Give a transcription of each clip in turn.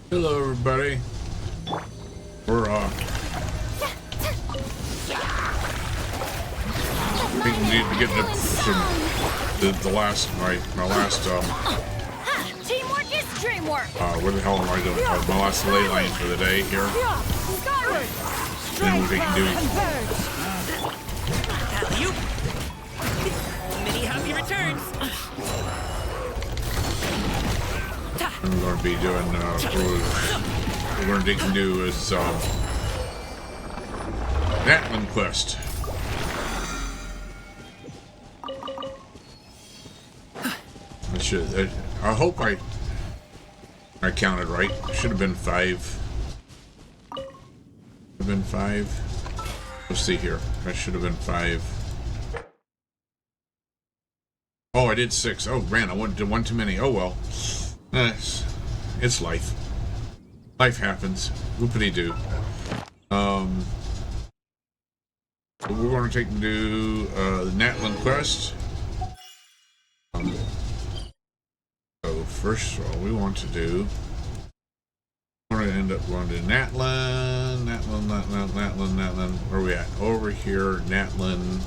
Hello, everybody. We're we need to get the last my last teamwork is dreamwork. where the hell am I doing? My last ley line for the day here. Then we can do. Many happy returns. I'm going to be doing. We're going to do is Natlan quest. I hope I counted right. Should have been 5. Have been 5. Let's see here. I should have been 5. Oh, I did 6. Oh, man, I did one too many. Oh well. It's life. Life happens. Whoopity-doo. We're going to take and do the Natlan quest. So first of all, we want to do. We're going to end up going to Natlan. Where are we at? Over here, Natlan.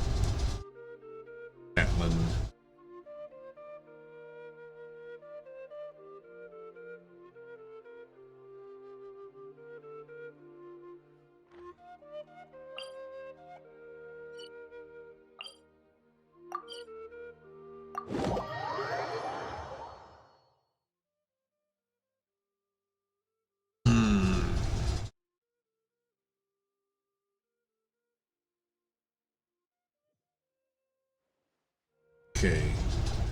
Okay,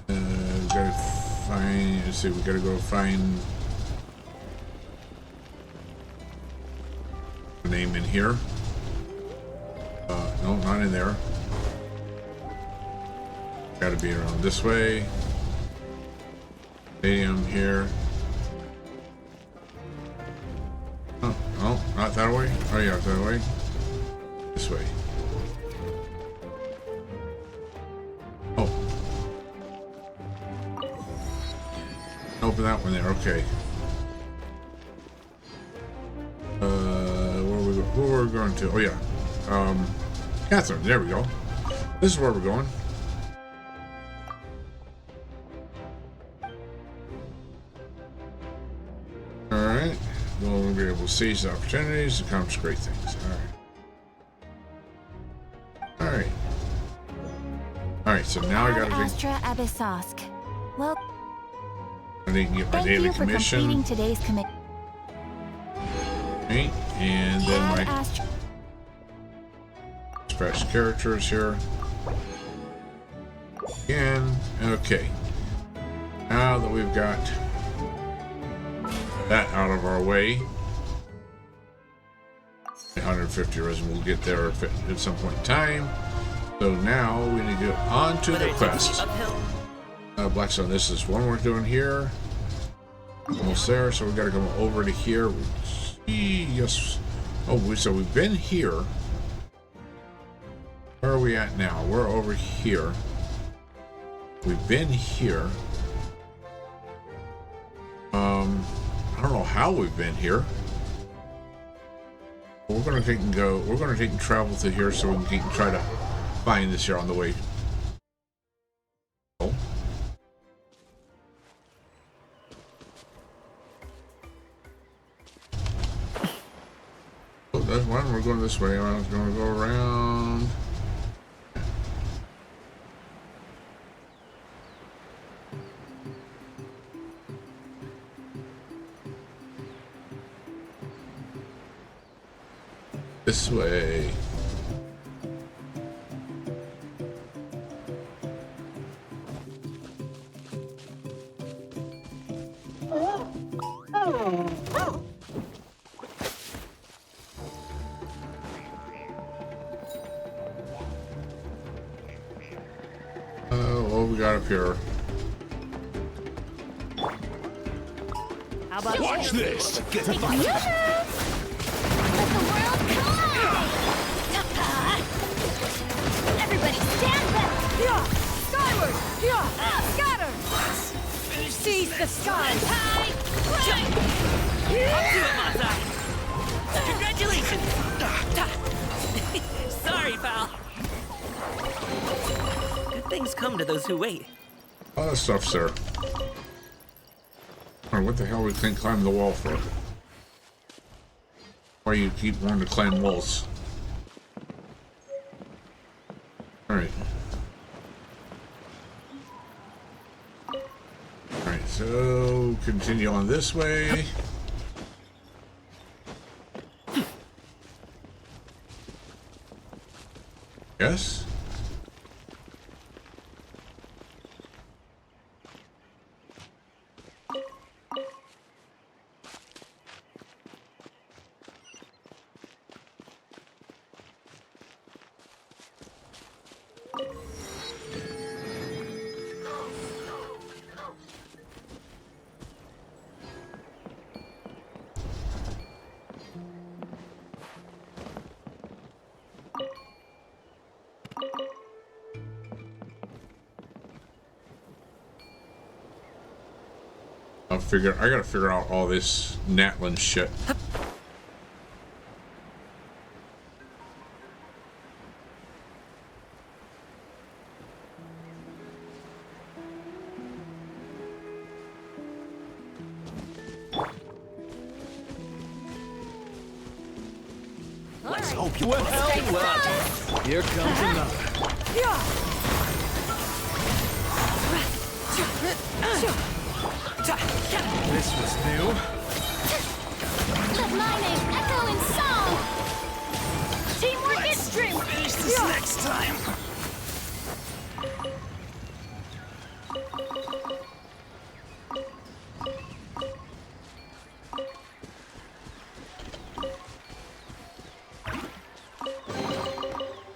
we gotta find, let's see, we gotta go find the name in here. No, not in there. Gotta be around this way. Stadium here. Oh, no, not that way. Oh yeah, that way. This way. Open that one there, okay. Where we're going to? Oh yeah, Catherine. There we go. This is where we're going. All right. We'll be able to seize the opportunities to accomplish great things. All right. All right. So now I gotta Astra Abyssosk. Well. I need to get my daily commission. Thank you for completing today's commission. Okay, and then my scratch characters here. Again, okay. Now that we've got that out of our way, 150 resin, we'll get there at some point in time. So now we need to get on to the quest. Blackstone, this is one we're doing here. Almost there, so we gotta go over to here. Yes. Oh, so we've been here. Where are we at now? We're over here. We've been here. I don't know how we've been here. But we're gonna take and go. We're gonna take and travel through here so we can try to find this here on the way. That's one. We're going this way. I was going to go around. This way. What we got up here? How about Watch this! Get Let the world collide! Everybody stand back! Yeah. Skyward. Yeah. Scatter. Seize the sky. Up to it, Mazai! Congratulations! Sorry, pal. Good things come to those who wait. All that stuff's there. Or what the hell we can't climb the wall for? Why you keep wanting to climb walls? Alright. Alright, so continue on this way. Yes? I gotta figure out all this Natlan shit. Let's hope you well. Here comes another. This was new. Let my name echo in song. Teamwork is dream. Finish this next time.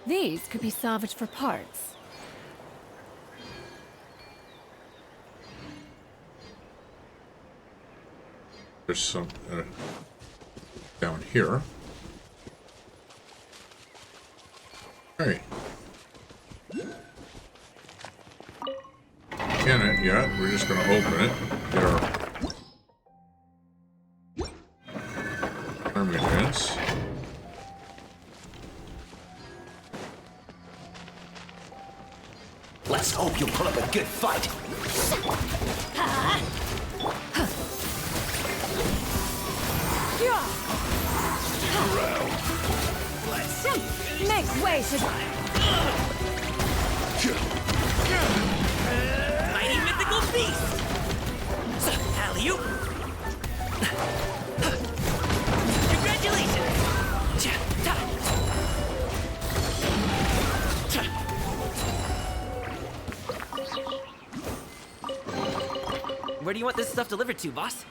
These could be salvaged for parts. There's some down here. Alright. Can't it yet. We're just gonna open it. Get our army defense. Let's hope you put up a good fight. Make way to Mighty mythical beast! Alley-oop! Congratulations! Where do you want this stuff delivered to, boss?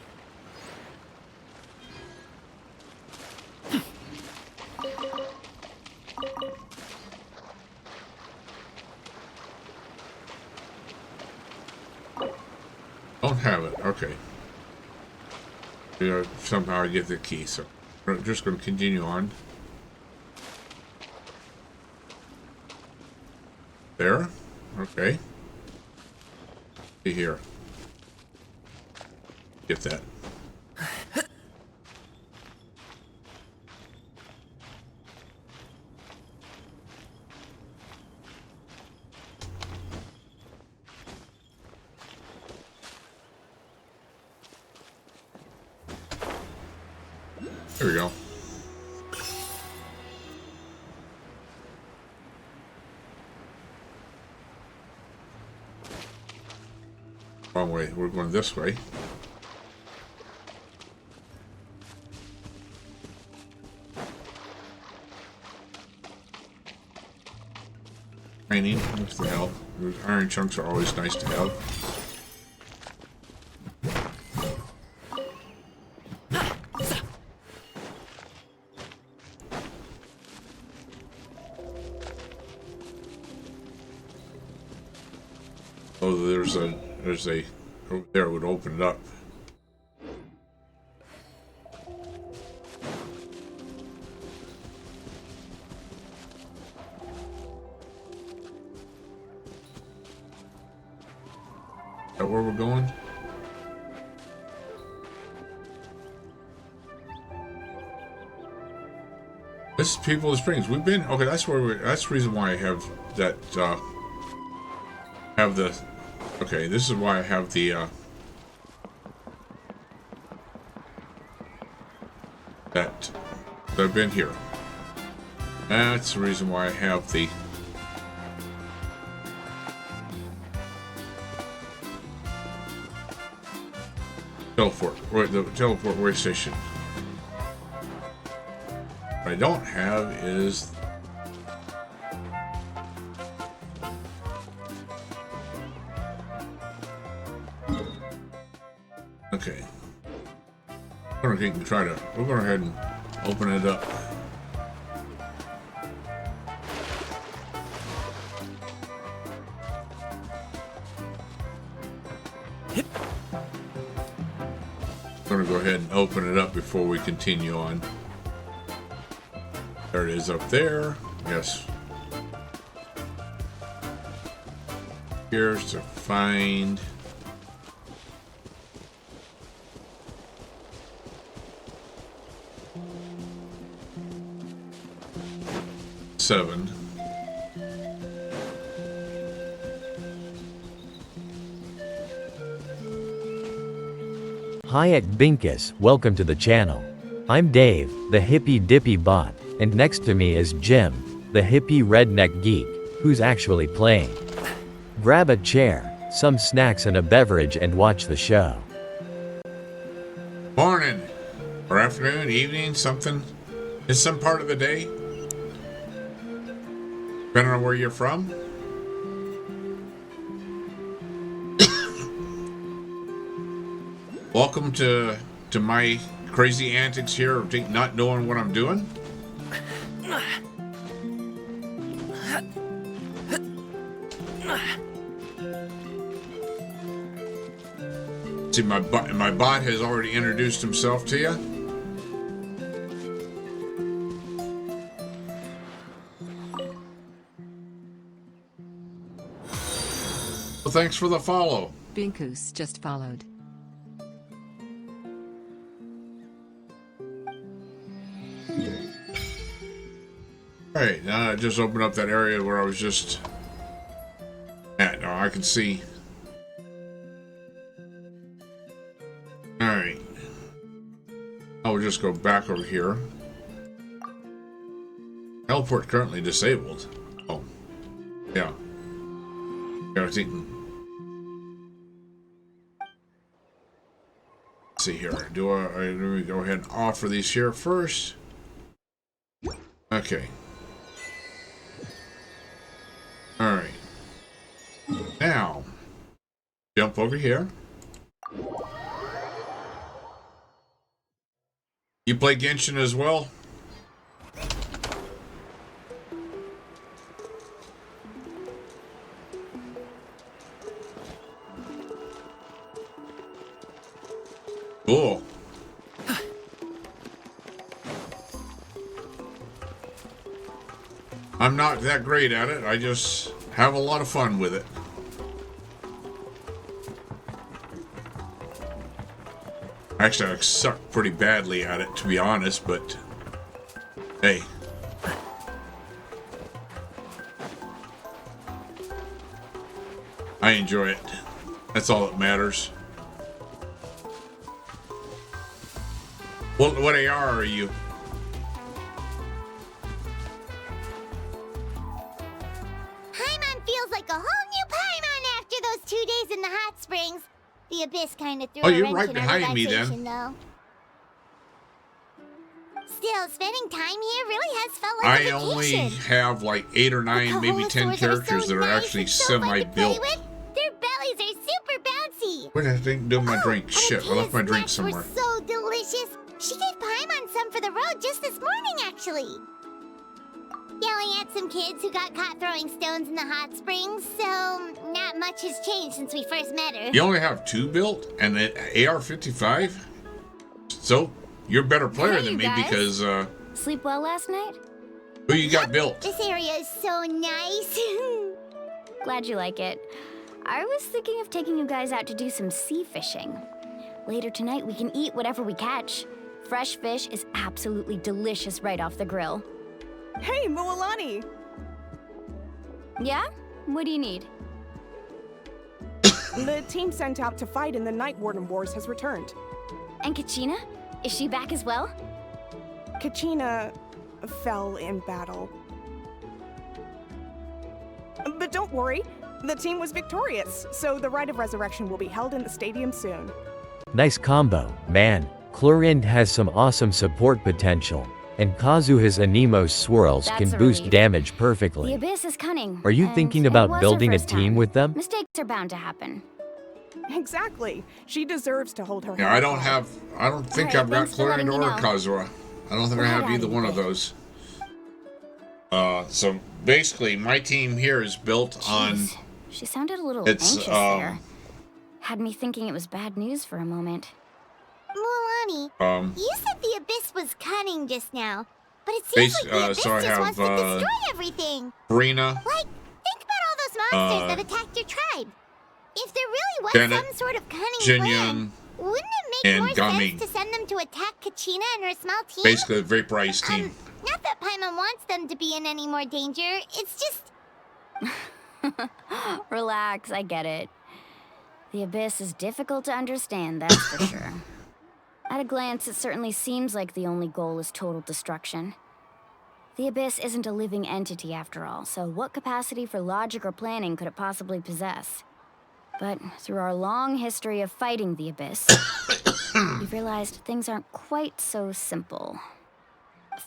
Don't have it. Okay. Somehow I get the key, so we're just going to continue on. There? Okay. See here. Get that. There we go. Wrong way. We're going this way. Mining. What the hell? Those iron chunks are always nice to have. Oh, there's a over there would open it up. that where we're going? This is People of the Springs. We've been okay. That's where we. That's the reason why I have that. Have the. Okay, this is why I have the. That I've been here. That's the reason why I have the. The teleport way station. What I don't have is okay. We're going to try to. We're going to go ahead and open it up. I'm going to go ahead and open it up before we continue on. There it is up there. Yes. Here's to find. Seven. Hi at Binkus, welcome to the channel. I'm Dave, the hippie dippy bot, and next to me is Jim, the hippie redneck geek, who's actually playing. Grab a chair, some snacks and a beverage and watch the show. Morning, or afternoon, evening, something. It's some part of the day. Depending on where you're from. Welcome to my crazy antics here of not knowing what I'm doing. See, my bot has already introduced himself to you. Well, thanks for the follow. Binkus just followed. Alright, now I just opened up that area where I was just at. Now I can see. Alright. I will just go back over here. Teleport currently disabled. Oh. Yeah. Let's see here. Let me go ahead and offer these here first. Okay. Alright. Now, jump over here. You play Genshin as well? Cool. I'm not that great at it. I just have a lot of fun with it. Actually, I suck pretty badly at it, to be honest, but hey. I enjoy it. That's all that matters. What AR are you? Paimon feels like a whole new Paimon after those 2 days in the hot springs. The Abyss kind of threw Oh, a you're wrench right in our behind me then. relaxation, though. Still, spending time here really has felt like a I vacation. only have like 8 or 9, maybe 10 characters that are nice actually and so fun to play semi-built. with. Their bellies are super bouncy. What did I think doing my drink? and Shit, I left my drink Akia's somewhere. snacks were so delicious. She gave Paimon some for the road just this morning, actually. Yelling at some kids who got caught throwing stones in the hot springs, so not much has changed since we first met her. You only have 2 built and an AR-55? So, you're a better player Hey, than you me guys. because, Sleep well last night? who you got built? This area is so nice. Glad you like it. I was thinking of taking you guys out to do some sea fishing. Later tonight, we can eat whatever we catch. Fresh fish is absolutely delicious right off the grill. Hey, Mualani! Yeah? What do you need? The team sent out to fight in the Night Warden Wars has returned. And Kachina? Is she back as well? Kachina fell in battle. But don't worry, the team was victorious, so the Rite of Resurrection will be held in the stadium soon. Nice combo, man. Chlorind has some awesome support potential, and Kazuha's Anemo swirls That's can a boost relief. damage The perfectly. Abyss is cunning. Are you and thinking it about was her building a first team time. with them? Mistakes are bound to happen. Exactly. She deserves to hold her Yeah, hand I don't high. think Alright, I've got thanks for letting Chlorine me or know. Kazuha. I don't think I We'll have head out either in a one of bit. those. So basically, my team here is built on. Jeez, she sounded a little It's, anxious there. Had me thinking it was bad news for a moment. Mualani, you said the Abyss was cunning just now, but it seems like the Abyss so I just wants have, to destroy everything. Brina, Like, think about all those monsters that attacked your tribe. If there really was Janet, some sort of cunning Jin plan, Yun, wouldn't it make and more Gummy. sense to send them to attack Kachina and her small team? basically the Vapor Ice team. Not that Paimon wants them to be in any more danger. It's just Relax, I get it. The Abyss is difficult to understand, that's for sure. At a glance, it certainly seems like the only goal is total destruction. The Abyss isn't a living entity after all, so what capacity for logic or planning could it possibly possess? But through our long history of fighting the Abyss, we've realized things aren't quite so simple.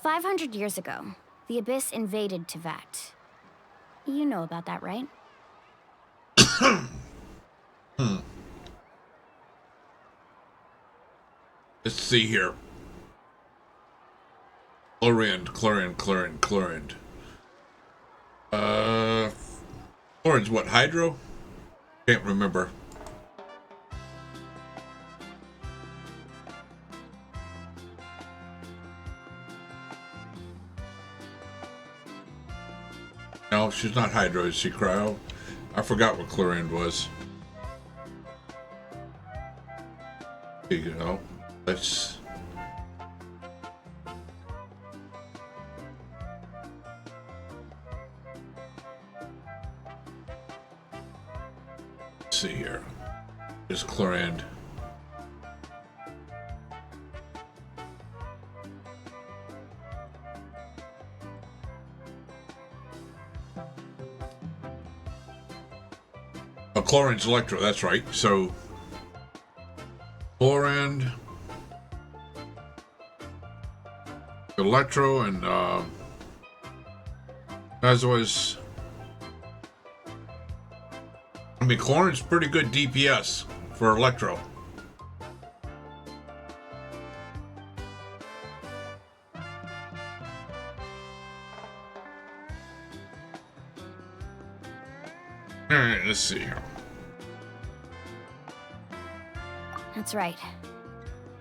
500 years ago, the Abyss invaded Tevat. You know about that, right? Let's see here. Chlorine. Chlorine's what, hydro? Can't remember. No, she's not hydro, is she cryo? I forgot what chlorine was. There you go. Let's... see here. There's chlorine. Oh, chlorine's electro, that's right. So chlorine, electro, and as was. I mean, chlorine's pretty good DPS for electro. Alright, let's see here. That's right.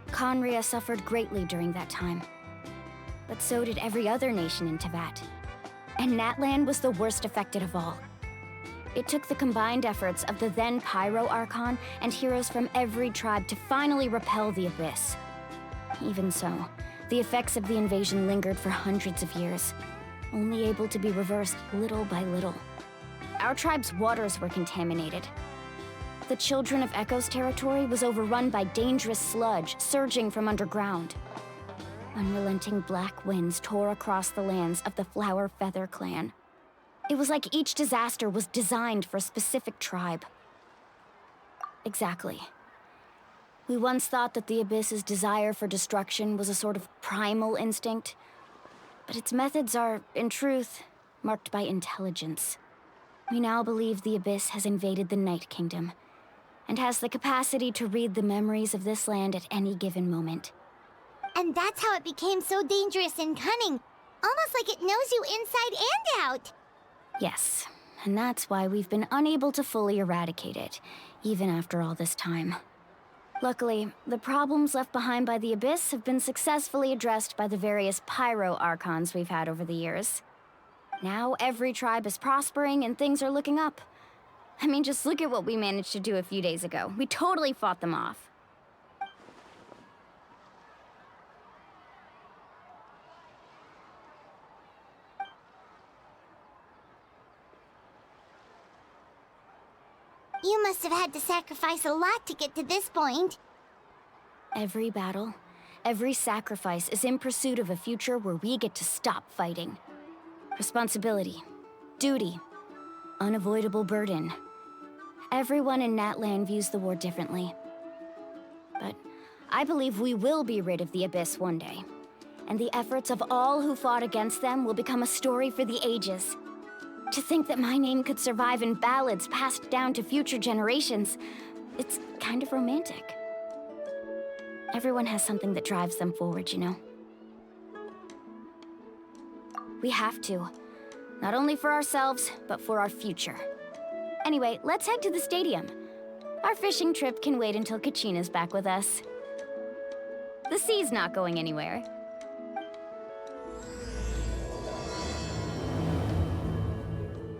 Conria suffered greatly during that time. But so did every other nation in Tevat. And Natlan was the worst affected of all. It took the combined efforts of the then Pyro Archon and heroes from every tribe to finally repel the Abyss. Even so, the effects of the invasion lingered for hundreds of years, only able to be reversed little by little. Our tribe's waters were contaminated. The Children of Echo's territory was overrun by dangerous sludge surging from underground. Unrelenting black winds tore across the lands of the Flower Feather clan. It was like each disaster was designed for a specific tribe. Exactly. We once thought that the Abyss's desire for destruction was a sort of primal instinct, but its methods are, in truth, marked by intelligence. We now believe the Abyss has invaded the Night Kingdom, and has the capacity to read the memories of this land at any given moment. And that's how it became so dangerous and cunning. Almost like it knows you inside and out. Yes, and that's why we've been unable to fully eradicate it, even after all this time. Luckily, the problems left behind by the Abyss have been successfully addressed by the various Pyro Archons we've had over the years. Now every tribe is prospering and things are looking up. I mean, just look at what we managed to do a few days ago. We totally fought them off. You must have had to sacrifice a lot to get to this point. Every battle, every sacrifice is in pursuit of a future where we get to stop fighting. Responsibility, duty, unavoidable burden. Everyone in Natlan views the war differently. But I believe we will be rid of the Abyss one day. And the efforts of all who fought against them will become a story for the ages. To think that my name could survive in ballads passed down to future generations, it's kind of romantic. Everyone has something that drives them forward, you know? We have to. Not only for ourselves, but for our future. Anyway, let's head to the stadium. Our fishing trip can wait until Kachina's back with us. The sea's not going anywhere.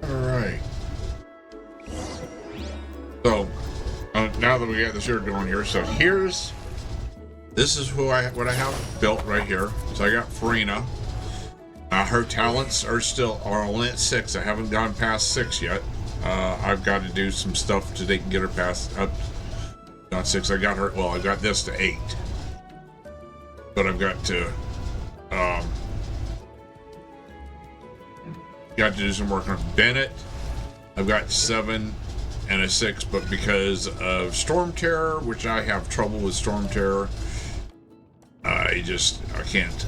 Alright. So, now that we got the shirt going here, so this is what I have built right here. So I got Farina. Her talents are only at 6. I haven't gone past 6 yet. I've got to do some stuff so they can get her past up. Not 6. I got her. Well, I got this to 8. But I've got to do some work on Bennett. I've got 7 and a 6, but because of Storm Terror, which I have trouble with Storm Terror, I can't.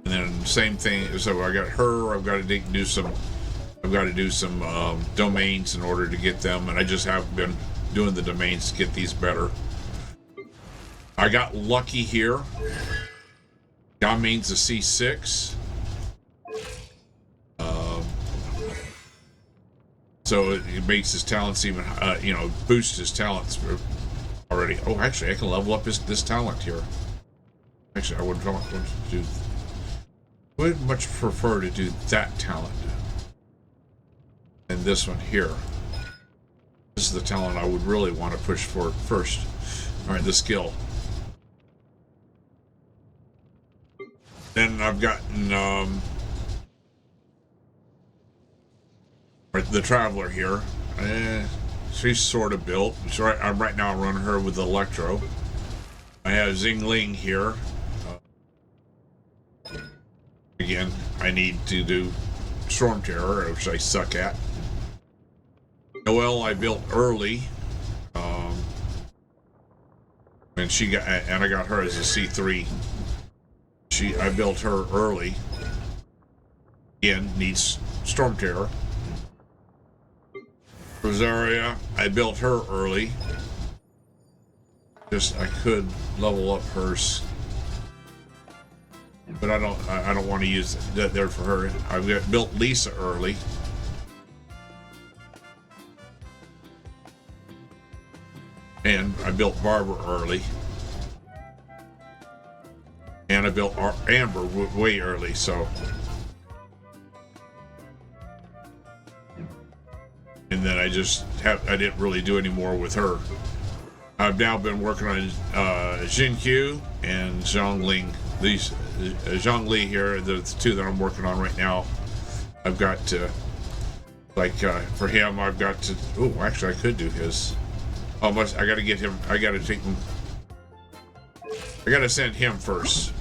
And then same thing. So I got her. I've got to do some domains in order to get them, and I just haven't been doing the domains to get these better. I got lucky here. Domains a C6. So it makes his talents even, boosts his talents already. Oh, actually, I can level up this talent here. Actually, I would much prefer to do that talent than this one here. This is the talent I would really want to push for first. All right, the skill. Then I've gotten the Traveler here. She's sort of built. I'm right now running her with Electro. I have Xingling here. Again, I need to do Storm Terror, which I suck at. Noelle I built early. And I got her as a C3. I built her early. Again, needs Storm Terror. Rosaria, I built her early. I could level up hers, but I don't want to use that there for her. I've built Lisa early. And I built Barbara early. And I built Amber way early, so. And then I didn't really do any more with her. I've now been working on Jinqiu and Zhongling. These Zhongli here, the two that I'm working on right now. I've got to, for him, I've got to. Oh, actually, I could do his. I got to get him. I got to take him. I got to send him first,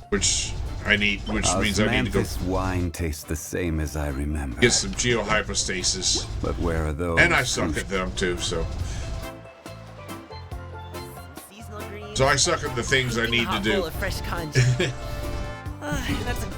which I need. Which means I need to go. This wine tastes the same as I remember. Get some geohypostasis. But where are those? And I suck at them too, so. So I suck at the things I need to do. Fresh conj. That's a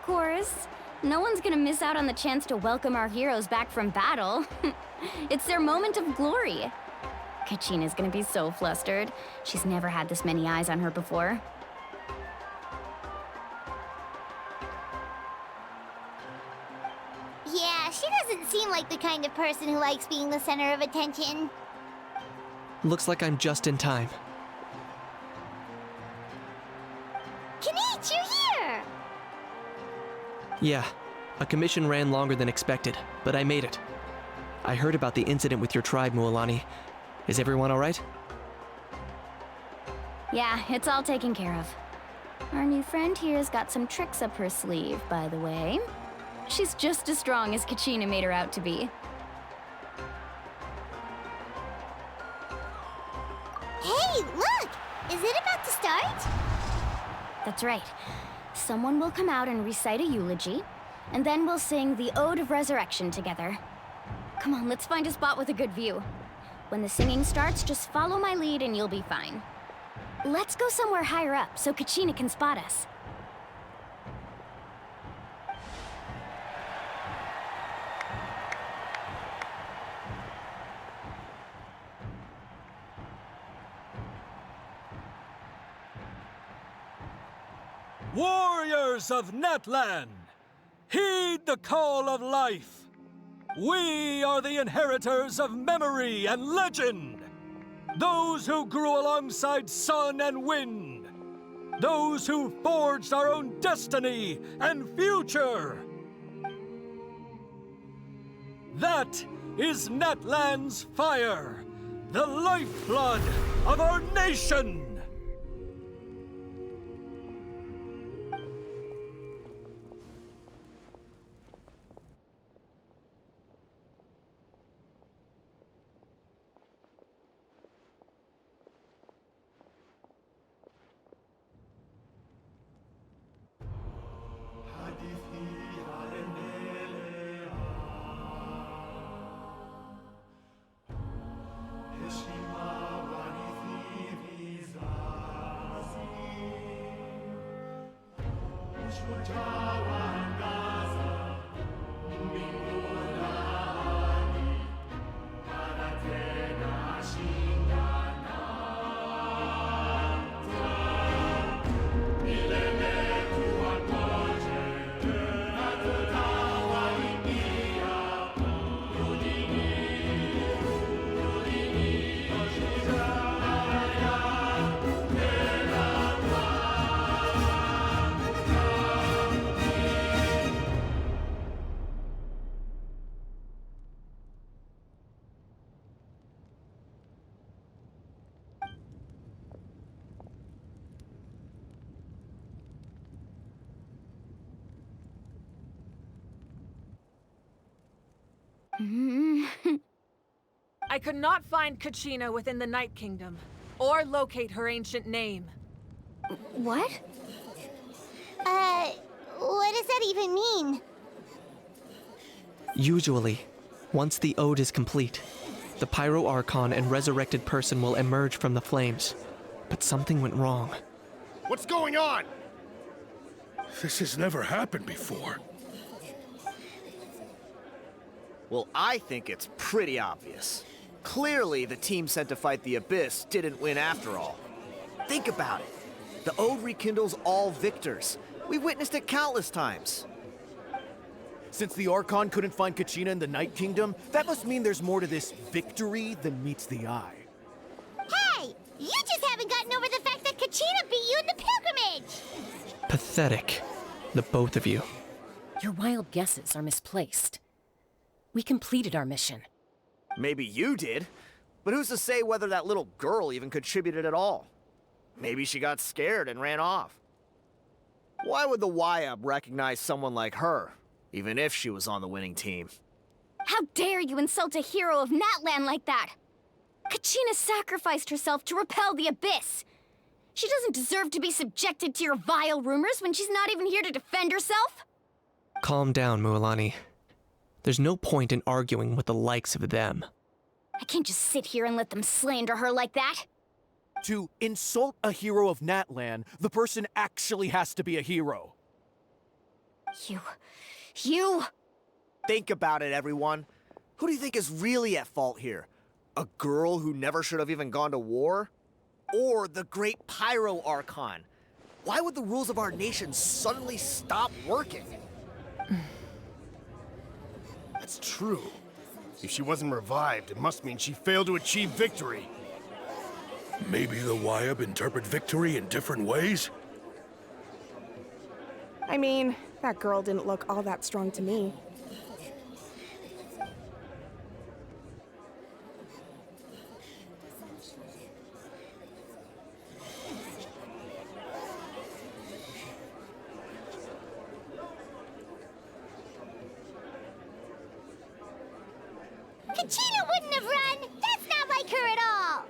course. No one's gonna miss out on the chance to welcome our heroes back from battle. It's their moment of glory. Kachina's gonna be so flustered. She's never had this many eyes on her before. Yeah, she doesn't seem like the kind of person who likes being the center of attention. Looks like I'm just in time. Kinich, you're here! Yeah, a commission ran longer than expected, but I made it. I heard about the incident with your tribe, Mualani. Is everyone alright? Yeah, it's all taken care of. Our new friend here's got some tricks up her sleeve, by the way. She's just as strong as Kachina made her out to be. Hey, look! Is it about to start? That's right. Someone will come out and recite a eulogy, and then we'll sing the Ode of Resurrection together. Come on, let's find a spot with a good view. When the singing starts, just follow my lead and you'll be fine. Let's go somewhere higher up so Kachina can spot us. Warriors of Natlan, heed the call of life. We are the inheritors of memory and legend. Those who grew alongside sun and wind. Those who forged our own destiny and future. That is Natlan's fire, the lifeblood of our nation. I could not find Kachina within the Night Kingdom, or locate her ancient name. What? What does that even mean? Usually, once the ode is complete, the Pyro Archon and resurrected person will emerge from the flames. But something went wrong. What's going on? This has never happened before. Well, I think it's pretty obvious. Clearly, the team sent to fight the Abyss didn't win after all. Think about it. The Ode rekindles all victors. We've witnessed it countless times. Since the Archon couldn't find Kachina in the Night Kingdom, that must mean there's more to this victory than meets the eye. Hey! You just haven't gotten over the fact that Kachina beat you in the pilgrimage! Pathetic, the both of you. Your wild guesses are misplaced. We completed our mission. Maybe you did, but who's to say whether that little girl even contributed at all? Maybe she got scared and ran off. Why would the YUB recognize someone like her, even if she was on the winning team? How dare you insult a hero of Natlan like that? Kachina sacrificed herself to repel the Abyss. She doesn't deserve to be subjected to your vile rumors when she's not even here to defend herself. Calm down, Mualani. There's no point in arguing with the likes of them. I can't just sit here and let them slander her like that. To insult a hero of Natlan, the person actually has to be a hero. You... Think about it, everyone. Who do you think is really at fault here? A girl who never should have even gone to war? Or the great Pyro Archon? Why would the rules of our nation suddenly stop working? That's true. If she wasn't revived, it must mean she failed to achieve victory. Maybe the Wyab interpret victory in different ways? I mean, that girl didn't look all that strong to me. Kachina wouldn't have run! That's not like her at all!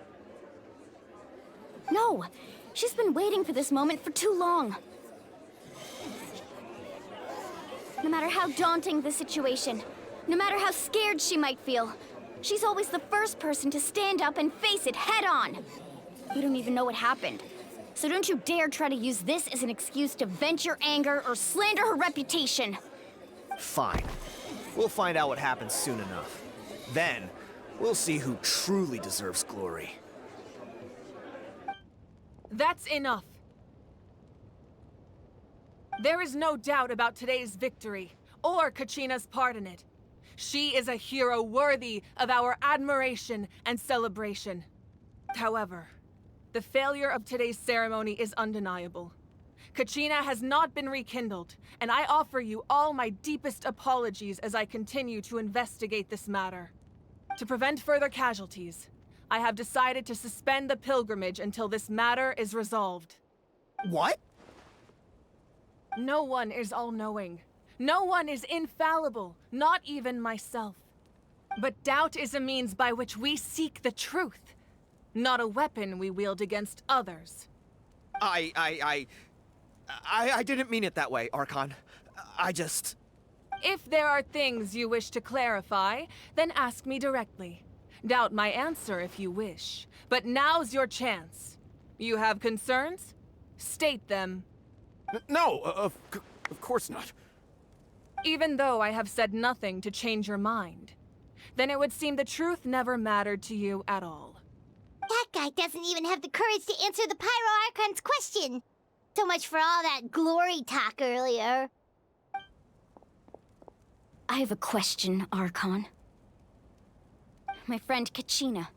No! She's been waiting for this moment for too long. No matter how daunting the situation, no matter how scared she might feel, she's always the first person to stand up and face it head on. You don't even know what happened. So don't you dare try to use this as an excuse to vent your anger or slander her reputation. Fine. We'll find out what happens soon enough. Then, we'll see who truly deserves glory. That's enough. There is no doubt about today's victory, or Kachina's part in it. She is a hero worthy of our admiration and celebration. However, the failure of today's ceremony is undeniable. Kachina has not been rekindled, and I offer you all my deepest apologies as I continue to investigate this matter. To prevent further casualties, I have decided to suspend the pilgrimage until this matter is resolved. What? No one is all-knowing. No one is infallible, not even myself. But doubt is a means by which we seek the truth, not a weapon we wield against others. I didn't mean it that way, Archon. I just... If there are things you wish to clarify, then ask me directly. Doubt my answer if you wish. But now's your chance. You have concerns? State them. No, of course not. Even though I have said nothing to change your mind, then it would seem the truth never mattered to you at all. That guy doesn't even have the courage to answer the Pyro Archon's question. So much for all that glory talk earlier. I have a question, Archon. My friend Kachina.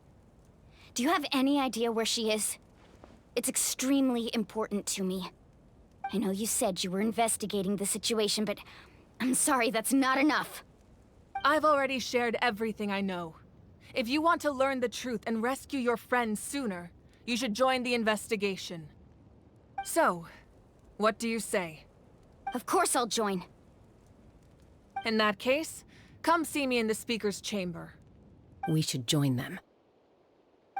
Do you have any idea where she is? It's extremely important to me. I know you said you were investigating the situation, but I'm sorry, that's not enough. I've already shared everything I know. If you want to learn the truth and rescue your friend sooner, you should join the investigation. So, what do you say? Of course I'll join. In that case, come see me in the speaker's chamber. We should join them.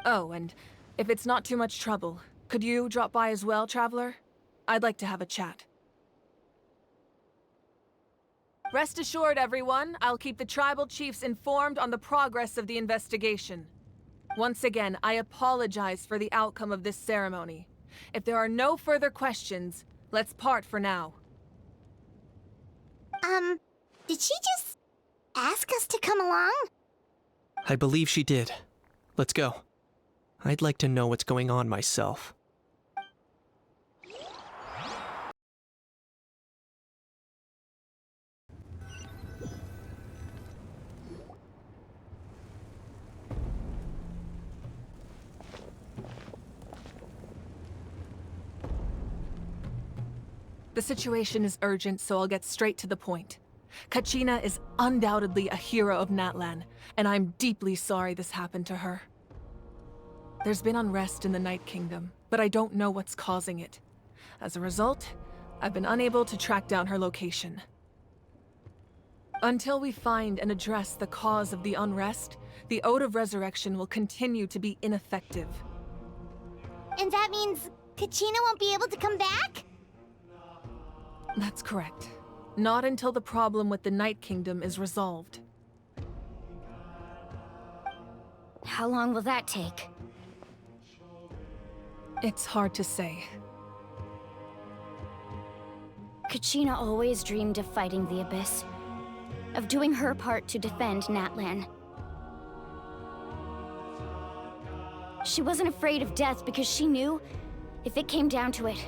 Oh, and if it's not too much trouble, could you drop by as well, Traveler? I'd like to have a chat. Rest assured, everyone, I'll keep the tribal chiefs informed on the progress of the investigation. Once again, I apologize for the outcome of this ceremony. If there are no further questions, let's part for now. Did she just ask us to come along? I believe she did. Let's go. I'd like to know what's going on myself. The situation is urgent, so I'll get straight to the point. Kachina is undoubtedly a hero of Natlan, and I'm deeply sorry this happened to her. There's been unrest in the Night Kingdom, but I don't know what's causing it. As a result, I've been unable to track down her location. Until we find and address the cause of the unrest, the Ode of Resurrection will continue to be ineffective. And that means Kachina won't be able to come back? That's correct. Not until the problem with the Night Kingdom is resolved. How long will that take? It's hard to say. Kachina always dreamed of fighting the Abyss, of doing her part to defend Natlan. She wasn't afraid of death because she knew, if it came down to it,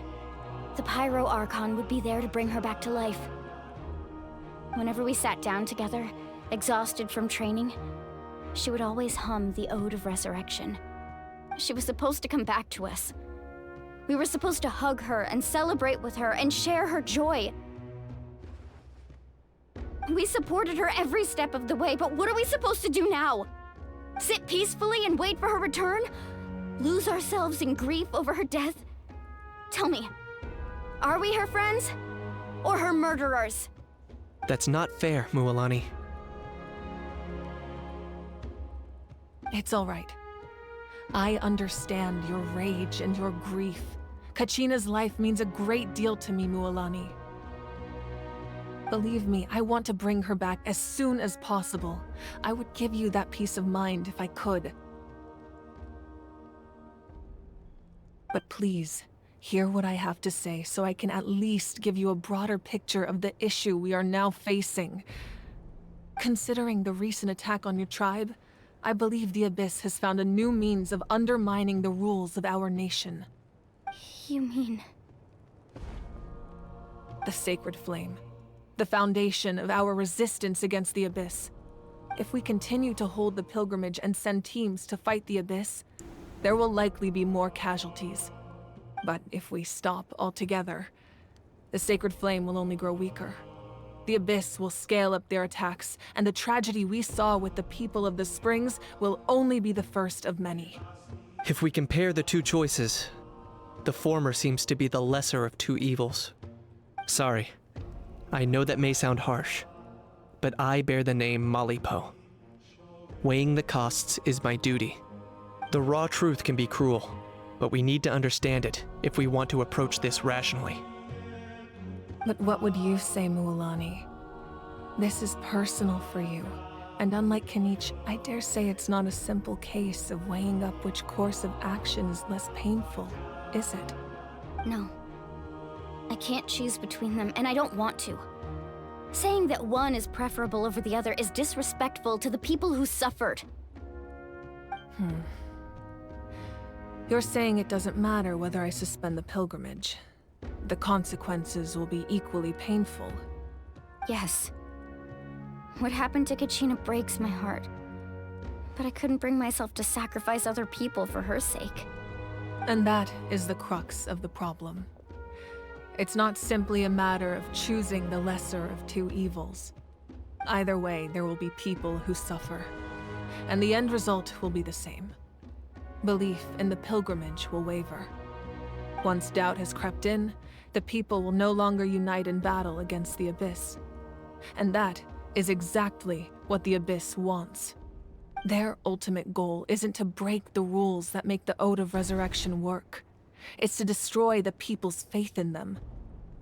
the Pyro Archon would be there to bring her back to life. Whenever we sat down together, exhausted from training, she would always hum the Ode of Resurrection. She was supposed to come back to us. We were supposed to hug her and celebrate with her and share her joy. We supported her every step of the way, but what are we supposed to do now? Sit peacefully and wait for her return? Lose ourselves in grief over her death? Tell me, are we her friends? Or her murderers? That's not fair, Mualani. It's all right. I understand your rage and your grief. Kachina's life means a great deal to me, Mualani. Believe me, I want to bring her back as soon as possible. I would give you that peace of mind if I could. But please, hear what I have to say so I can at least give you a broader picture of the issue we are now facing. Considering the recent attack on your tribe, I believe the Abyss has found a new means of undermining the rules of our nation. You mean... The Sacred Flame. The foundation of our resistance against the Abyss. If we continue to hold the pilgrimage and send teams to fight the Abyss, there will likely be more casualties. But if we stop altogether, the Sacred Flame will only grow weaker. The Abyss will scale up their attacks, and the tragedy we saw with the people of the Springs will only be the first of many. If we compare the two choices, the former seems to be the lesser of two evils. Sorry, I know that may sound harsh, but I bear the name Malipo. Weighing the costs is my duty. The raw truth can be cruel, but we need to understand it if we want to approach this rationally. But what would you say, Mualani? This is personal for you, and unlike Kenichi, I dare say it's not a simple case of weighing up which course of action is less painful, is it? No. I can't choose between them, and I don't want to. Saying that one is preferable over the other is disrespectful to the people who suffered. You're saying it doesn't matter whether I suspend the pilgrimage. The consequences will be equally painful. Yes. What happened to Kachina breaks my heart. But I couldn't bring myself to sacrifice other people for her sake. And that is the crux of the problem. It's not simply a matter of choosing the lesser of two evils. Either way, there will be people who suffer. And the end result will be the same. Belief in the pilgrimage will waver. Once doubt has crept in, the people will no longer unite in battle against the Abyss. And that is exactly what the Abyss wants. Their ultimate goal isn't to break the rules that make the Ode of Resurrection work. It's to destroy the people's faith in them.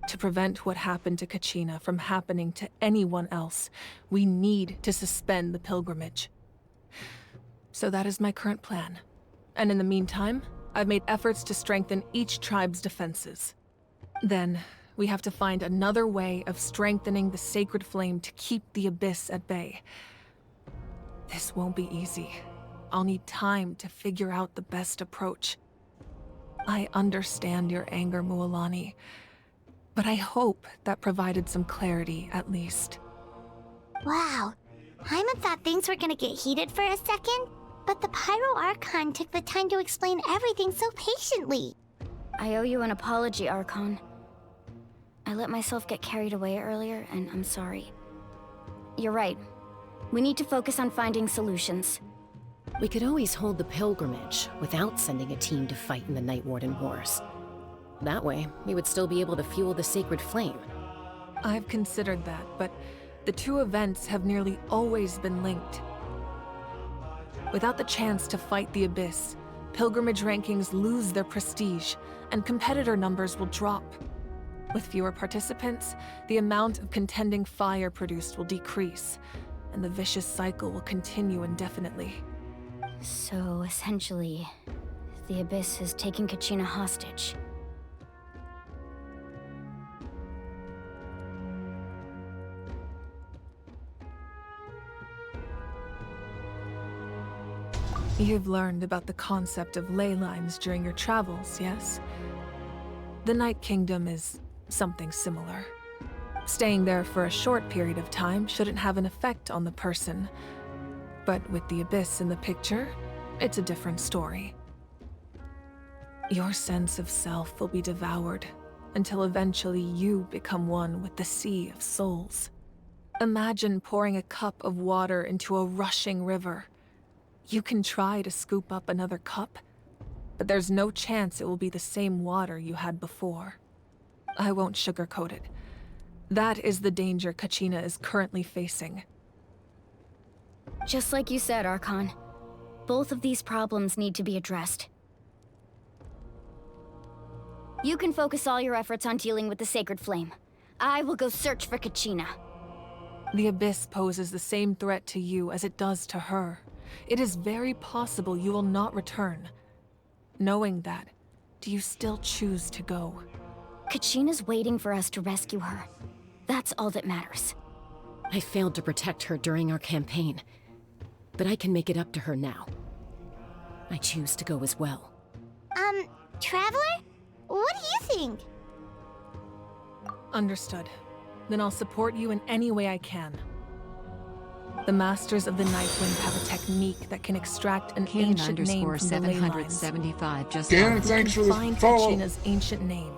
To prevent what happened to Kachina from happening to anyone else, we need to suspend the pilgrimage. So that is my current plan. And in the meantime, I've made efforts to strengthen each tribe's defenses. Then, we have to find another way of strengthening the Sacred Flame to keep the Abyss at bay. This won't be easy. I'll need time to figure out the best approach. I understand your anger, Mualani, but I hope that provided some clarity at least. Wow. Hyman thought things were gonna get heated for a second, but the Pyro Archon took the time to explain everything so patiently. I owe you an apology, Archon. I let myself get carried away earlier, and I'm sorry. You're right. We need to focus on finding solutions. We could always hold the pilgrimage without sending a team to fight in the Night Warden Wars. That way, we would still be able to fuel the Sacred Flame. I've considered that, but the two events have nearly always been linked. Without the chance to fight the Abyss, pilgrimage rankings lose their prestige, and competitor numbers will drop. With fewer participants, the amount of contending fire produced will decrease, and the vicious cycle will continue indefinitely. So, essentially, the Abyss has taken Kachina hostage. You've learned about the concept of ley lines during your travels, yes? The Night Kingdom is something similar. Staying there for a short period of time shouldn't have an effect on the person. But with the Abyss in the picture, it's a different story. Your sense of self will be devoured until eventually you become one with the Sea of Souls. Imagine pouring a cup of water into a rushing river. You can try to scoop up another cup, but there's no chance it will be the same water you had before. I won't sugarcoat it. That is the danger Kachina is currently facing. Just like you said, Archon. Both of these problems need to be addressed. You can focus all your efforts on dealing with the Sacred Flame. I will go search for Kachina. The Abyss poses the same threat to you as it does to her. It is very possible you will not return. Knowing that, do you still choose to go? Kachina's waiting for us to rescue her. That's all that matters. I failed to protect her during our campaign, but I can make it up to her now. I choose to go as well. Traveler? What do you think? Understood. Then I'll support you in any way I can. The Masters of the Nightwind have a technique that can extract an ancient name from the ley lines. 775 just Thanks for the find follow. Kachina's ancient name.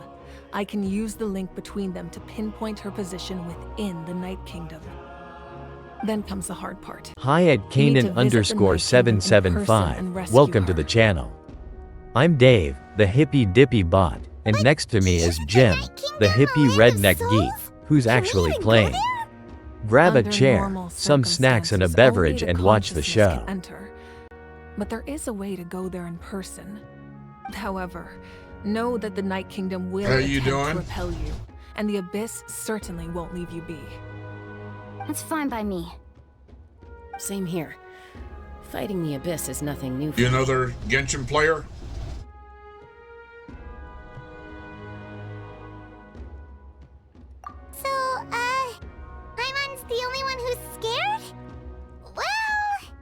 I can use the link between them to pinpoint her position within the Night Kingdom. Then comes the hard part. Hi at You need to Kanan visit the Night Kingdom in person and _775. rescue Welcome to her. the channel. I'm Dave, the hippie dippy bot, and next to me is Jim, the hippie redneck geek, who's actually playing. Grab a Under chair, normal some snacks and a circumstances, beverage only and watch the consciousness show. can enter. But there is a way to go there in person. However, know that the Night Kingdom will How you attempt doing? to repel you, and the Abyss certainly won't leave you be. That's fine by me. Same here. Fighting the Abyss is nothing new for You me. another Genshin player? So, Paimon's the only one who's scared? Well,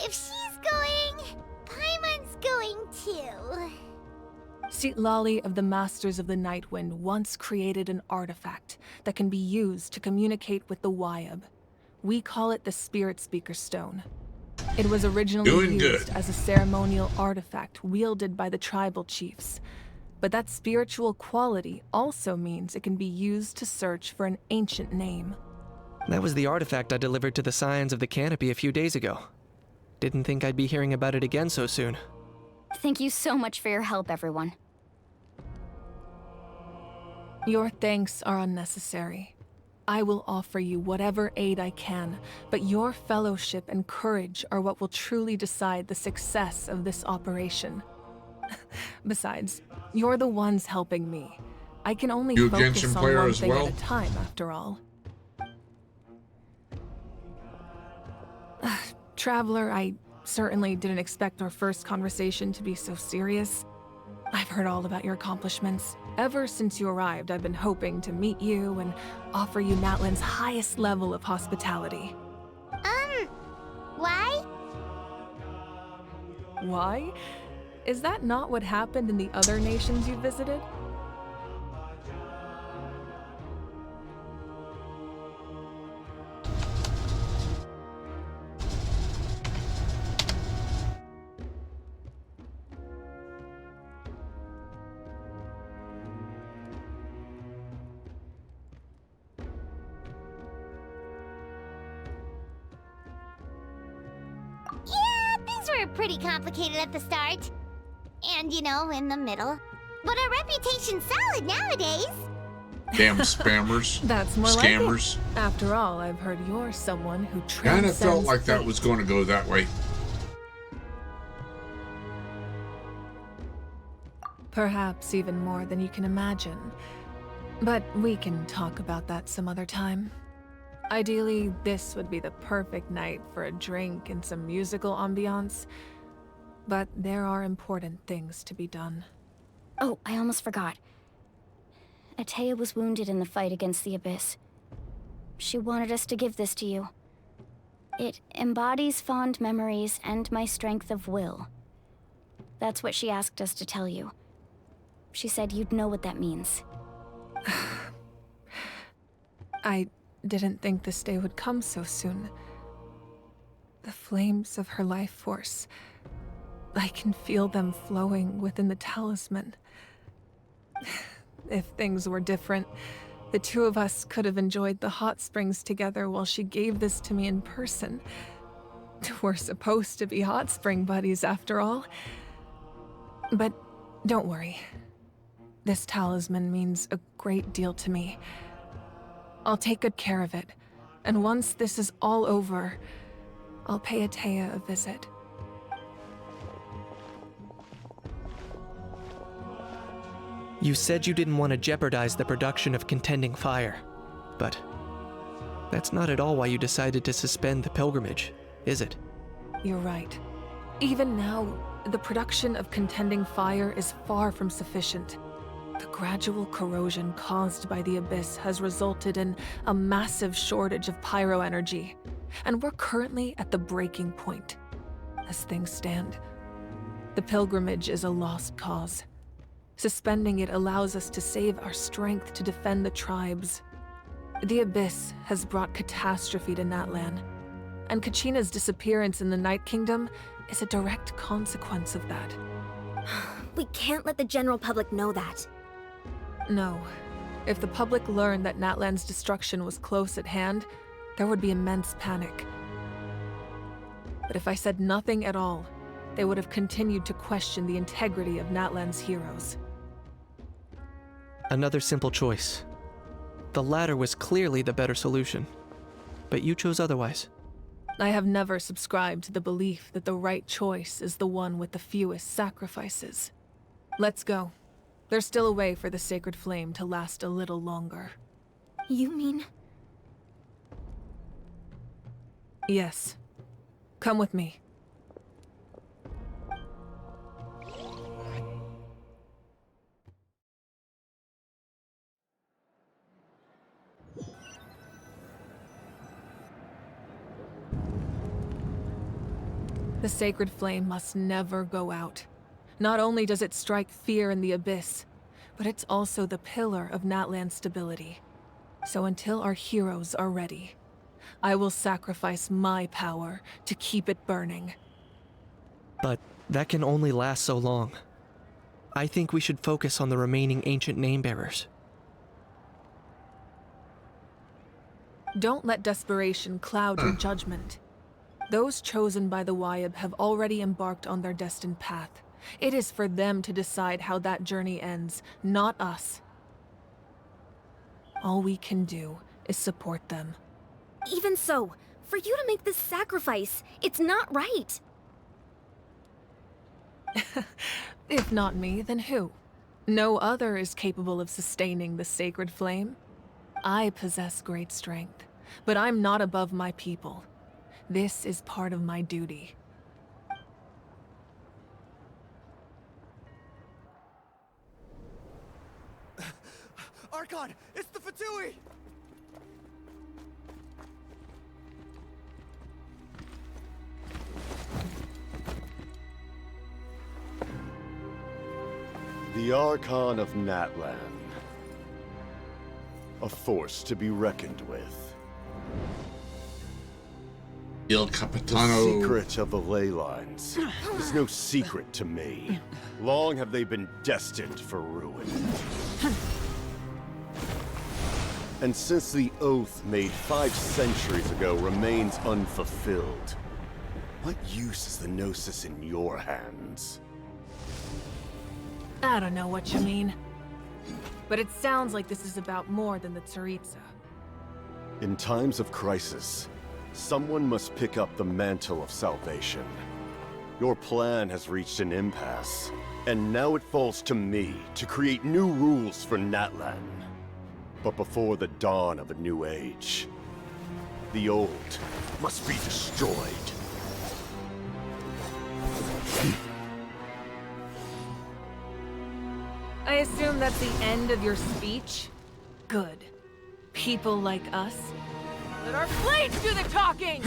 if she's going, Paimon's going too. Citlali of the Masters of the Nightwind once created an artifact that can be used to communicate with the Wyab. We call it the Spirit Speaker Stone. It was originally Doing used good. as a ceremonial artifact wielded by the tribal chiefs. But that spiritual quality also means it can be used to search for an ancient name. That was the artifact I delivered to the Scions of the Canopy a few days ago. Didn't think I'd be hearing about it again so soon. Thank you so much for your help, everyone. Your thanks are unnecessary. I will offer you whatever aid I can, but your fellowship and courage are what will truly decide the success of this operation. Besides, you're the ones helping me. I can only You a focus Genshin on player one as thing well? at a time, after all. Traveler, I certainly didn't expect our first conversation to be so serious. I've heard all about your accomplishments. Ever since you arrived, I've been hoping to meet you and offer you Natlan's highest level of hospitality. Why? Why? Is that not what happened in the other nations you visited? Yeah, things were pretty complicated at the start. And, you know, in the middle. But our reputation's solid nowadays. Damn spammers. That's more Scammers. like it. After all, I've heard you're someone who Kind of felt transcends like that fate. was going to go that way. Perhaps even more than you can imagine. But we can talk about that some other time. Ideally, this would be the perfect night for a drink and some musical ambiance. But there are important things to be done. Oh, I almost forgot. Atea was wounded in the fight against the Abyss. She wanted us to give this to you. It embodies fond memories and my strength of will. That's what she asked us to tell you. She said you'd know what that means. I didn't think this day would come so soon. The flames of her life force. I can feel them flowing within the talisman. If things were different, the two of us could have enjoyed the hot springs together while she gave this to me in person. We're supposed to be hot spring buddies after all. But don't worry. This talisman means a great deal to me. I'll take good care of it, and once this is all over, I'll pay Atea a visit. You said you didn't want to jeopardize the production of contending fire, but that's not at all why you decided to suspend the pilgrimage, is it? You're right. Even now, the production of contending fire is far from sufficient. The gradual corrosion caused by the Abyss has resulted in a massive shortage of pyro energy, and we're currently at the breaking point. As things stand, the pilgrimage is a lost cause. Suspending it allows us to save our strength to defend the tribes. The Abyss has brought catastrophe to Natlan, and Kachina's disappearance in the Night Kingdom is a direct consequence of that. We can't let the general public know that. No. If the public learned that Natlan's destruction was close at hand, there would be immense panic. But if I said nothing at all, they would have continued to question the integrity of Natlan's heroes. Another simple choice. The latter was clearly the better solution, but you chose otherwise. I have never subscribed to the belief that the right choice is the one with the fewest sacrifices. Let's go. There's still a way for the sacred flame to last a little longer. You mean? Yes. Come with me. The sacred flame must never go out. Not only does it strike fear in the Abyss, but it's also the pillar of Natlan's stability. So until our heroes are ready, I will sacrifice my power to keep it burning. But that can only last so long. I think we should focus on the remaining ancient name-bearers. Don't let desperation cloud your judgment. Those chosen by the Wyab have already embarked on their destined path. It is for them to decide how that journey ends, not us. All we can do is support them. Even so, for you to make this sacrifice, it's not right. If not me, then who? No other is capable of sustaining the sacred flame. I possess great strength, but I'm not above my people. This is part of my duty. Archon! It's the Fatui! The Archon of Natlan. A force to be reckoned with. Il The Capitano. secret of the ley lines is no secret to me. Long have they been destined for ruin. And since the oath made 5 centuries ago remains unfulfilled, what use is the Gnosis in your hands? I don't know what you mean. But it sounds like this is about more than the Tsaritsa. In times of crisis, someone must pick up the mantle of salvation. Your plan has reached an impasse, and now it falls to me to create new rules for Natlan. But before the dawn of a new age, the old must be destroyed. I assume that's the end of your speech? Good. People like us. Let our blades do the talking!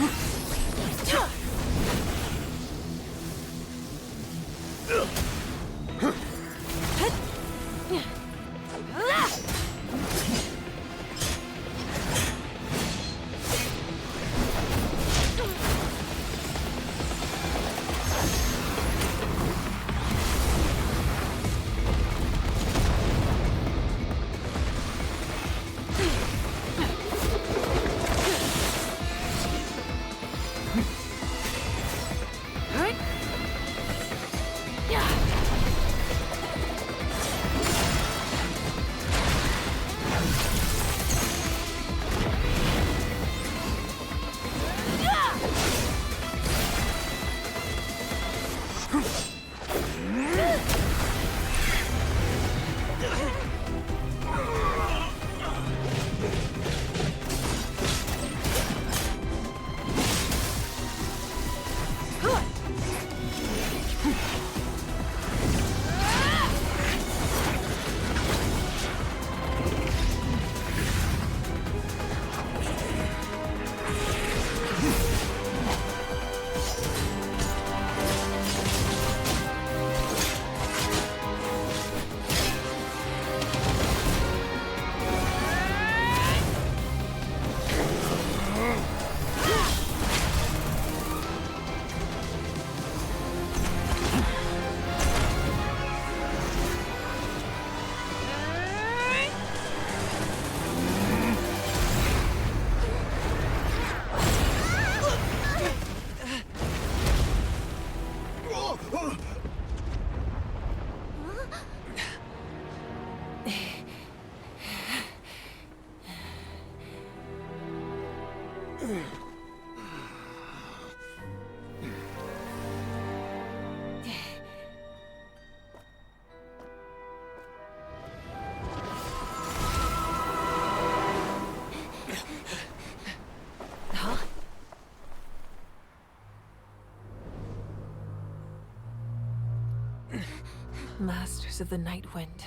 Masters of the Night Wind.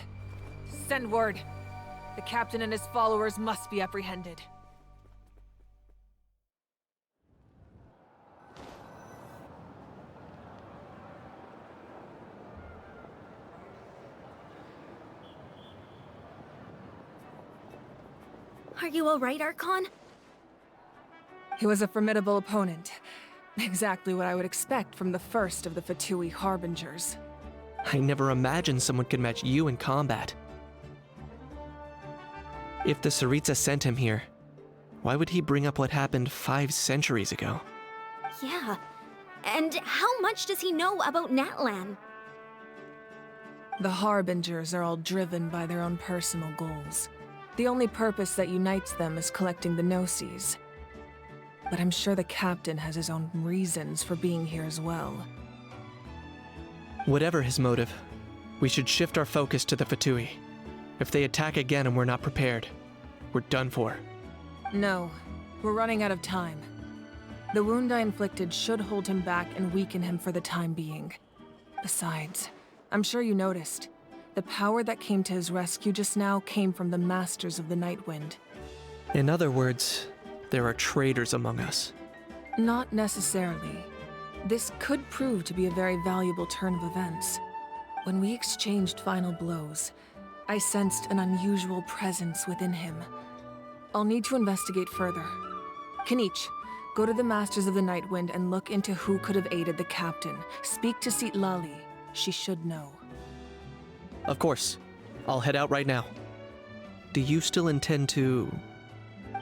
Send word. The captain and his followers must be apprehended. Are you all right, Archon? He was a formidable opponent. Exactly what I would expect from the first of the Fatui Harbingers. I never imagined someone could match you in combat. If the Tsaritsa sent him here, why would he bring up what happened 5 centuries ago? Yeah. And how much does he know about Natlan? The Harbingers are all driven by their own personal goals. The only purpose that unites them is collecting the Gnosis. But I'm sure the captain has his own reasons for being here as well. Whatever his motive, we should shift our focus to the Fatui. If they attack again and we're not prepared, we're done for. No, we're running out of time. The wound I inflicted should hold him back and weaken him for the time being. Besides, I'm sure you noticed, the power that came to his rescue just now came from the Masters of the Night Wind. In other words, there are traitors among us. Not necessarily. This could prove to be a very valuable turn of events. When we exchanged final blows, I sensed an unusual presence within him. I'll need to investigate further. Kanich, go to the Masters of the Night Wind and look into who could have aided the captain. Speak to Sitlali. She should know. Of course. I'll head out right now. Do you still intend to...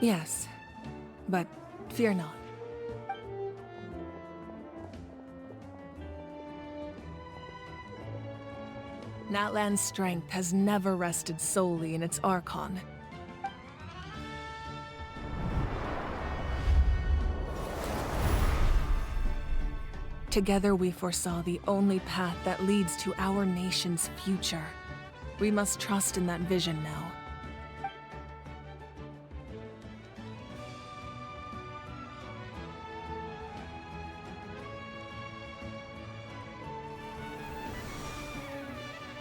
Yes, but fear not. Natlan's strength has never rested solely in its Archon. Together we foresaw the only path that leads to our nation's future. We must trust in that vision now.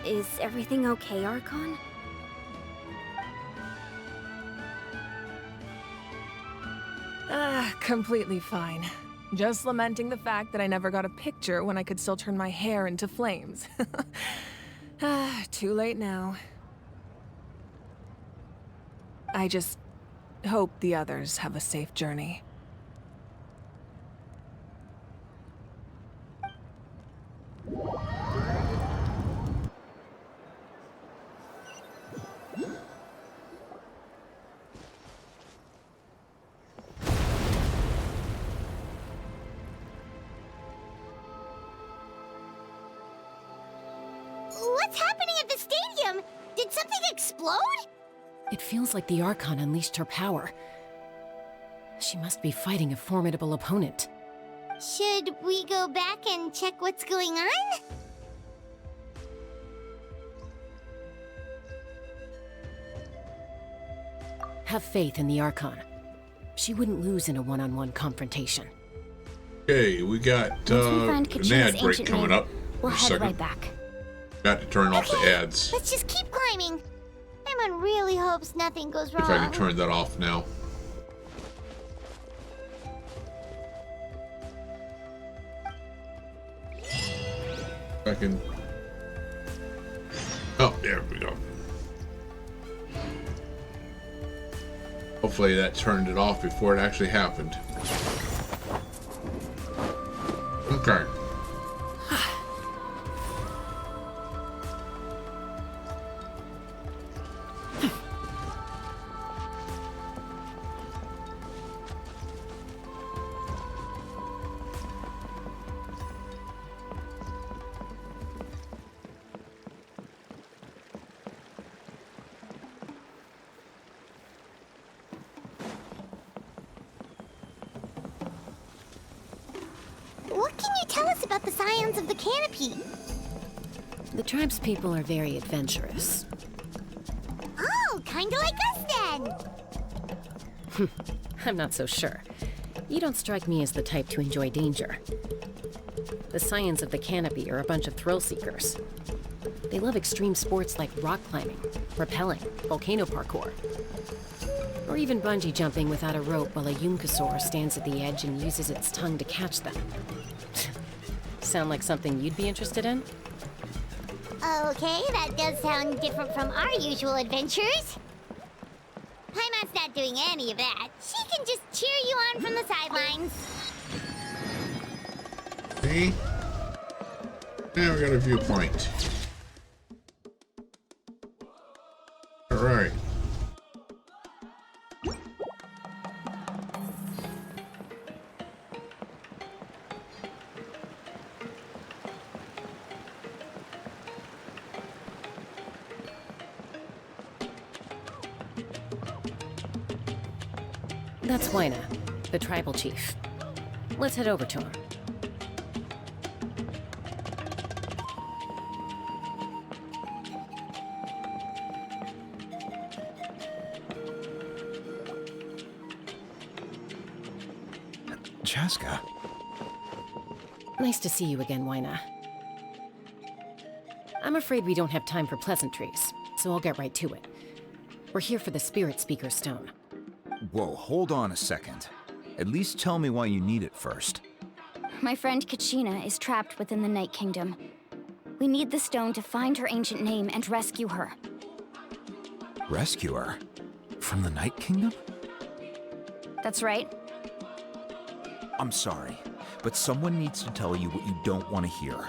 Is everything okay, Archon? Completely fine. Just lamenting the fact that I never got a picture when I could still turn my hair into flames. Too late now. I just hope the others have a safe journey. What's happening at the stadium? Did something explode? It feels like the Archon unleashed her power. She must be fighting a formidable opponent. Should we go back and check what's going on? Have faith in the Archon. She wouldn't lose in a one-on-one confrontation. Okay, we got an ad break coming up. We'll in a head second. right back. Got to turn off the ads. Let's just keep climbing. Paimon really hopes nothing goes wrong. If I can turn that off now. I can. Oh, there we go. Hopefully that turned it off before it actually happened. Okay. What can you tell us about the scions of the canopy? The tribe's people are very adventurous. Oh, kinda like us then. I'm not so sure. You don't strike me as the type to enjoy danger. The scions of the canopy are a bunch of thrill seekers. They love extreme sports like rock climbing, rappelling, volcano parkour, or even bungee jumping without a rope while a Yunkasaur stands at the edge and uses its tongue to catch them. Sound like something you'd be interested in? Okay, that does sound different from our usual adventures. Paimon's not doing any of that. She can just cheer you on from the sidelines. See? Now we got a viewpoint. Alright. That's Wyna, the tribal chief. Let's head over to him. Chaska. Nice to see you again, Wyna. I'm afraid we don't have time for pleasantries, so I'll get right to it. We're here for the Spirit Speaker Stone. Whoa, hold on a second. At least tell me why you need it first. My friend Kachina is trapped within the Night Kingdom. We need the stone to find her ancient name and rescue her. Rescue her? From the Night Kingdom? That's right. I'm sorry, but someone needs to tell you what you don't want to hear.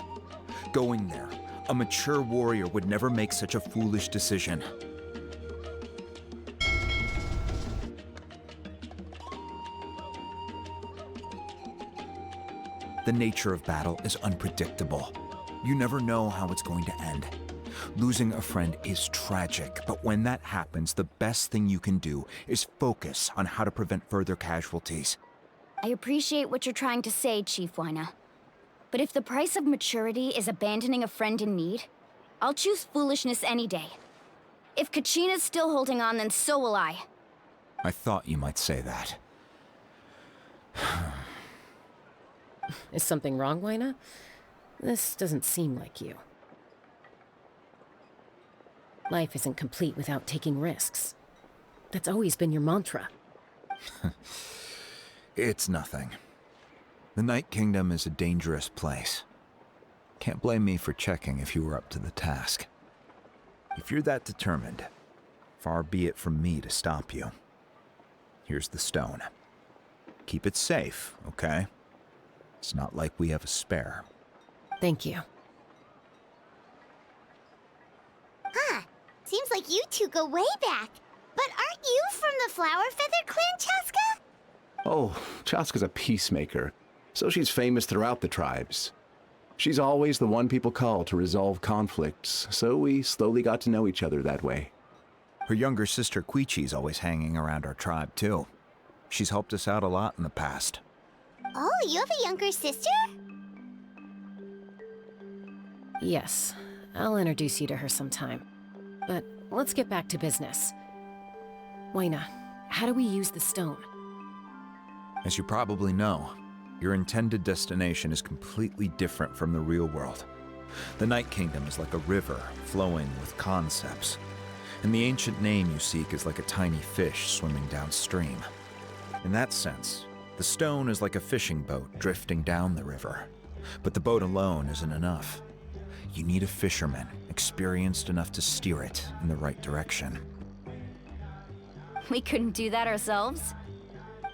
Going there, a mature warrior would never make such a foolish decision. The nature of battle is unpredictable. You never know how it's going to end. Losing a friend is tragic, but when that happens, the best thing you can do is focus on how to prevent further casualties. I appreciate what you're trying to say, Chief Wyna. But if the price of maturity is abandoning a friend in need, I'll choose foolishness any day. If Kachina's still holding on, then so will I. I thought you might say that. Is something wrong, Wyna? This doesn't seem like you. Life isn't complete without taking risks. That's always been your mantra. It's nothing. The Night Kingdom is a dangerous place. Can't blame me for checking if you were up to the task. If you're that determined, far be it from me to stop you. Here's the stone. Keep it safe, okay? It's not like we have a spare. Thank you. Huh. Seems like you two go way back. But aren't you from the Flower Feather Clan, Chaska? Oh, Chaska's a peacemaker, so she's famous throughout the tribes. She's always the one people call to resolve conflicts, so we slowly got to know each other that way. Her younger sister Quichi's always hanging around our tribe, too. She's helped us out a lot in the past. Oh, you have a younger sister? Yes, I'll introduce you to her sometime. But let's get back to business. Waina, how do we use the stone? As you probably know, your intended destination is completely different from the real world. The Night Kingdom is like a river flowing with concepts, and the ancient name you seek is like a tiny fish swimming downstream. In that sense, the stone is like a fishing boat drifting down the river, but the boat alone isn't enough. You need a fisherman experienced enough to steer it in the right direction. We couldn't do that ourselves?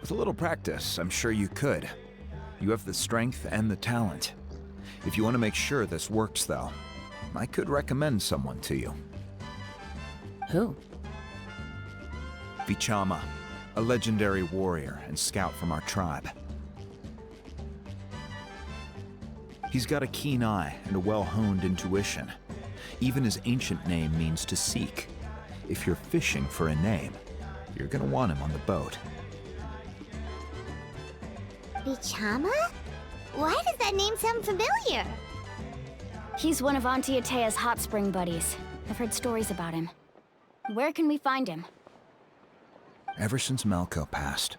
With a little practice, I'm sure you could. You have the strength and the talent. If you want to make sure this works, though, I could recommend someone to you. Who? Vichama, a legendary warrior and scout from our tribe. He's got a keen eye and a well-honed intuition. Even his ancient name means to seek. If you're fishing for a name, you're gonna want him on the boat. Vichama? Why does that name sound familiar? He's one of Auntie Atea's hot spring buddies. I've heard stories about him. Where can we find him? Ever since Malco passed,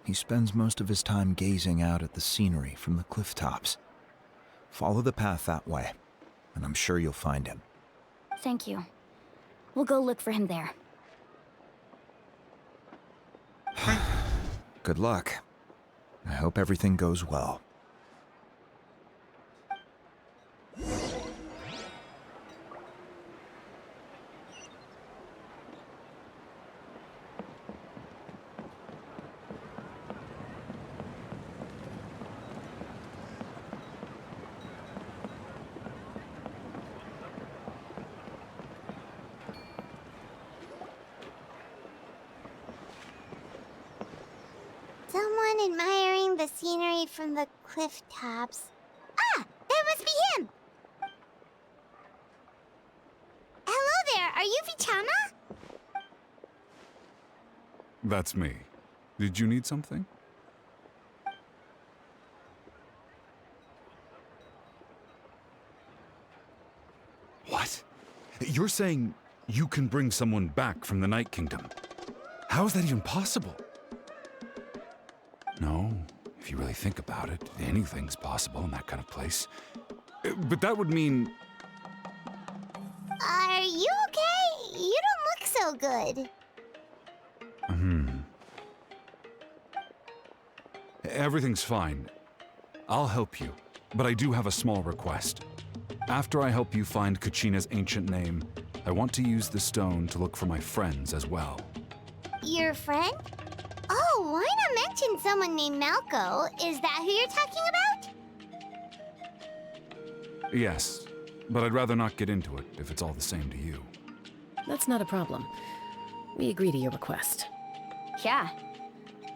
he spends most of his time gazing out at the scenery from the cliff tops. Follow the path that way, and I'm sure you'll find him. Thank you. We'll go look for him there. Good luck. I hope everything goes well. Someone admiring the scenery from the cliff tops. Ah! That must be him! Hello there, are you Vichama? That's me. Did you need something? What? You're saying you can bring someone back from the Night Kingdom? How is that even possible? No, if you really think about it, anything's possible in that kind of place. But that would mean... Are you okay? You don't look so good. Everything's fine. I'll help you, but I do have a small request. After I help you find Kachina's ancient name, I want to use the stone to look for my friends as well. Your friend? Oh, why not mention someone named Malco? Is that who you're talking about? Yes, but I'd rather not get into it if it's all the same to you. That's not a problem. We agree to your request. Yeah.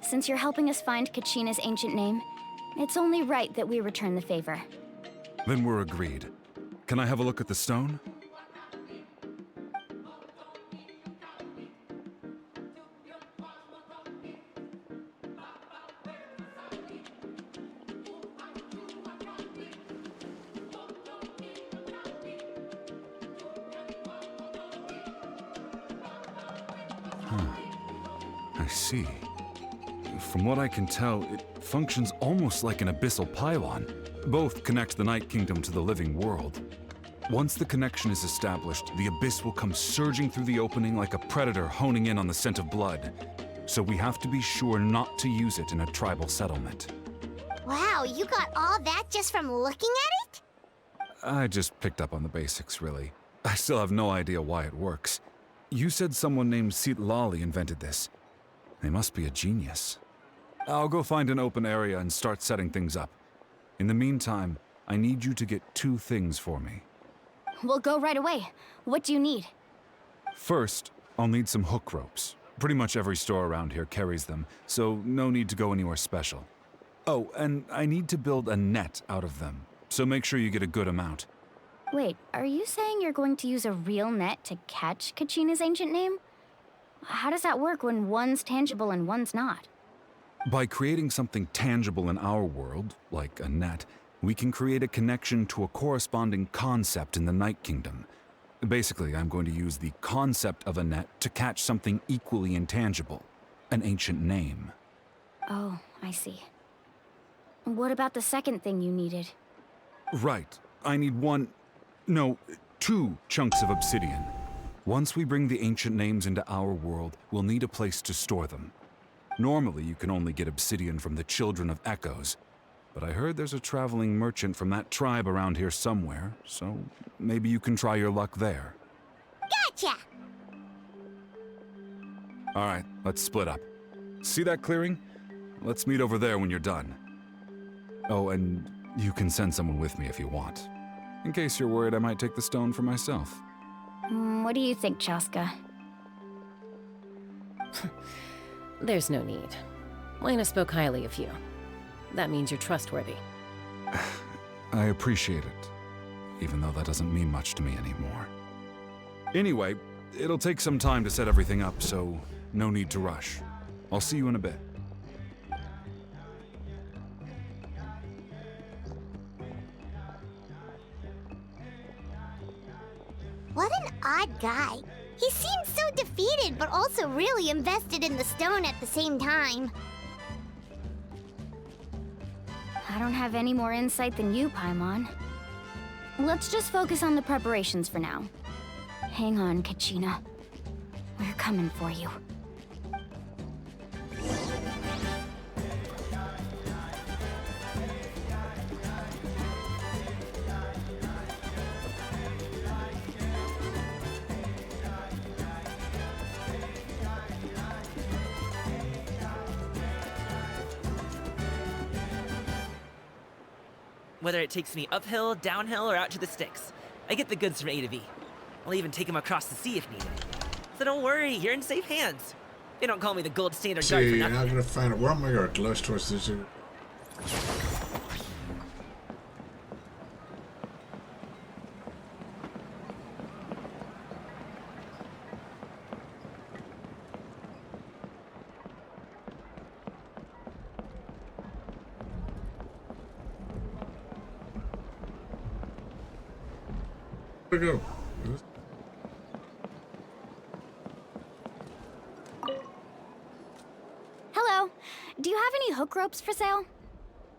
Since you're helping us find Kachina's ancient name, it's only right that we return the favor. Then we're agreed. Can I have a look at the stone? I see. From what I can tell, it functions almost like an abyssal pylon. Both connect the Night Kingdom to the living world. Once the connection is established, the abyss will come surging through the opening like a predator honing in on the scent of blood. So we have to be sure not to use it in a tribal settlement. Wow, you got all that just from looking at it? I just picked up on the basics, really. I still have no idea why it works. You said someone named Lali invented this. They must be a genius. I'll go find an open area and start setting things up. In the meantime, I need you to get 2 things for me. We'll go right away. What do you need? First, I'll need some hook ropes. Pretty much every store around here carries them, so no need to go anywhere special. Oh, and I need to build a net out of them, so make sure you get a good amount. Wait, are you saying you're going to use a real net to catch Kachina's ancient name? How does that work when one's tangible and one's not? By creating something tangible in our world, like a net, we can create a connection to a corresponding concept in the Night Kingdom. Basically, I'm going to use the concept of a net to catch something equally intangible, an ancient name. Oh, I see. What about the second thing you needed? Right. I need 2 chunks of obsidian. Once we bring the ancient names into our world, we'll need a place to store them. Normally, you can only get obsidian from the Children of Echoes, but I heard there's a traveling merchant from that tribe around here somewhere, so maybe you can try your luck there. Gotcha! Alright, let's split up. See that clearing? Let's meet over there when you're done. Oh, and you can send someone with me if you want. In case you're worried I might take the stone for myself. What do you think, Chaska? There's no need. Lena spoke highly of you. That means you're trustworthy. I appreciate it, even though that doesn't mean much to me anymore. Anyway, it'll take some time to set everything up, so no need to rush. I'll see you in a bit. What an odd guy. He seems so defeated, but also really invested in the stone at the same time. I don't have any more insight than you, Paimon. Let's just focus on the preparations for now. Hang on, Kachina. We're coming for you. Whether it takes me uphill, downhill, or out to the sticks, I get the goods from A to B. I'll even take them across the sea if needed. So don't worry, you're in safe hands. They don't call me the gold standard guard for See, nothing. now I'm gonna find out where am I going to close towards this. Where'd it go? Hello. Do you have any hook ropes for sale?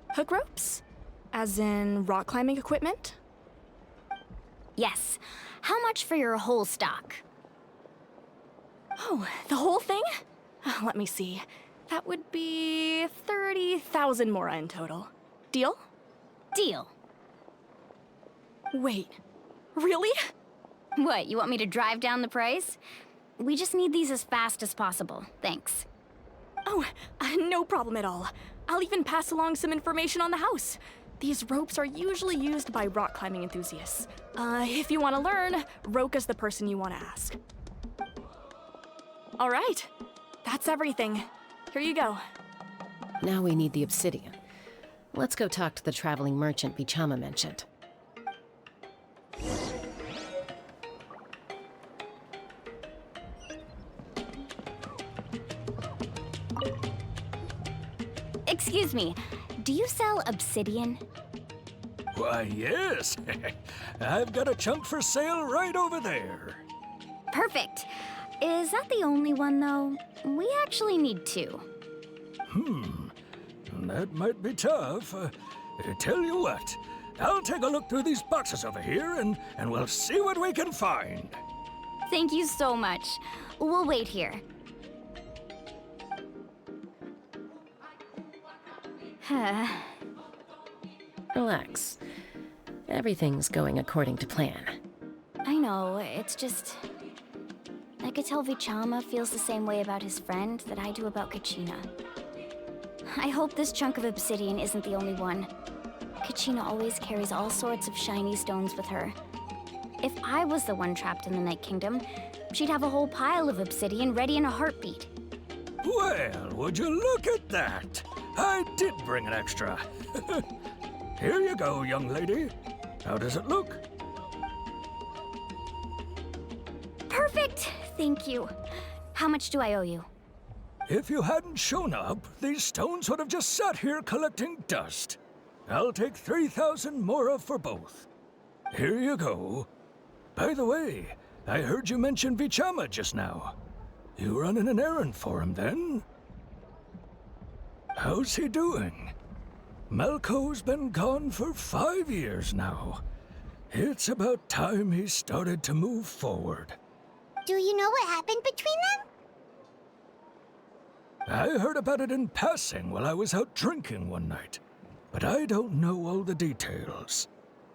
Hook ropes? As in rock climbing equipment? Yes. How much for your whole stock? Oh, the whole thing? Let me see. That would be 30,000 mora in total. Deal? Deal. Wait, really? What, you want me to drive down the price? We just need these as fast as possible. Thanks. Oh, no problem at all. I'll even pass along some information on the house. These ropes are usually used by rock climbing enthusiasts. If you want to learn, Roka's the person you want to ask. All right, that's everything. Here you go. Now we need the obsidian. Let's go talk to the traveling merchant Bichama mentioned. Excuse me, do you sell obsidian? Why, yes. I've got a chunk for sale right over there. Perfect. Is that the only one, though? We actually need 2. That might be tough. Tell you what, I'll take a look through these boxes over here and we'll see what we can find. Thank you so much. We'll wait here. Relax. Everything's going according to plan. I know, it's just... I could tell Vichama feels the same way about his friend that I do about Kachina. I hope this chunk of obsidian isn't the only one. Kachina always carries all sorts of shiny stones with her. If I was the one trapped in the Night Kingdom, she'd have a whole pile of obsidian ready in a heartbeat. Well, would you look at that? I did bring an extra. Here you go, young lady. How does it look? Perfect! Thank you. How much do I owe you? If you hadn't shown up, these stones would have just sat here collecting dust. I'll take 3,000 mora for both. Here you go. By the way, I heard you mention Vichama just now. You running an errand for him, then? How's he doing? Malco's been gone for 5 years now. It's about time he started to move forward. Do you know what happened between them? I heard about it in passing while I was out drinking one night, but I don't know all the details.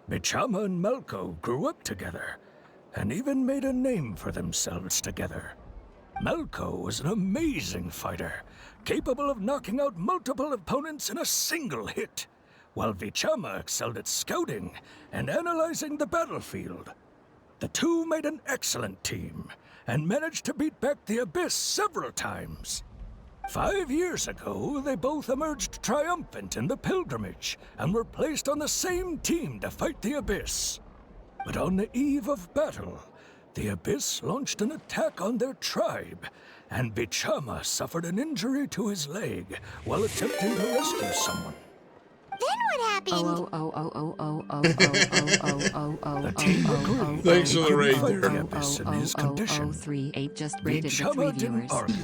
Vichama and Malco grew up together, and even made a name for themselves together. Malco was an amazing fighter, capable of knocking out multiple opponents in a single hit, while Vichama excelled at scouting and analyzing the battlefield. The two made an excellent team, and managed to beat back the Abyss several times. 5 years ago, they both emerged triumphant in the pilgrimage, and were placed on the same team to fight the Abyss. But on the eve of battle, the Abyss launched an attack on their tribe, and Vichama suffered an injury to his leg while attempting to rescue someone. Then what happened? The team agreed. Thanks for the raid there. The Abyss in his condition. 38 just rated with 3 Vichama didn't viewers. argue.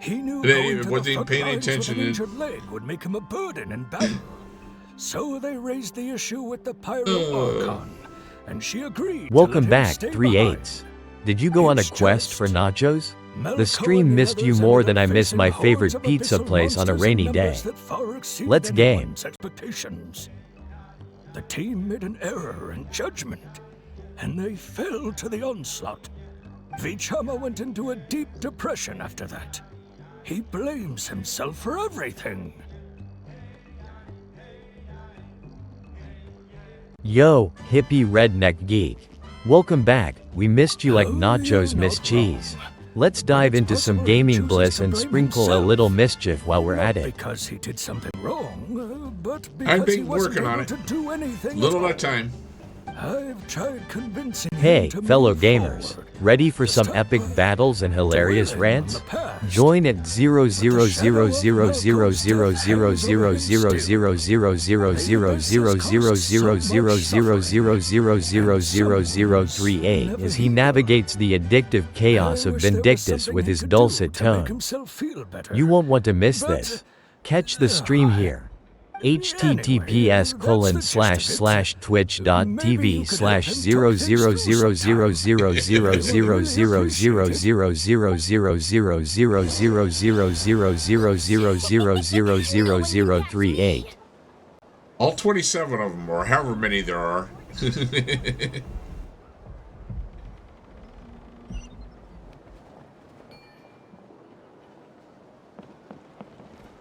He knew They going even to the wasn't front paying lines attention with an to- injured leg would make him a burden in battle. So they raised the issue with the Pyro Archon, and she agreed. Welcome to let him back, stay 3/8. Did you go on a It's quest for nachos? Malco The stream and the missed you others more ended than I up miss facing my hordes favorite of pizza abyssal place on a monsters in rainy day. numbers that far exceeded Let's game. anyone's expectations. The team made an error in judgment, and they fell to the onslaught. Vichama went into a deep depression after that. He blames himself for everything. Yo, hippie redneck geek. Welcome back. We missed you like nachos miss cheese. Let's dive into some gaming bliss and sprinkle a little mischief while we're at it. Because he did something wrong, but I've because he been wasn't working on able it. to do anything Little at at a time. I've tried convincing Hey, him to fellow move gamers, forward. ready for some epic battles and hilarious rants? Join at 0000000000000000000000038 as he navigates the addictive chaos of Vindictus with his dulcet tones. You won't want to miss this. Catch the stream here. https://twitch.tv/000000000000000000038. All 27 of them, or however many there are.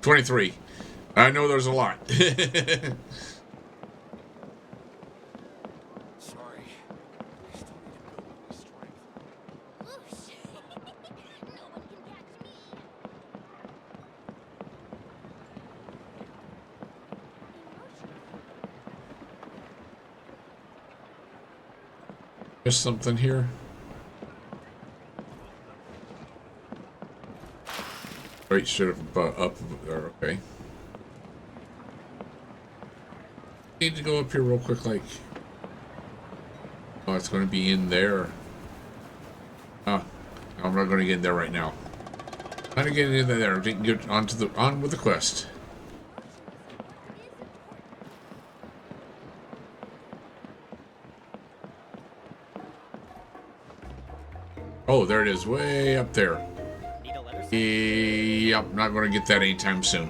23. I know there's a lot. There's something here. Right, should have up there. Okay. Need to go up here real quick, like. Oh, it's going to be in there. I'm not going to get in there right now. I'm going to get in there. Get on with the quest. Oh, there it is, way up there. Yep, not going to get that anytime soon.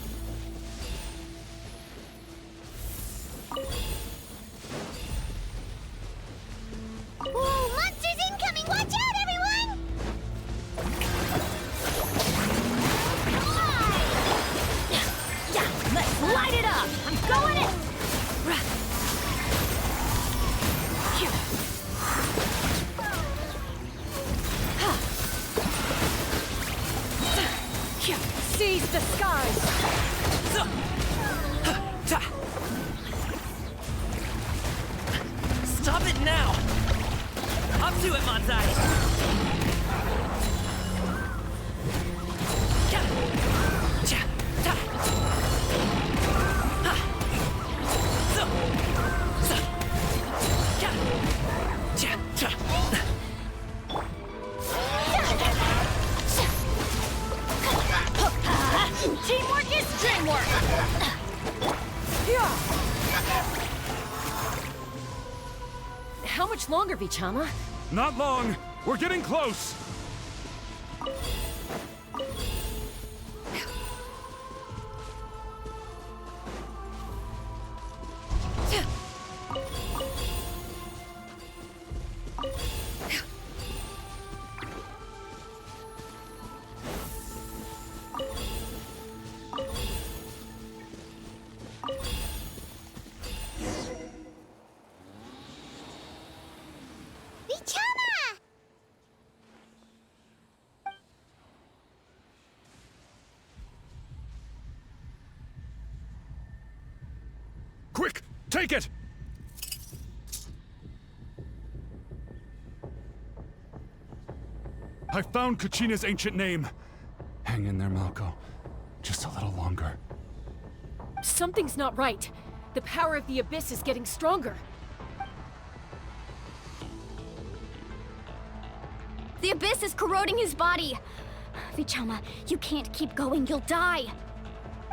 Seize the skies! Stop it now! Up to it, Manzai! Teamwork is dreamwork! How much longer, Vichama? Not long. We're getting close. Quick! Take it! I found Kachina's ancient name. Hang in there, Malko. Just a little longer. Something's not right. The power of the Abyss is getting stronger. The Abyss is corroding his body. Vichama, you can't keep going. You'll die.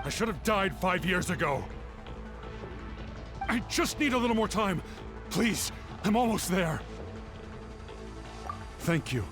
I should have died 5 years ago. I just need a little more time. Please, I'm almost there. Thank you.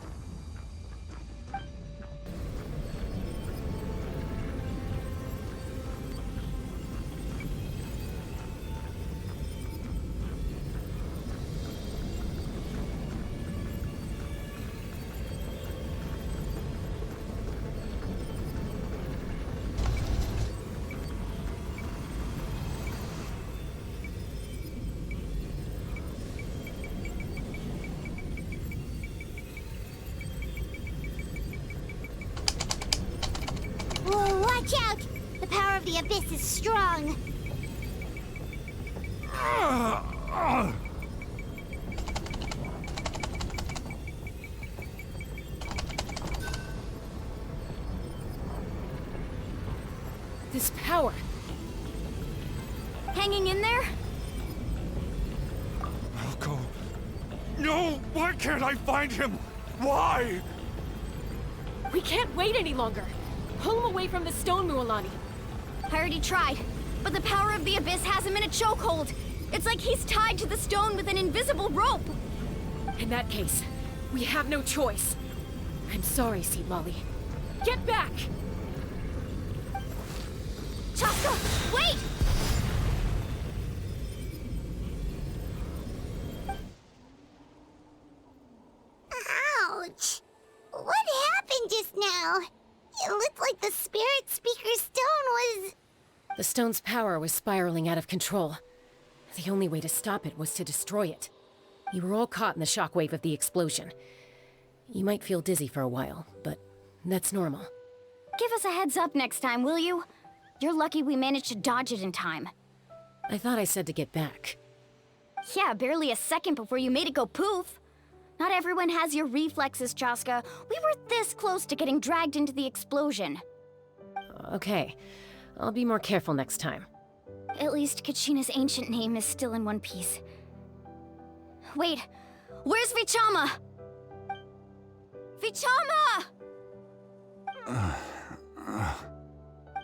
Whoa, watch out! The power of the Abyss is strong. This power. Hanging in there? Malko. No! Why can't I find him? Why? We can't wait any longer. Pull him away from the stone, Mualani. I already tried, but the power of the Abyss has him in a chokehold. It's like he's tied to the stone with an invisible rope. In that case, we have no choice. I'm sorry, Seed Lolly. Get back! Chaska, wait! Ouch! What happened just now? It looked like the Spirit Speaker's stone was... The stone's power was spiraling out of control. The only way to stop it was to destroy it. You were all caught in the shockwave of the explosion. You might feel dizzy for a while, but that's normal. Give us a heads up next time, will you? You're lucky we managed to dodge it in time. I thought I said to get back. Yeah, barely a second before you made it go poof. Not everyone has your reflexes, Chaska. We were this close to getting dragged into the explosion. Okay, I'll be more careful next time. At least Kachina's ancient name is still in one piece. Wait, where's Vichama? Vichama!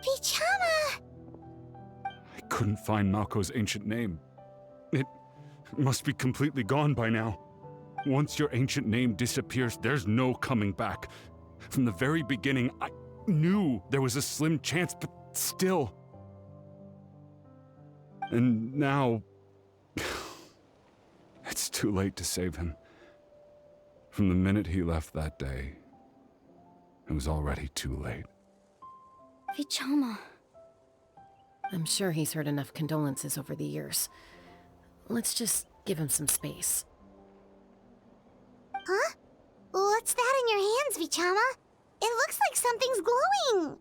Vichama! I couldn't find Malko's ancient name. It must be completely gone by now. Once your ancient name disappears, there's no coming back. From the very beginning, I knew there was a slim chance, but still. And now... it's too late to save him. From the minute he left that day, it was already too late. Vichama. I'm sure he's heard enough condolences over the years. Let's just give him some space. Huh? What's that in your hands, Vichama? It looks like something's glowing.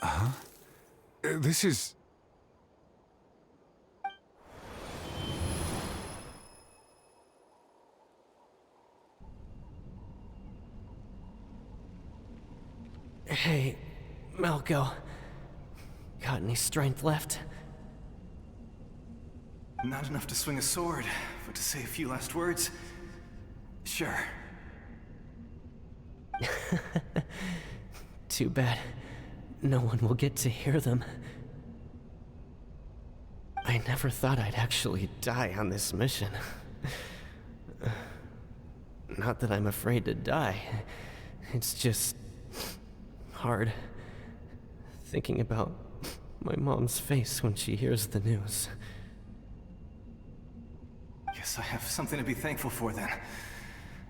Huh? This is... Hey, Malco. Got any strength left? Not enough to swing a sword, but to say a few last words? Sure. Too bad. No one will get to hear them. I never thought I'd actually die on this mission. Not that I'm afraid to die. It's just... hard. Thinking about my mom's face when she hears the news. Guess I have something to be thankful for then.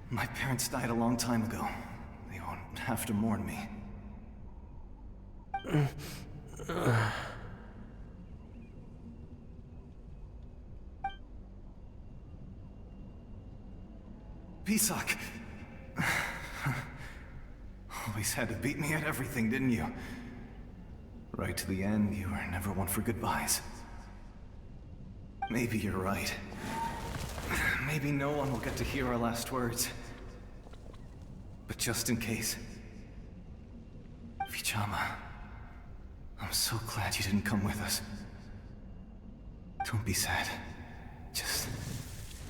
My parents died a long time ago. They won't have to mourn me. Pisak! Always had to beat me at everything, didn't you? Right to the end, you were never one for goodbyes. Maybe you're right. Maybe no one will get to hear our last words. But just in case... Vichama, I'm so glad you didn't come with us. Don't be sad. Just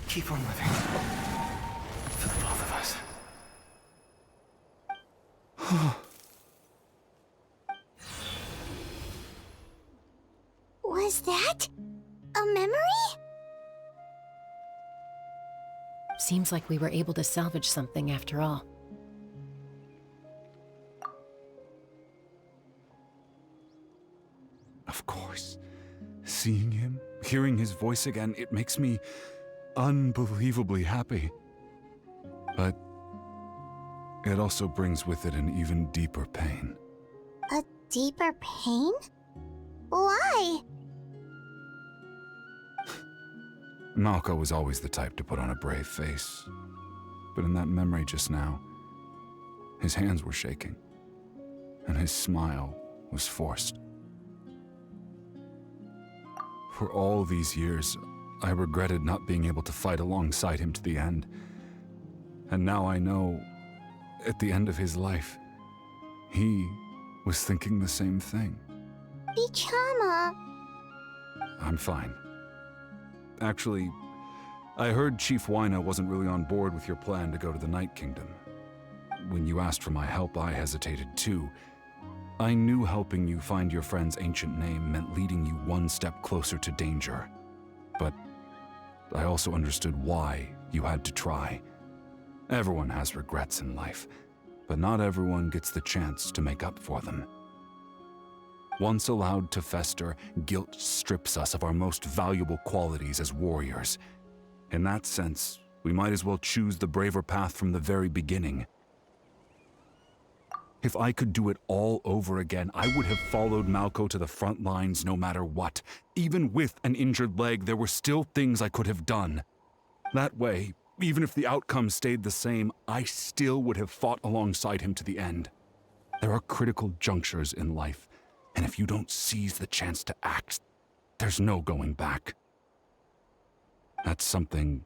keep on living. For the both of us. Was that a memory? Seems like we were able to salvage something after all. Of course. Seeing him, hearing his voice again, it makes me unbelievably happy. But it also brings with it an even deeper pain. A deeper pain? Why? Malco was always the type to put on a brave face. But in that memory just now, his hands were shaking, and his smile was forced. For all these years, I regretted not being able to fight alongside him to the end. And now I know, at the end of his life, he was thinking the same thing. Vichama. I'm fine. Actually, I heard Chief Wyna wasn't really on board with your plan to go to the Night Kingdom. When you asked for my help, I hesitated too. I knew helping you find your friend's ancient name meant leading you one step closer to danger. But I also understood why you had to try. Everyone has regrets in life, but not everyone gets the chance to make up for them. Once allowed to fester, guilt strips us of our most valuable qualities as warriors. In that sense, we might as well choose the braver path from the very beginning. If I could do it all over again, I would have followed Malco to the front lines no matter what. Even with an injured leg, there were still things I could have done. That way, even if the outcome stayed the same, I still would have fought alongside him to the end. There are critical junctures in life, and if you don't seize the chance to act, there's no going back. That's something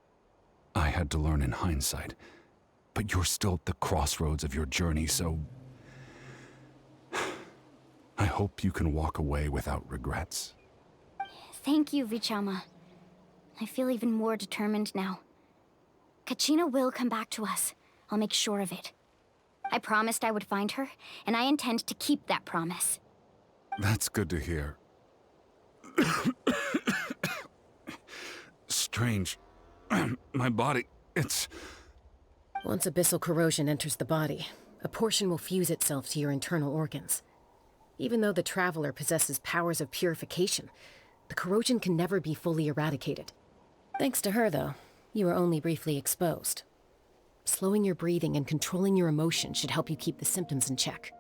I had to learn in hindsight, but you're still at the crossroads of your journey, so I hope you can walk away without regrets. Thank you, Vichama. I feel even more determined now. Kachina will come back to us. I'll make sure of it. I promised I would find her, and I intend to keep that promise. That's good to hear. Strange. My body, it's... Once abyssal corrosion enters the body, a portion will fuse itself to your internal organs. Even though the Traveler possesses powers of purification, the corrosion can never be fully eradicated. Thanks to her, though, you are only briefly exposed. Slowing your breathing and controlling your emotions should help you keep the symptoms in check.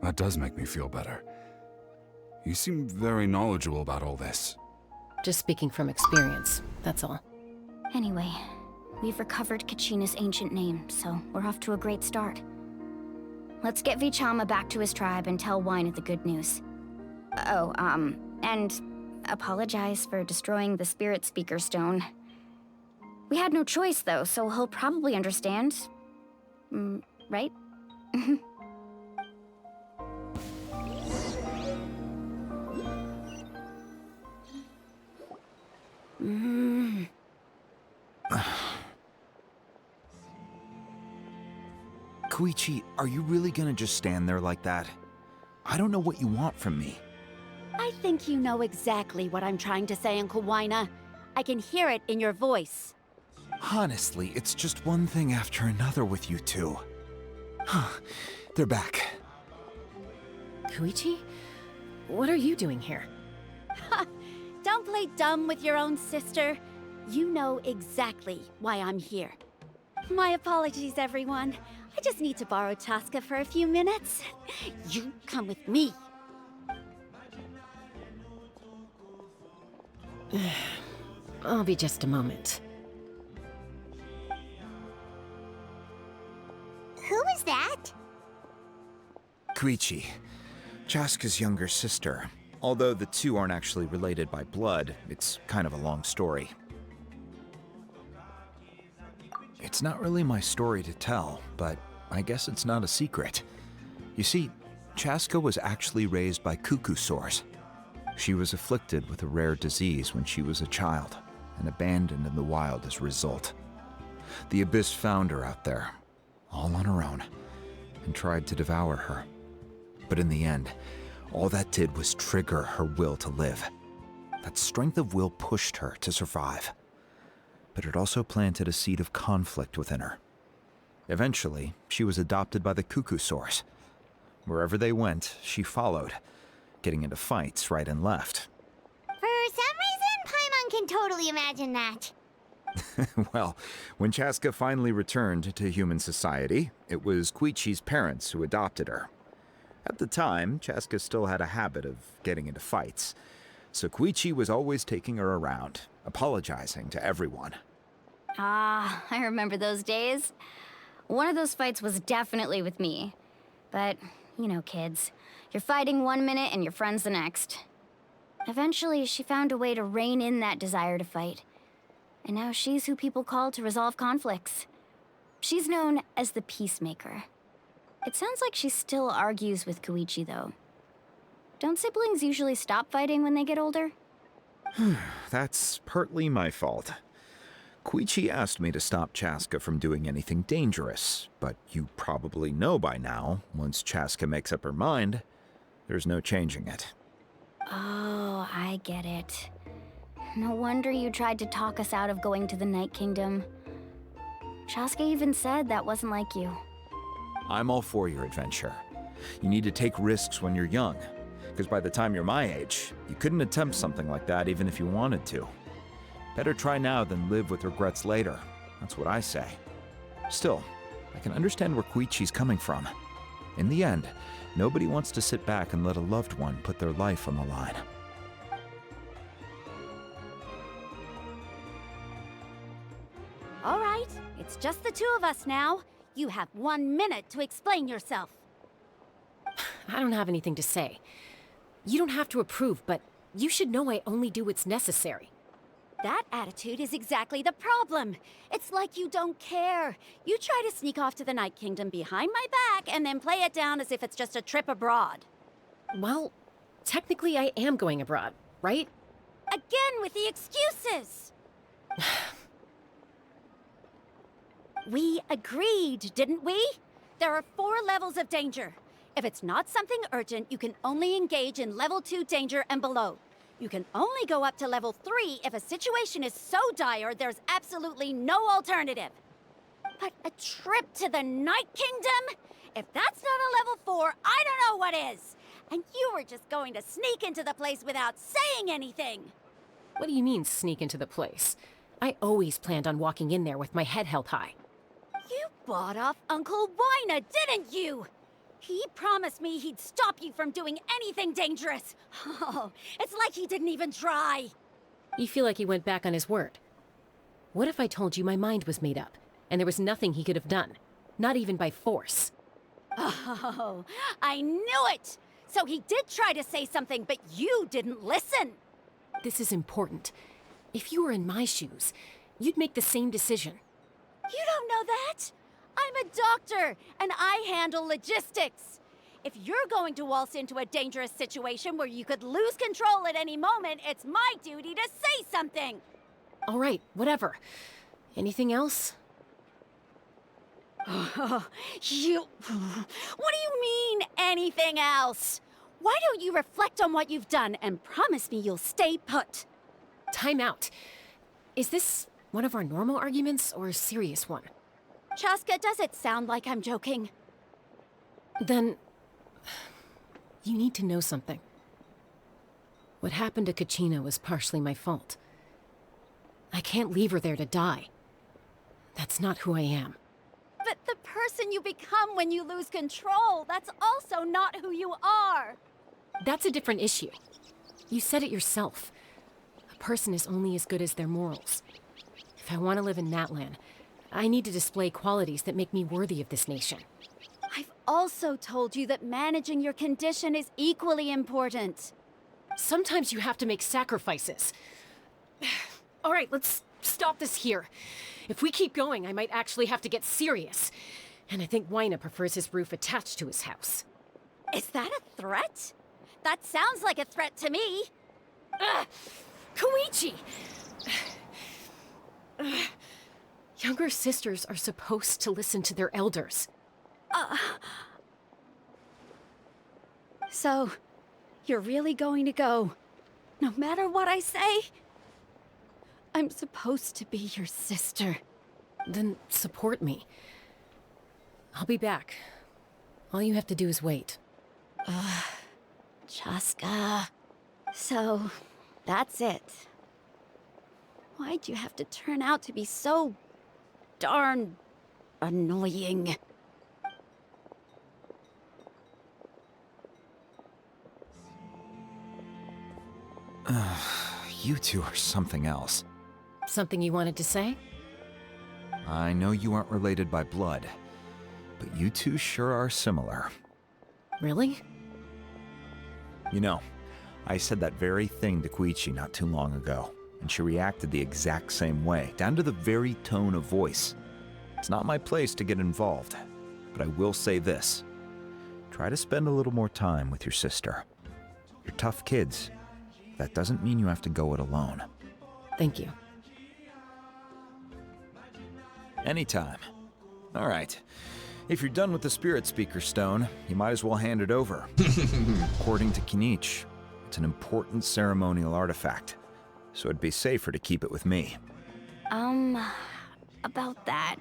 That does make me feel better. You seem very knowledgeable about all this. Just speaking from experience, that's all. Anyway, we've recovered Kachina's ancient name, so we're off to a great start. Let's get Vichama back to his tribe and tell Wina the good news. Oh, and apologize for destroying the Spirit Speaker Stone. We had no choice, though, so he'll probably understand. Right? Koichi, are you really gonna just stand there like that? I don't know what you want from me. I think you know exactly what I'm trying to say, Uncle Wina. I can hear it in your voice. Honestly, it's just one thing after another with you two. They're back. Koichi? What are you doing here? Don't play dumb with your own sister. You know exactly why I'm here. My apologies, everyone. I just need to borrow Chaska for a few minutes. You come with me. I'll be just a moment. Who was that? Koichi, Chaska's younger sister. Although the two aren't actually related by blood, it's kind of a long story. It's not really my story to tell, but I guess it's not a secret. You see, Chaska was actually raised by cuckoo sores. She was afflicted with a rare disease when she was a child, and abandoned in the wild as a result. The Abyss found her out there, all on her own, and tried to devour her. But in the end, all that did was trigger her will to live. That strength of will pushed her to survive. But it also planted a seed of conflict within her. Eventually, she was adopted by the cuckoo sores. Wherever they went, she followed, getting into fights right and left. For some reason, Paimon can totally imagine that. Well, when Chaska finally returned to human society, it was Koichi's parents who adopted her. At the time, Chaska still had a habit of getting into fights, so Koichi was always taking her around, apologizing to everyone. Ah, I remember those days. One of those fights was definitely with me. But, you know, kids. You're fighting one minute and your friend's the next. Eventually, she found a way to rein in that desire to fight. And now she's who people call to resolve conflicts. She's known as the Peacemaker. It sounds like she still argues with Koichi, though. Don't siblings usually stop fighting when they get older? That's partly my fault. Koichi asked me to stop Chaska from doing anything dangerous, but you probably know by now, once Chaska makes up her mind, there's no changing it. Oh, I get it. No wonder you tried to talk us out of going to the Night Kingdom. Chaska even said that wasn't like you. I'm all for your adventure. You need to take risks when you're young, because by the time you're my age, you couldn't attempt something like that even if you wanted to. Better try now than live with regrets later. That's what I say. Still, I can understand where Koichi's coming from. In the end, nobody wants to sit back and let a loved one put their life on the line. All right, it's just the two of us now. You have 1 minute to explain yourself. I don't have anything to say. You don't have to approve, but you should know I only do what's necessary. That attitude is exactly the problem. It's like you don't care. You try to sneak off to the Night Kingdom behind my back and then play it down as if it's just a trip abroad. Well, technically I am going abroad, right? Again with the excuses! We agreed, didn't we? There are 4 levels of danger. If it's not something urgent, you can only engage in level 2 danger and below. You can only go up to level 3 if a situation is so dire there's absolutely no alternative. But a trip to the Night Kingdom? If that's not a level 4, I don't know what is. And you were just going to sneak into the place without saying anything. What do you mean, sneak into the place? I always planned on walking in there with my head held high. You bought off Uncle Wina, didn't you? He promised me he'd stop you from doing anything dangerous. Oh, it's like he didn't even try. You feel like he went back on his word. What if I told you my mind was made up, and there was nothing he could have done? Not even by force. Oh, I knew it! So he did try to say something, but you didn't listen. This is important. If you were in my shoes, you'd make the same decision. You don't know that? I'm a doctor, and I handle logistics. If you're going to waltz into a dangerous situation where you could lose control at any moment, it's my duty to say something. All right, whatever. Anything else? What do you mean, anything else? Why don't you reflect on what you've done and promise me you'll stay put? Time out. Is this one of our normal arguments or a serious one? Chaska, does it sound like I'm joking? Then, you need to know something. What happened to Kachina was partially my fault. I can't leave her there to die. That's not who I am. But the person you become when you lose control, that's also not who you are. That's a different issue. You said it yourself. A person is only as good as their morals. If I want to live in Natlan, I need to display qualities that make me worthy of this nation. I've also told you that managing your condition is equally important. Sometimes you have to make sacrifices. All right, let's stop this here. If we keep going, I might actually have to get serious. And I think Wyna prefers his roof attached to his house. Is that a threat? That sounds like a threat to me. Koichi! Younger sisters are supposed to listen to their elders. So, you're really going to go, no matter what I say? I'm supposed to be your sister. Then support me. I'll be back. All you have to do is wait. Chaska. So, that's it. Why'd you have to turn out to be so darn annoying? You two are something else. Something you wanted to say? I know you aren't related by blood, but you two sure are similar. Really? You know, I said that very thing to Koichi not too long ago, and she reacted the exact same way, down to the very tone of voice. It's not my place to get involved, but I will say this. Try to spend a little more time with your sister. You're tough kids. That doesn't mean you have to go it alone. Thank you. Anytime. All right. If you're done with the Spirit Speaker Stone, you might as well hand it over. According to Kinich, it's an important ceremonial artifact, so it'd be safer to keep it with me. About that.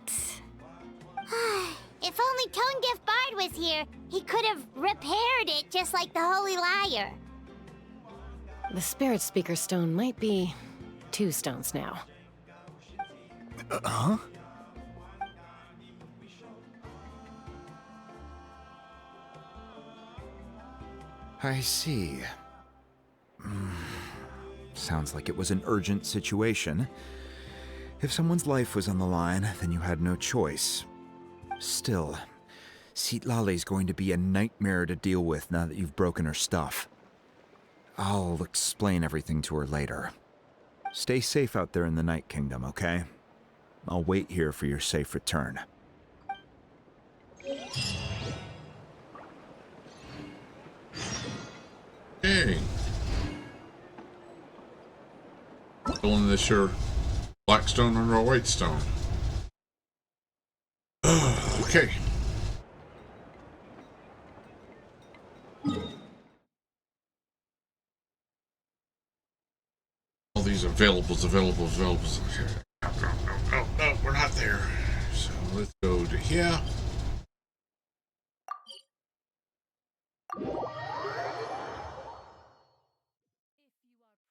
If only Tone Deaf Bard was here, he could have repaired it just like the Holy Liar. The Spirit Speaker Stone might be 2 stones now. Huh? I see. Sounds like it was an urgent situation. If someone's life was on the line, then you had no choice. Still, Citlali's going to be a nightmare to deal with now that you've broken her stuff. I'll explain everything to her later. Stay safe out there in the Night Kingdom, okay? I'll wait here for your safe return. Hey. Pulling this your black stone under a white stone. Okay. All these availables. No, we're not there. So let's go to here.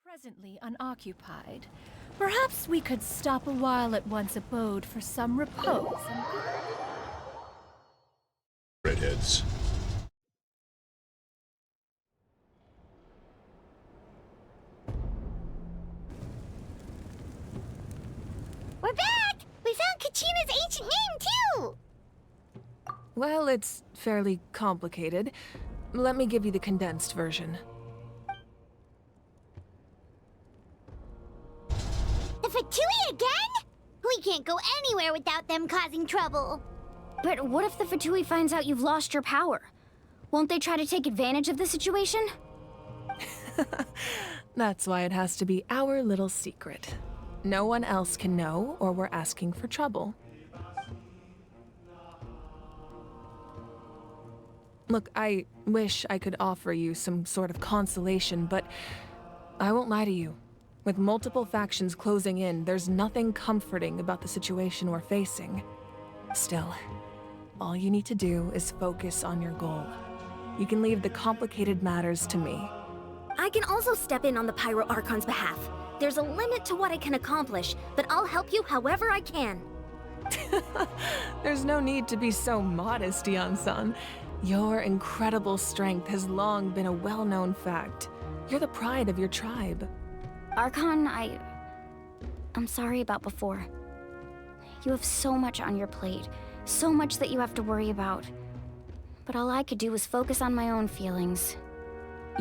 Presently unoccupied. Perhaps we could stop a while at one's abode for some repose and... Redheads. Well, it's fairly complicated. Let me give you the condensed version. The Fatui again? We can't go anywhere without them causing trouble. But what if the Fatui finds out you've lost your power? Won't they try to take advantage of the situation? That's why it has to be our little secret. No one else can know, or we're asking for trouble. Look, I wish I could offer you some sort of consolation, but I won't lie to you. With multiple factions closing in, there's nothing comforting about the situation we're facing. Still, all you need to do is focus on your goal. You can leave the complicated matters to me. I can also step in on the Pyro Archon's behalf. There's a limit to what I can accomplish, but I'll help you however I can. There's no need to be so modest, Yan-san. Your incredible strength has long been a well-known fact. You're the pride of your tribe. Archon, I'm sorry about before. You have so much on your plate, so much that you have to worry about. But all I could do was focus on my own feelings.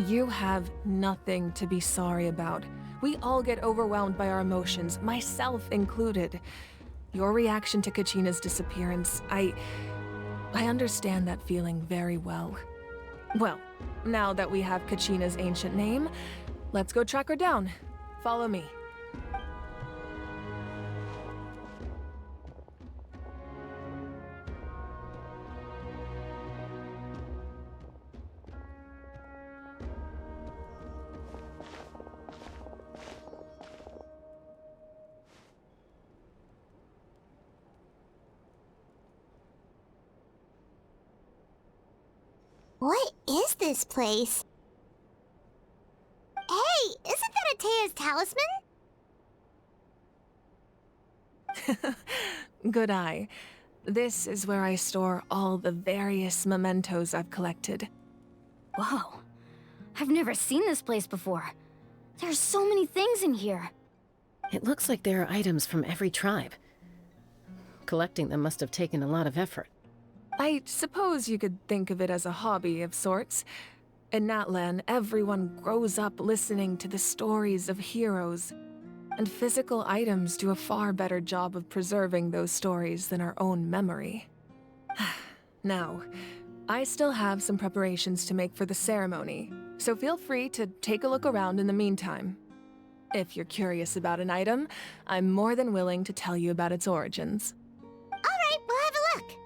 You have nothing to be sorry about. We all get overwhelmed by our emotions, myself included. Your reaction to Kachina's disappearance, I understand that feeling very well. Well, now that we have Kachina's ancient name, let's go track her down. Follow me. What is this place? Hey, isn't that Atea's talisman? Good eye. This is where I store all the various mementos I've collected. Whoa. I've never seen this place before. There's so many things in here. It looks like there are items from every tribe. Collecting them must have taken a lot of effort. I suppose you could think of it as a hobby of sorts. In Natlan, everyone grows up listening to the stories of heroes, and physical items do a far better job of preserving those stories than our own memory. Now, I still have some preparations to make for the ceremony, so feel free to take a look around in the meantime. If you're curious about an item, I'm more than willing to tell you about its origins. All right, we'll have a look.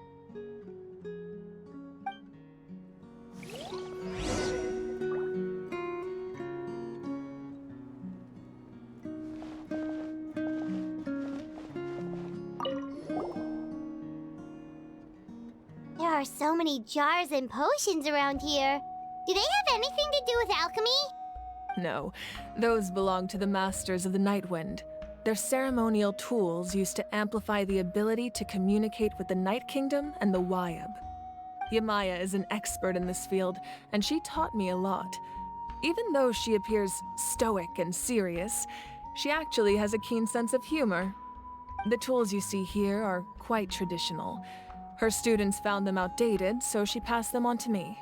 There are so many jars and potions around here. Do they have anything to do with alchemy? No, those belong to the Masters of the Nightwind. They're ceremonial tools used to amplify the ability to communicate with the Night Kingdom and the Wayab. Yamaya is an expert in this field, and she taught me a lot. Even though she appears stoic and serious, she actually has a keen sense of humor. The tools you see here are quite traditional. Her students found them outdated, so she passed them on to me.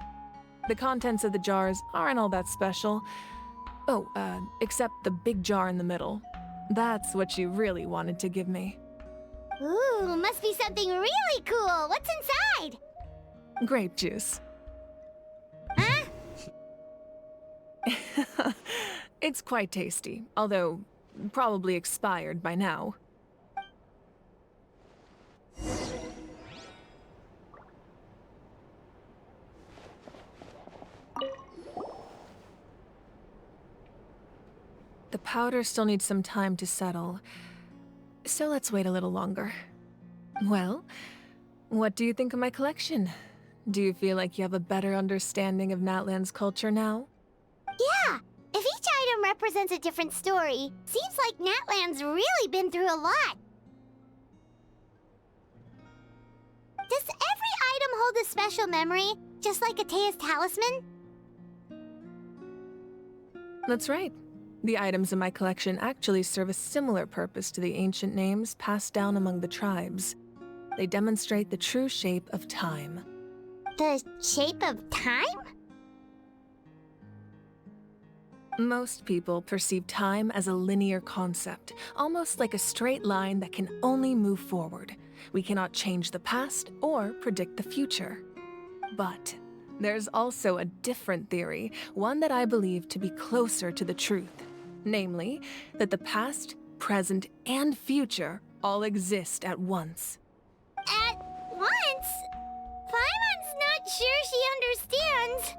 The contents of the jars aren't all that special. Oh, except the big jar in the middle. That's what she really wanted to give me. Ooh, must be something really cool. What's inside? Grape juice. Huh? It's quite tasty, although probably expired by now. The powder still needs some time to settle, so let's wait a little longer. Well, what do you think of my collection? Do you feel like you have a better understanding of Natlan's culture now? Yeah, if each item represents a different story, seems like Natlan's really been through a lot. Does every item hold a special memory, just like Atea's talisman? That's right. The items in my collection actually serve a similar purpose to the ancient names passed down among the tribes. They demonstrate the true shape of time. The shape of time? Most people perceive time as a linear concept, almost like a straight line that can only move forward. We cannot change the past or predict the future. But there's also a different theory, one that I believe to be closer to the truth. Namely, that the past, present, and future all exist at once. At once? Paimon's not sure she understands.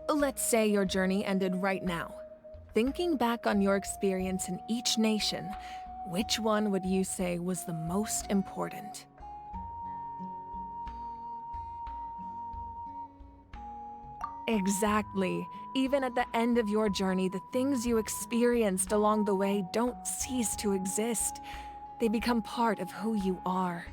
Let's say your journey ended right now. Thinking back on your experience in each nation, which one would you say was the most important? Exactly. Even at the end of your journey, the things you experienced along the way don't cease to exist. They become part of who you are.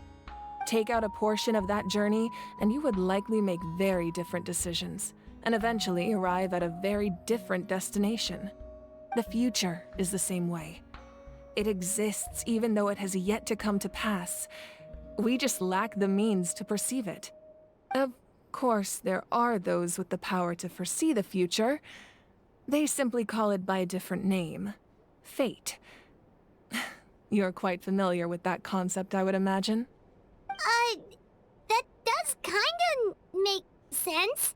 Take out a portion of that journey, and you would likely make very different decisions, and eventually arrive at a very different destination. The future is the same way. It exists even though it has yet to come to pass. We just lack the means to perceive it. Of course, there are those with the power to foresee the future. They simply call it by a different name. Fate. You're quite familiar with that concept, I would imagine. That does kinda make sense.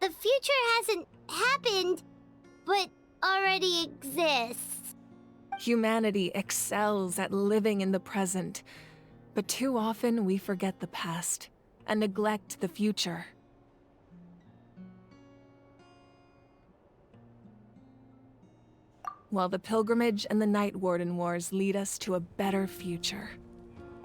The future hasn't happened, but already exists. Humanity excels at living in the present, but too often we forget the past and neglect the future. While the pilgrimage and the Night Warden Wars lead us to a better future.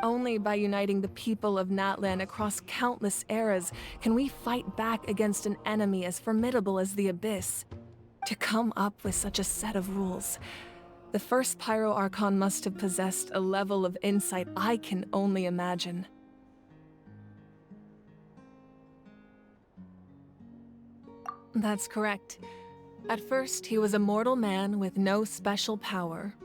Only by uniting the people of Natlan across countless eras can we fight back against an enemy as formidable as the Abyss. To come up with such a set of rules, the first Pyro Archon must have possessed a level of insight I can only imagine. That's correct. At first, he was a mortal man with no special power.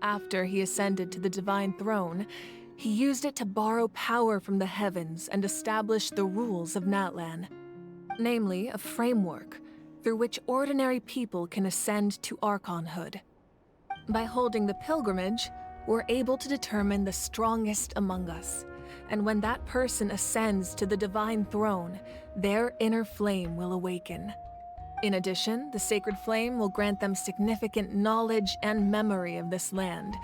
After he ascended to the Divine Throne, he used it to borrow power from the heavens and establish the rules of Natlan. Namely, a framework through which ordinary people can ascend to Archonhood. By holding the pilgrimage, we're able to determine the strongest among us. And when that person ascends to the Divine Throne, their inner flame will awaken. In addition, the sacred flame will grant them significant knowledge and memory of this land.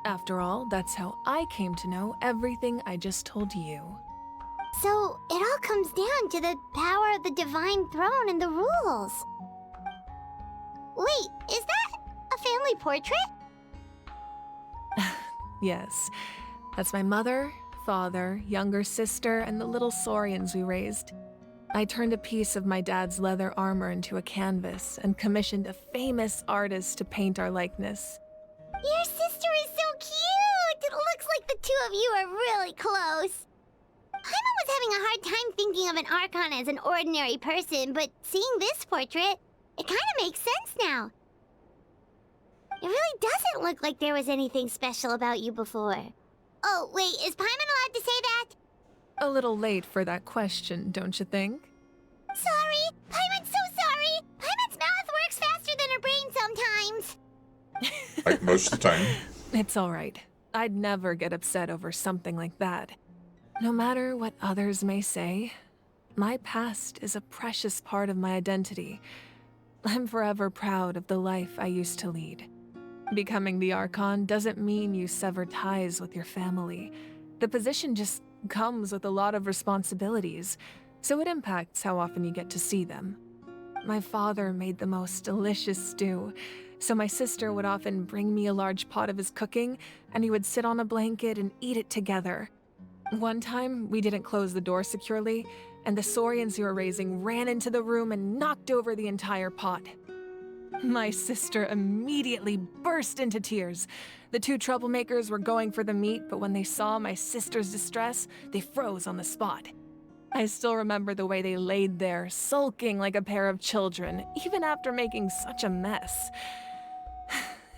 After all, that's how I came to know everything I just told you. So, it all comes down to the power of the Divine Throne and the rules. Wait, is that a family portrait? Yes, that's my mother, father, younger sister, and the little saurians we raised. I turned a piece of my dad's leather armor into a canvas and commissioned a famous artist to paint our likeness. Your sister is so cute! It looks like the two of you are really close. Paimon was having a hard time thinking of an Archon as an ordinary person, but seeing this portrait, it kind of makes sense now. It really doesn't look like there was anything special about you before. Oh, wait, is Paimon allowed to say that? A little late for that question, don't you think? Sorry! Paimon's so sorry! Paimon's mouth works faster than her brain sometimes. Like most of the time. It's all right. I'd never get upset over something like that. No matter what others may say, my past is a precious part of my identity. I'm forever proud of the life I used to lead. Becoming the Archon doesn't mean you sever ties with your family. The position just comes with a lot of responsibilities, so it impacts how often you get to see them. My father made the most delicious stew, so my sister would often bring me a large pot of his cooking, and we would sit on a blanket and eat it together. One time, we didn't close the door securely, and the saurians we were raising ran into the room and knocked over the entire pot. My sister immediately burst into tears. The two troublemakers were going for the meat, but when they saw my sister's distress, they froze on the spot. I still remember the way they laid there, sulking like a pair of children, even after making such a mess.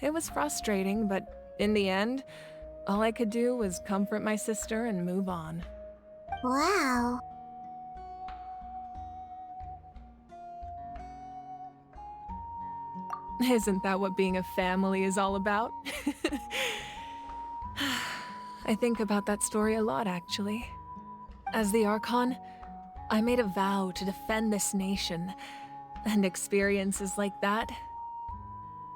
It was frustrating, but in the end, all I could do was comfort my sister and move on. Wow. Isn't that what being a family is all about? I think about that story a lot, actually. As the Archon, I made a vow to defend this nation, and experiences like that,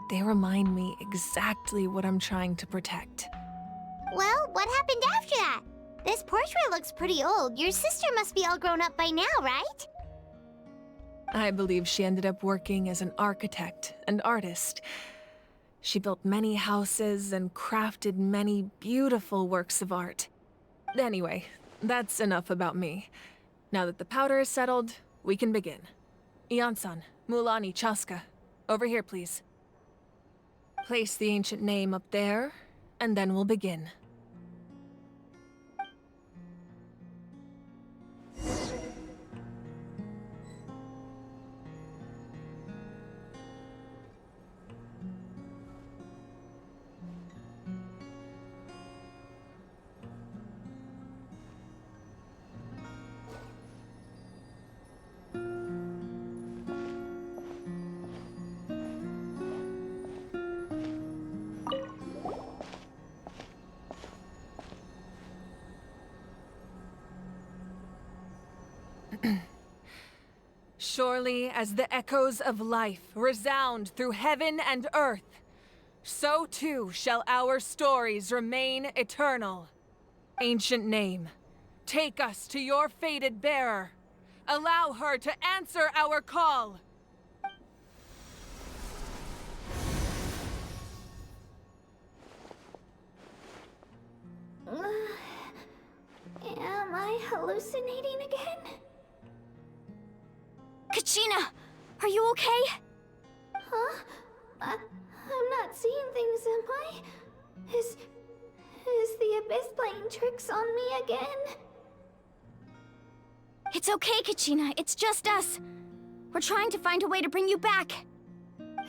they remind me exactly what I'm trying to protect. Well, what happened after that? This portrait looks pretty old. Your sister must be all grown up by now, right? I believe she ended up working as an architect and artist. She built many houses and crafted many beautiful works of art. Anyway, that's enough about me. Now that the powder is settled, we can begin. Ian-san, Mulani, Chaska, over here, please. Place the ancient name up there, and then we'll begin. Surely as the echoes of life resound through heaven and earth, so too shall our stories remain eternal. Ancient name, take us to your fated bearer. Allow her to answer our call. Am I hallucinating again? Kachina, are you okay? Huh? I'm not seeing things, am I? Is the Abyss playing tricks on me again? It's okay, Kachina. It's just us. We're trying to find a way to bring you back.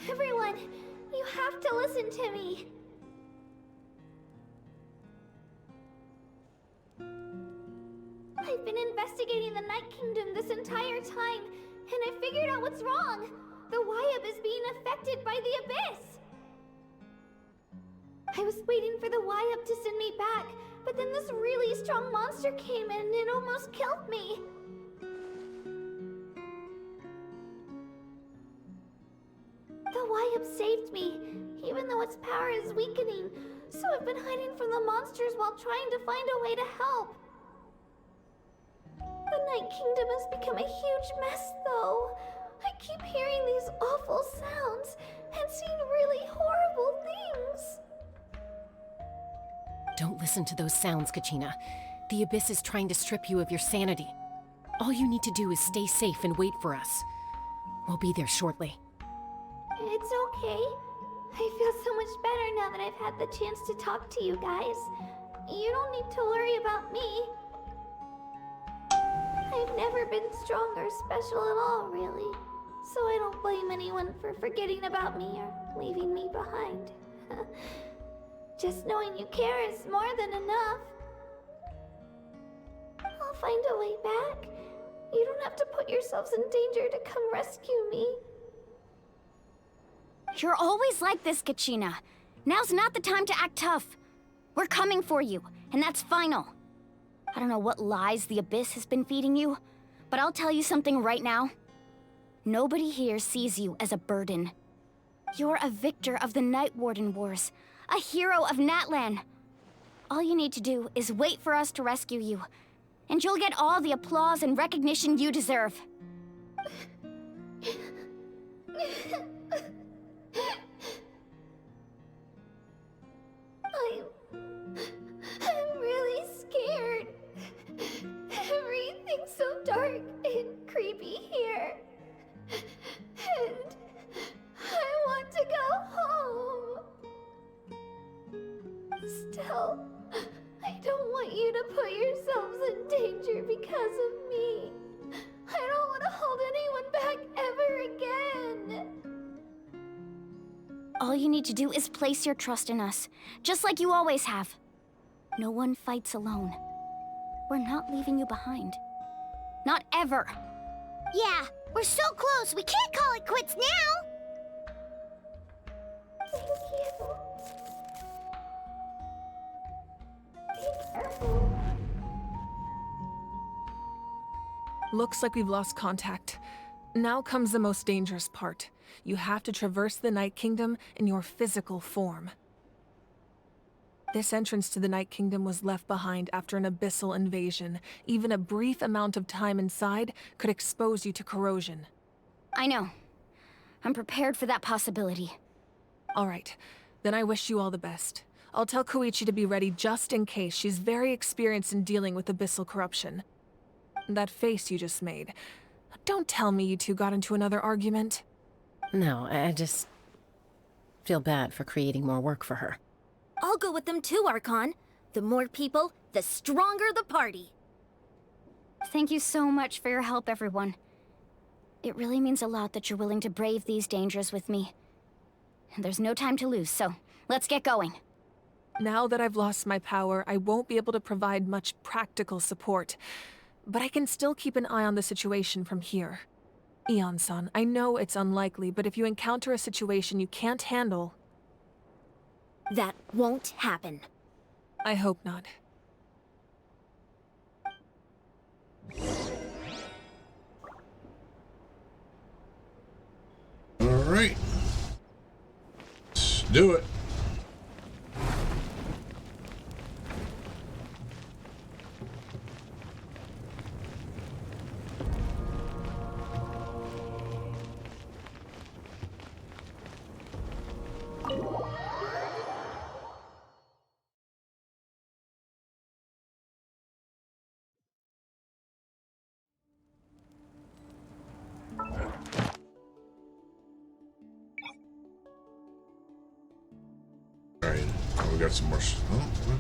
Everyone, you have to listen to me. I've been investigating the Night Kingdom this entire time, and I figured out what's wrong. The Wyab is being affected by the Abyss. I was waiting for the Wyab to send me back, but then this really strong monster came in and it almost killed me. The Wyab saved me, even though its power is weakening, so I've been hiding from the monsters while trying to find a way to help. The Night Kingdom has become a huge mess, though. I keep hearing these awful sounds and seeing really horrible things. Don't listen to those sounds, Kachina. The Abyss is trying to strip you of your sanity. All you need to do is stay safe and wait for us. We'll be there shortly. It's okay. I feel so much better now that I've had the chance to talk to you guys. You don't need to worry about me. I've never been strong or special at all, really. So I don't blame anyone for forgetting about me or leaving me behind. Just knowing you care is more than enough. I'll find a way back. You don't have to put yourselves in danger to come rescue me. You're always like this, Kachina. Now's not the time to act tough. We're coming for you, and that's final. I don't know what lies the Abyss has been feeding you, but I'll tell you something right now. Nobody here sees you as a burden. You're a victor of the Night Warden Wars, a hero of Natlan. All you need to do is wait for us to rescue you, and you'll get all the applause and recognition you deserve. I'm really scared. Everything's so dark and creepy here. And I want to go home. Still, I don't want you to put yourselves in danger because of me. I don't want to hold anyone back ever again. All you need to do is place your trust in us, just like you always have. No one fights alone. We're not leaving you behind. Not ever. Yeah, we're so close. We can't call it quits now. Looks like we've lost contact. Now comes the most dangerous part. You have to traverse the Night Kingdom in your physical form. This entrance to the Night Kingdom was left behind after an abyssal invasion. Even a brief amount of time inside could expose you to corrosion. I know. I'm prepared for that possibility. All right, then I wish you all the best. I'll tell Koichi to be ready just in case. She's very experienced in dealing with abyssal corruption. That face you just made. Don't tell me you two got into another argument. No, I just feel bad for creating more work for her. I'll go with them too, Archon. The more people, the stronger the party. Thank you so much for your help, everyone. It really means a lot that you're willing to brave these dangers with me. And there's no time to lose, so let's get going. Now that I've lost my power, I won't be able to provide much practical support. But I can still keep an eye on the situation from here. Eon-san, I know it's unlikely, but if you encounter a situation you can't handle... That won't happen. I hope not. All right. Let's do it. Alright, we got some more. Oh, what?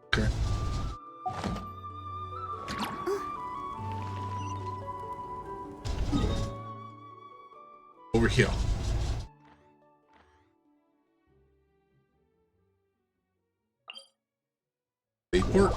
Okay. Over here. Port.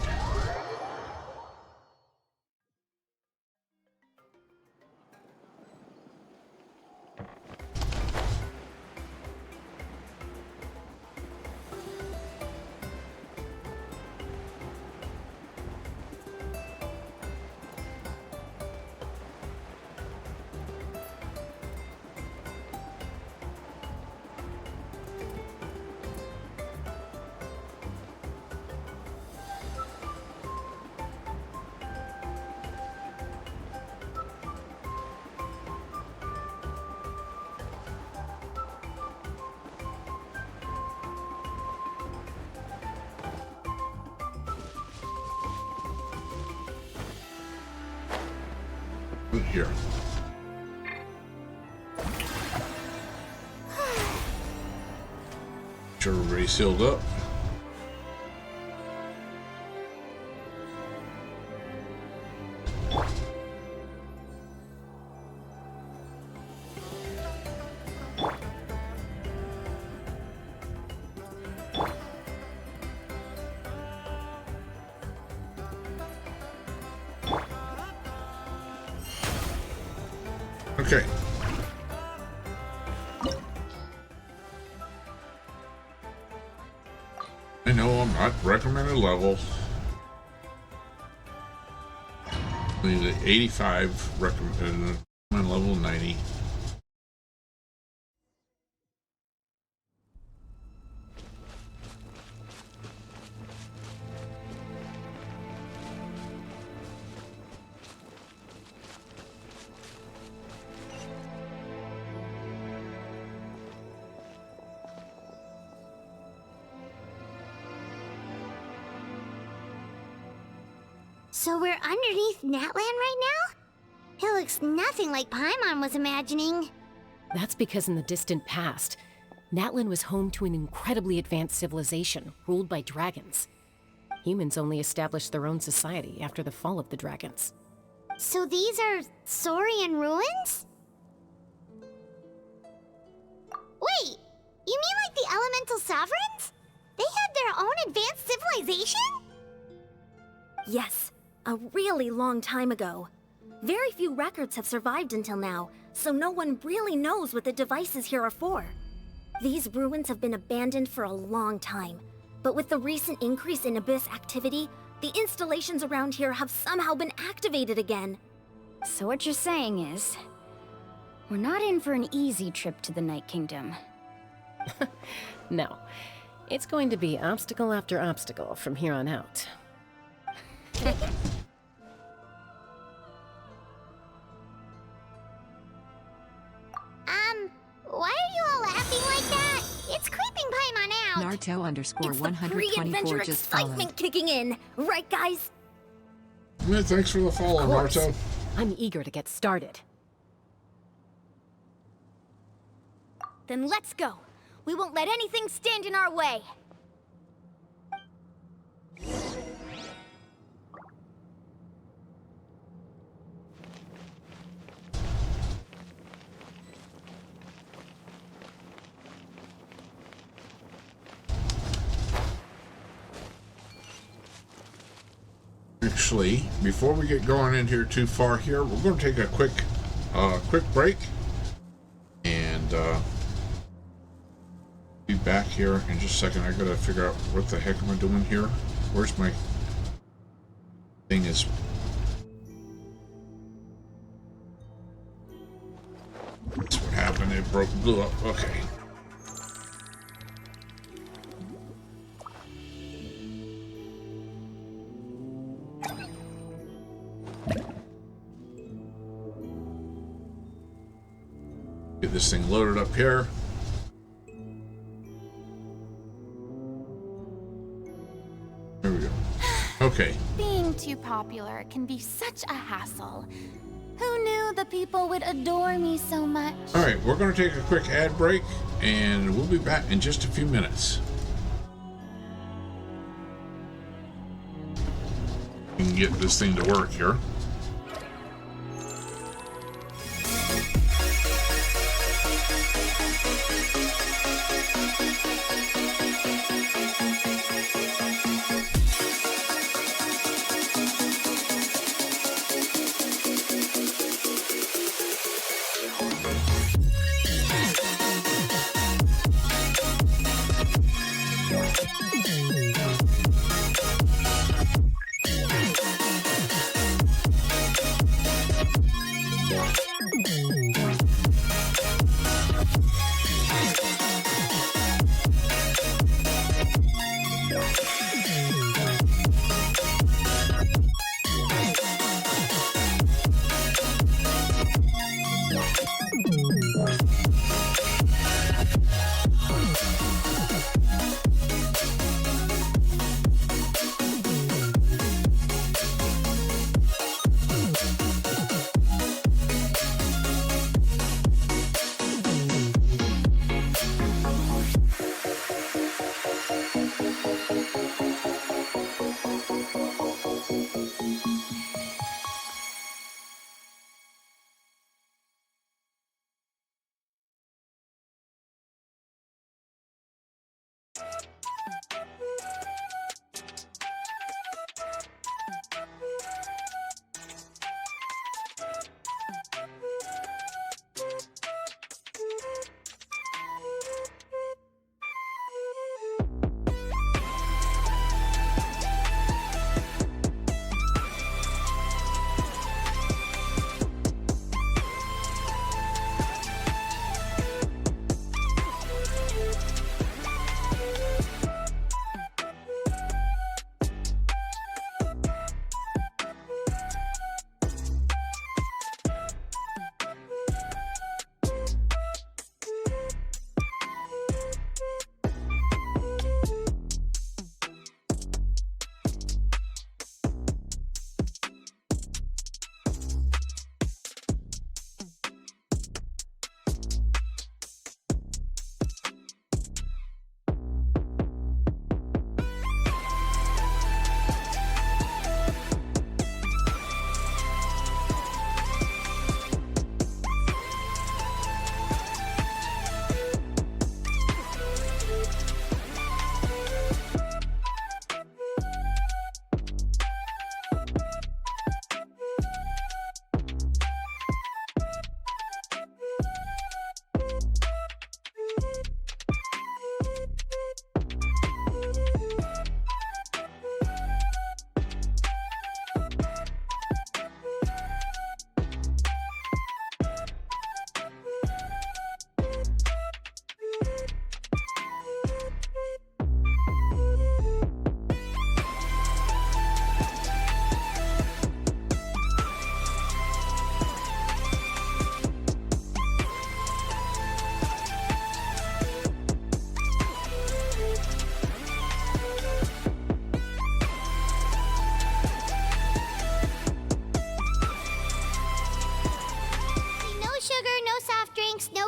Here. Sure, everybody's sealed up. Okay. I know I'm not recommended level. I need 85 recommended level 90. So we're underneath Natlan right now? It looks nothing like Paimon was imagining. That's because in the distant past, Natlan was home to an incredibly advanced civilization ruled by dragons. Humans only established their own society after the fall of the dragons. So these are Saurian ruins? Wait, you mean like the elemental sovereigns? They had their own advanced civilization? Yes, a really long time ago. Very few records have survived until now, so no one really knows what the devices here are for. These ruins have been abandoned for a long time, but with the recent increase in Abyss activity, the installations around here have somehow been activated again. So what you're saying is, we're not in for an easy trip to the Night Kingdom. No. It's going to be obstacle after obstacle from here on out. Why are you all laughing like that? It's creeping Paimon out. Naruto It's _ the 124 pre-adventure just followed. excitement kicking in, right, guys? Yeah, thanks for the follow, Of course. Naruto. I'm eager to get started. Then let's go. We won't let anything stand in our way. Actually, before we get going in here too far here, we're going to take a quick break, and be back here in just a second. I gotta figure out what the heck am I doing here. Where's my thing is? That's what happened. It blew up. Okay. Get this thing loaded up here. There we go. Okay. Being too popular can be such a hassle. Who knew the people would adore me so much? Alright, we're going to take a quick ad break, and we'll be back in just a few minutes. We can get this thing to work here.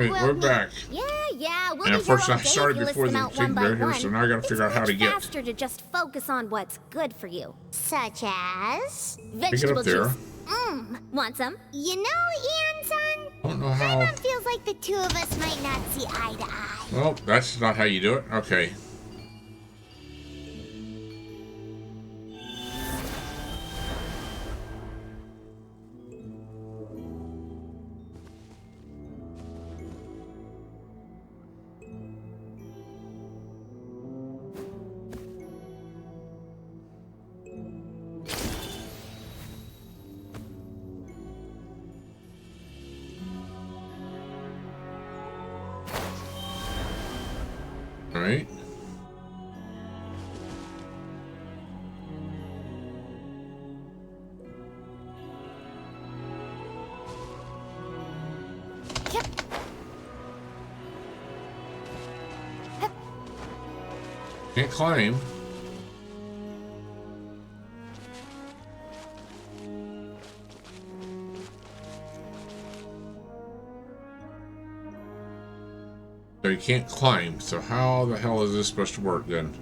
Wait, we're back. Yeah, we'll And be here all unfortunately, I day started if you before list them the out thing one by got here, one. so now I gotta figure out how to It's get. much faster to just focus on what's good for you. Such as Pick it vegetable up there. juice. Want some? You know, Ian-san, I don't know how. feels like the two of us might not see eye to eye. Well, that's not how you do it. Okay. All right. Can't climb. So you can't climb, so how the hell is this supposed to work then?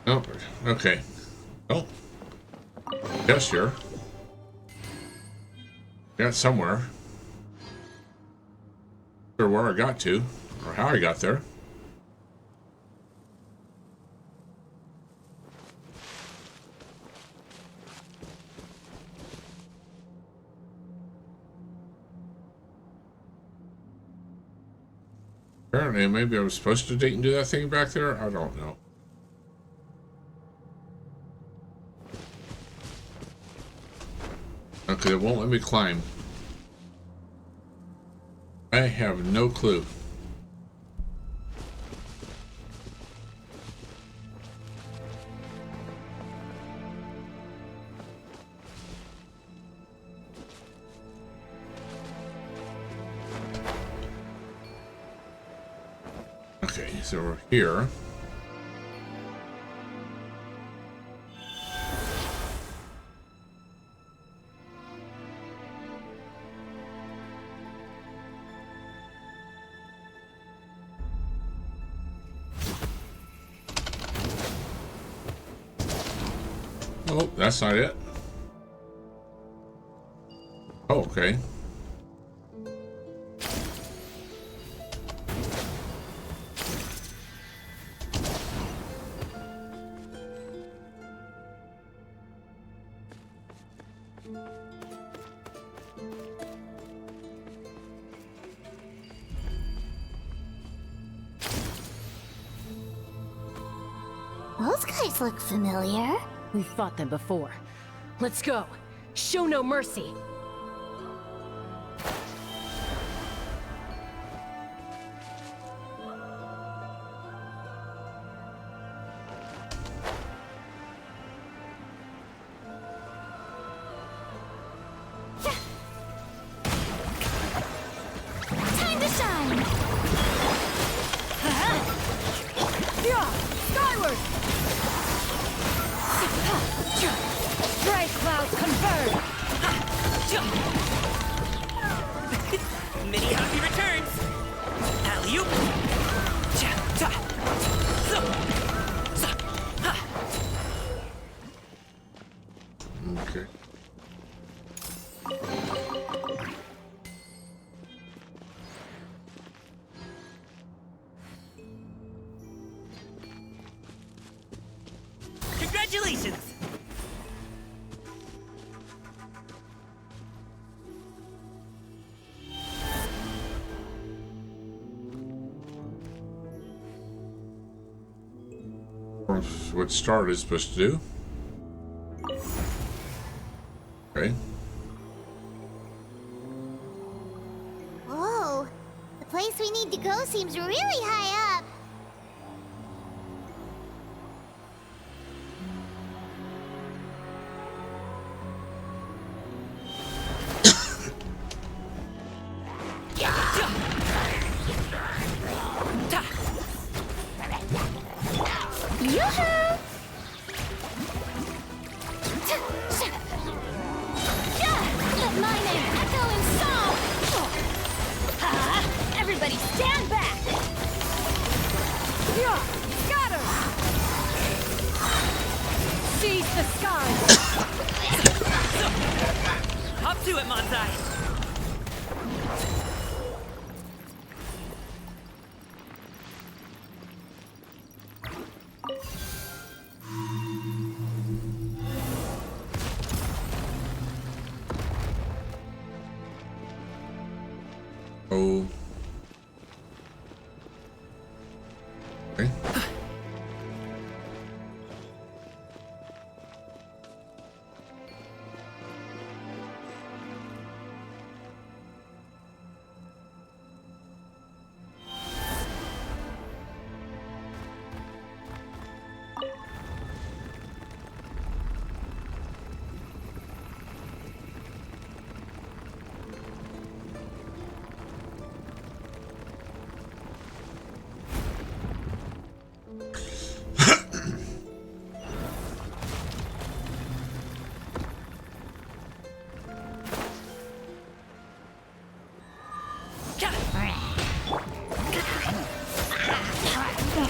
Oh, okay. Oh. Yes, here. Got somewhere. Or where I got to, or how I got there. Apparently, maybe I was supposed to date and do that thing back there. I don't know. Okay, it won't let me climb. I have no clue. Okay, so we're here. Oh, that's not it. Oh, okay. Those guys look familiar. We've fought them before. Let's go. Show no mercy. Time to shine! Yeah! Skyward! Strike clouds converge! Many happy returns! Alley-oop! Okay. Congratulations! What Star is supposed to do. Okay. Whoa, the place we need to go seems really high up. Seize the skies! Hop to it, Monzai! Oh. Okay.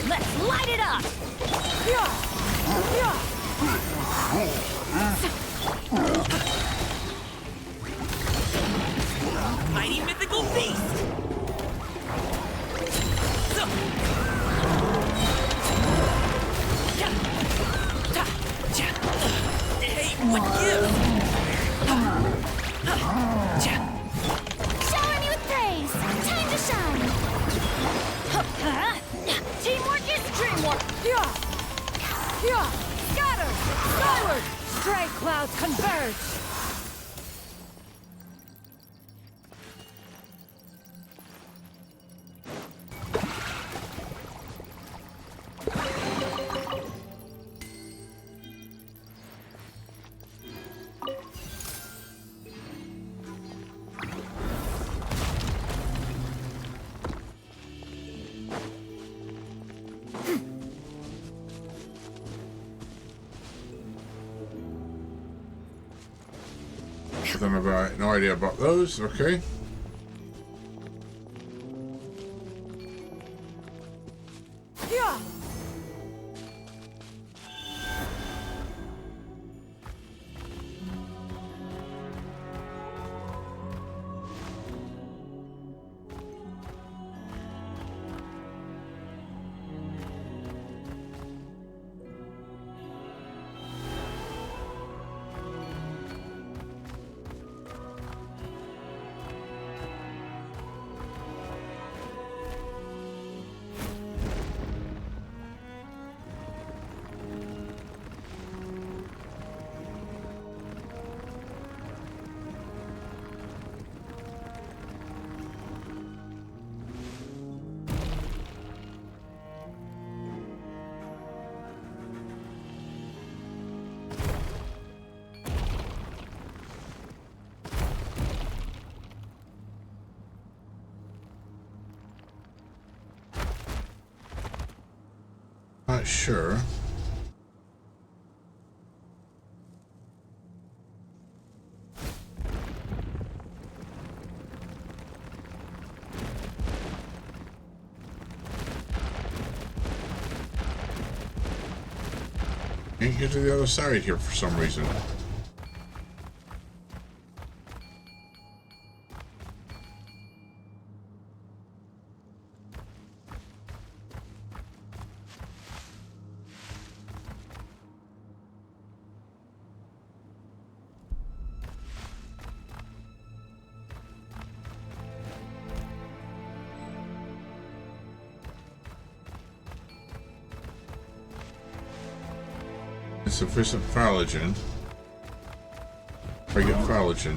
Let's light it up! Mighty mythical beast! Hey, what gives? Shower me with praise! Time to shine! Teamwork is dreamwork! Scatter! Skyward! Stray clouds converge! No idea about those. Okay. Not sure. Can't get to the other side here for some reason. Insufficient phylogen. If I get phylogen.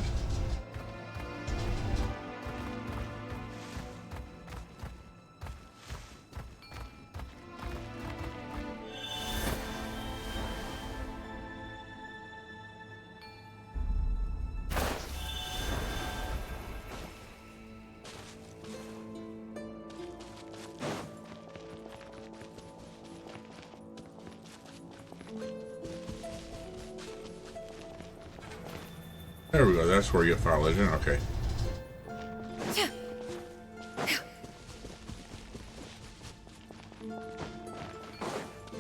There we go, that's where you get phylogen, okay.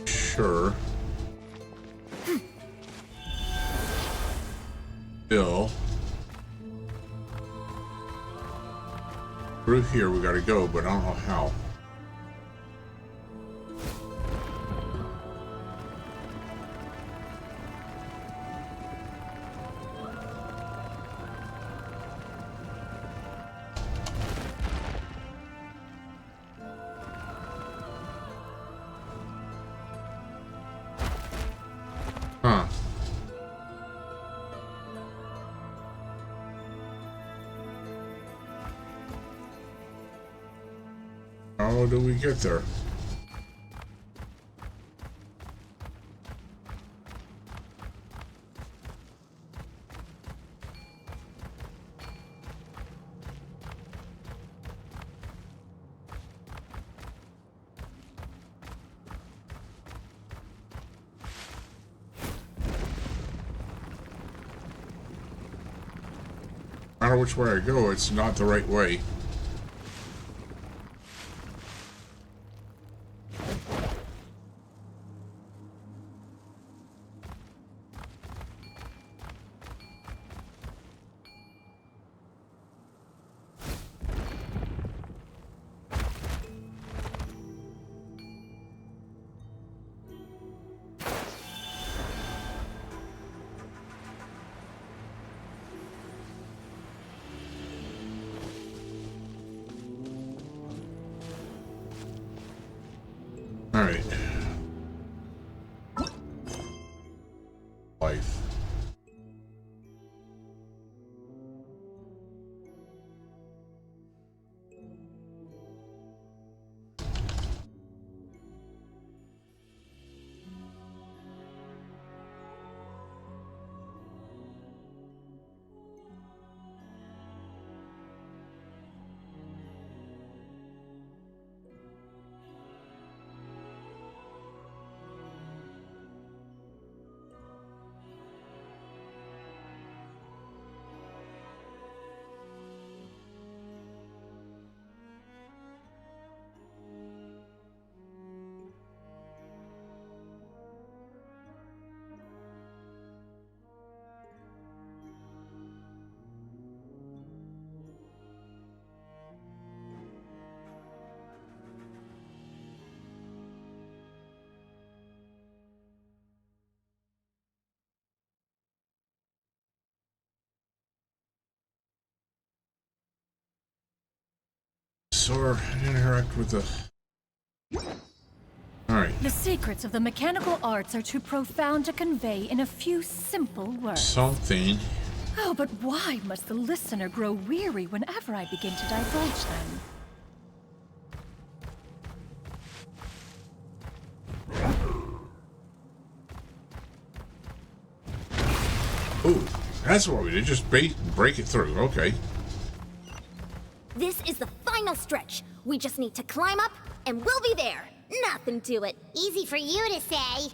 Sure. Still. Through here we gotta go, but I don't know how. Huh. How do we get there? No matter which way I go, it's not the right way. All right. Life. Or interact with the... Alright. The secrets of the mechanical arts are too profound to convey in a few simple words. Something. Oh, but why must the listener grow weary whenever I begin to divulge them? Oh, that's what we did. Just break it through. Okay. This is the final stretch. We just need to climb up, and we'll be there. Nothing to it. Easy for you to say.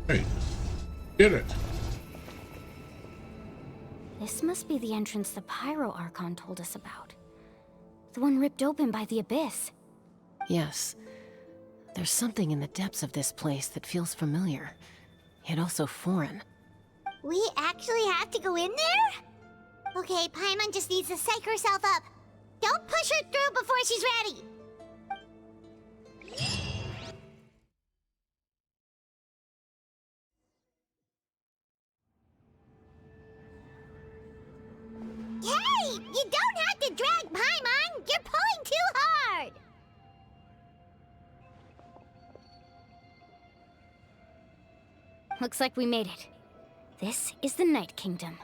Hey, did it. This must be the entrance the Pyro Archon told us about. The one ripped open by the Abyss. Yes. There's something in the depths of this place that feels familiar, yet also foreign. We actually have to go in there? Okay, Paimon just needs to psych herself up. Don't push her through before she's ready. Hey! You don't have to drag Paimon! You're pulling too hard! Looks like we made it. This is the Night Kingdom.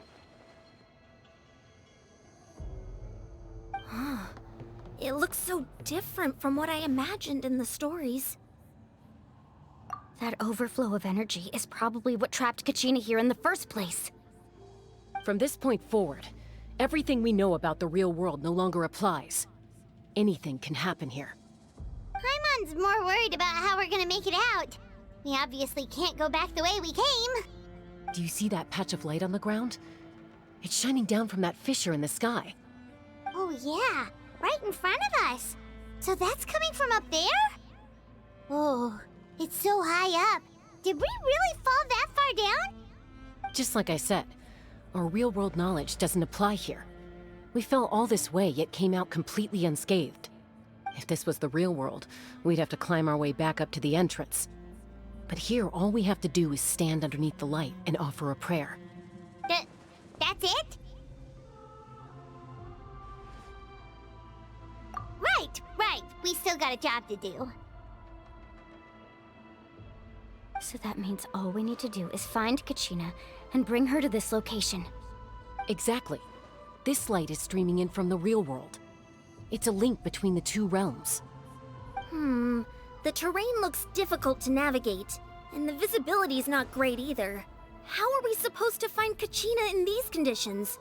It looks so different from what I imagined in the stories. That overflow of energy is probably what trapped Kachina here in the first place. From this point forward, everything we know about the real world no longer applies. Anything can happen here. Paimon's more worried about how we're gonna make it out. We obviously can't go back the way we came. Do you see that patch of light on the ground? It's shining down from that fissure in the sky. Oh yeah, right in front of us. So that's coming from up there? Oh, it's so high up. Did we really fall that far down? Just like I said, our real-world knowledge doesn't apply here. We fell all this way, yet came out completely unscathed. If this was the real world, we'd have to climb our way back up to the entrance. But here, all we have to do is stand underneath the light and offer a prayer. That's it? Right. We still got a job to do. So that means all we need to do is find Kachina and bring her to this location. Exactly. This light is streaming in from the real world. It's a link between the two realms. The terrain looks difficult to navigate, and the visibility's not great either. How are we supposed to find Kachina in these conditions?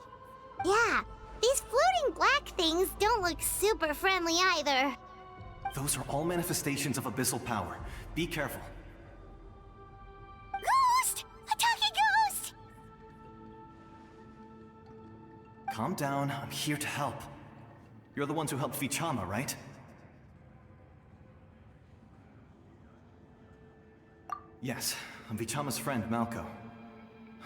Yeah, these floating black things don't look super friendly either. Those are all manifestations of abyssal power. Be careful. Ghost! A talking ghost! Calm down, I'm here to help. You're the ones who helped Vichama, right? Yes, I'm Vichama's friend, Malko.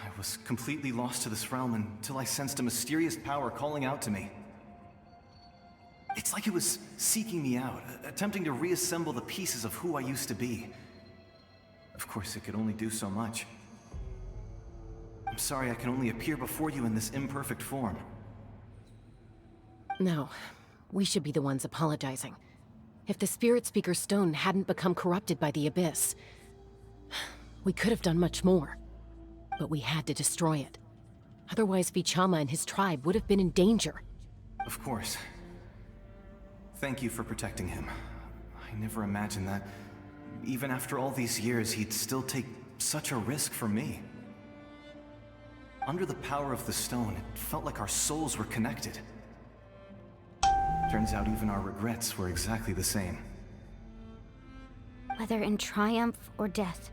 I was completely lost to this realm until I sensed a mysterious power calling out to me. It's like it was seeking me out, attempting to reassemble the pieces of who I used to be. Of course, it could only do so much. I'm sorry I can only appear before you in this imperfect form. No, we should be the ones apologizing. If the Spirit Speaker Stone hadn't become corrupted by the Abyss, we could have done much more. But we had to destroy it. Otherwise, Vichama and his tribe would have been in danger. Of course. Thank you for protecting him. I never imagined that, even after all these years, he'd still take such a risk for me. Under the power of the stone, it felt like our souls were connected. Turns out even our regrets were exactly the same. Whether in triumph or death,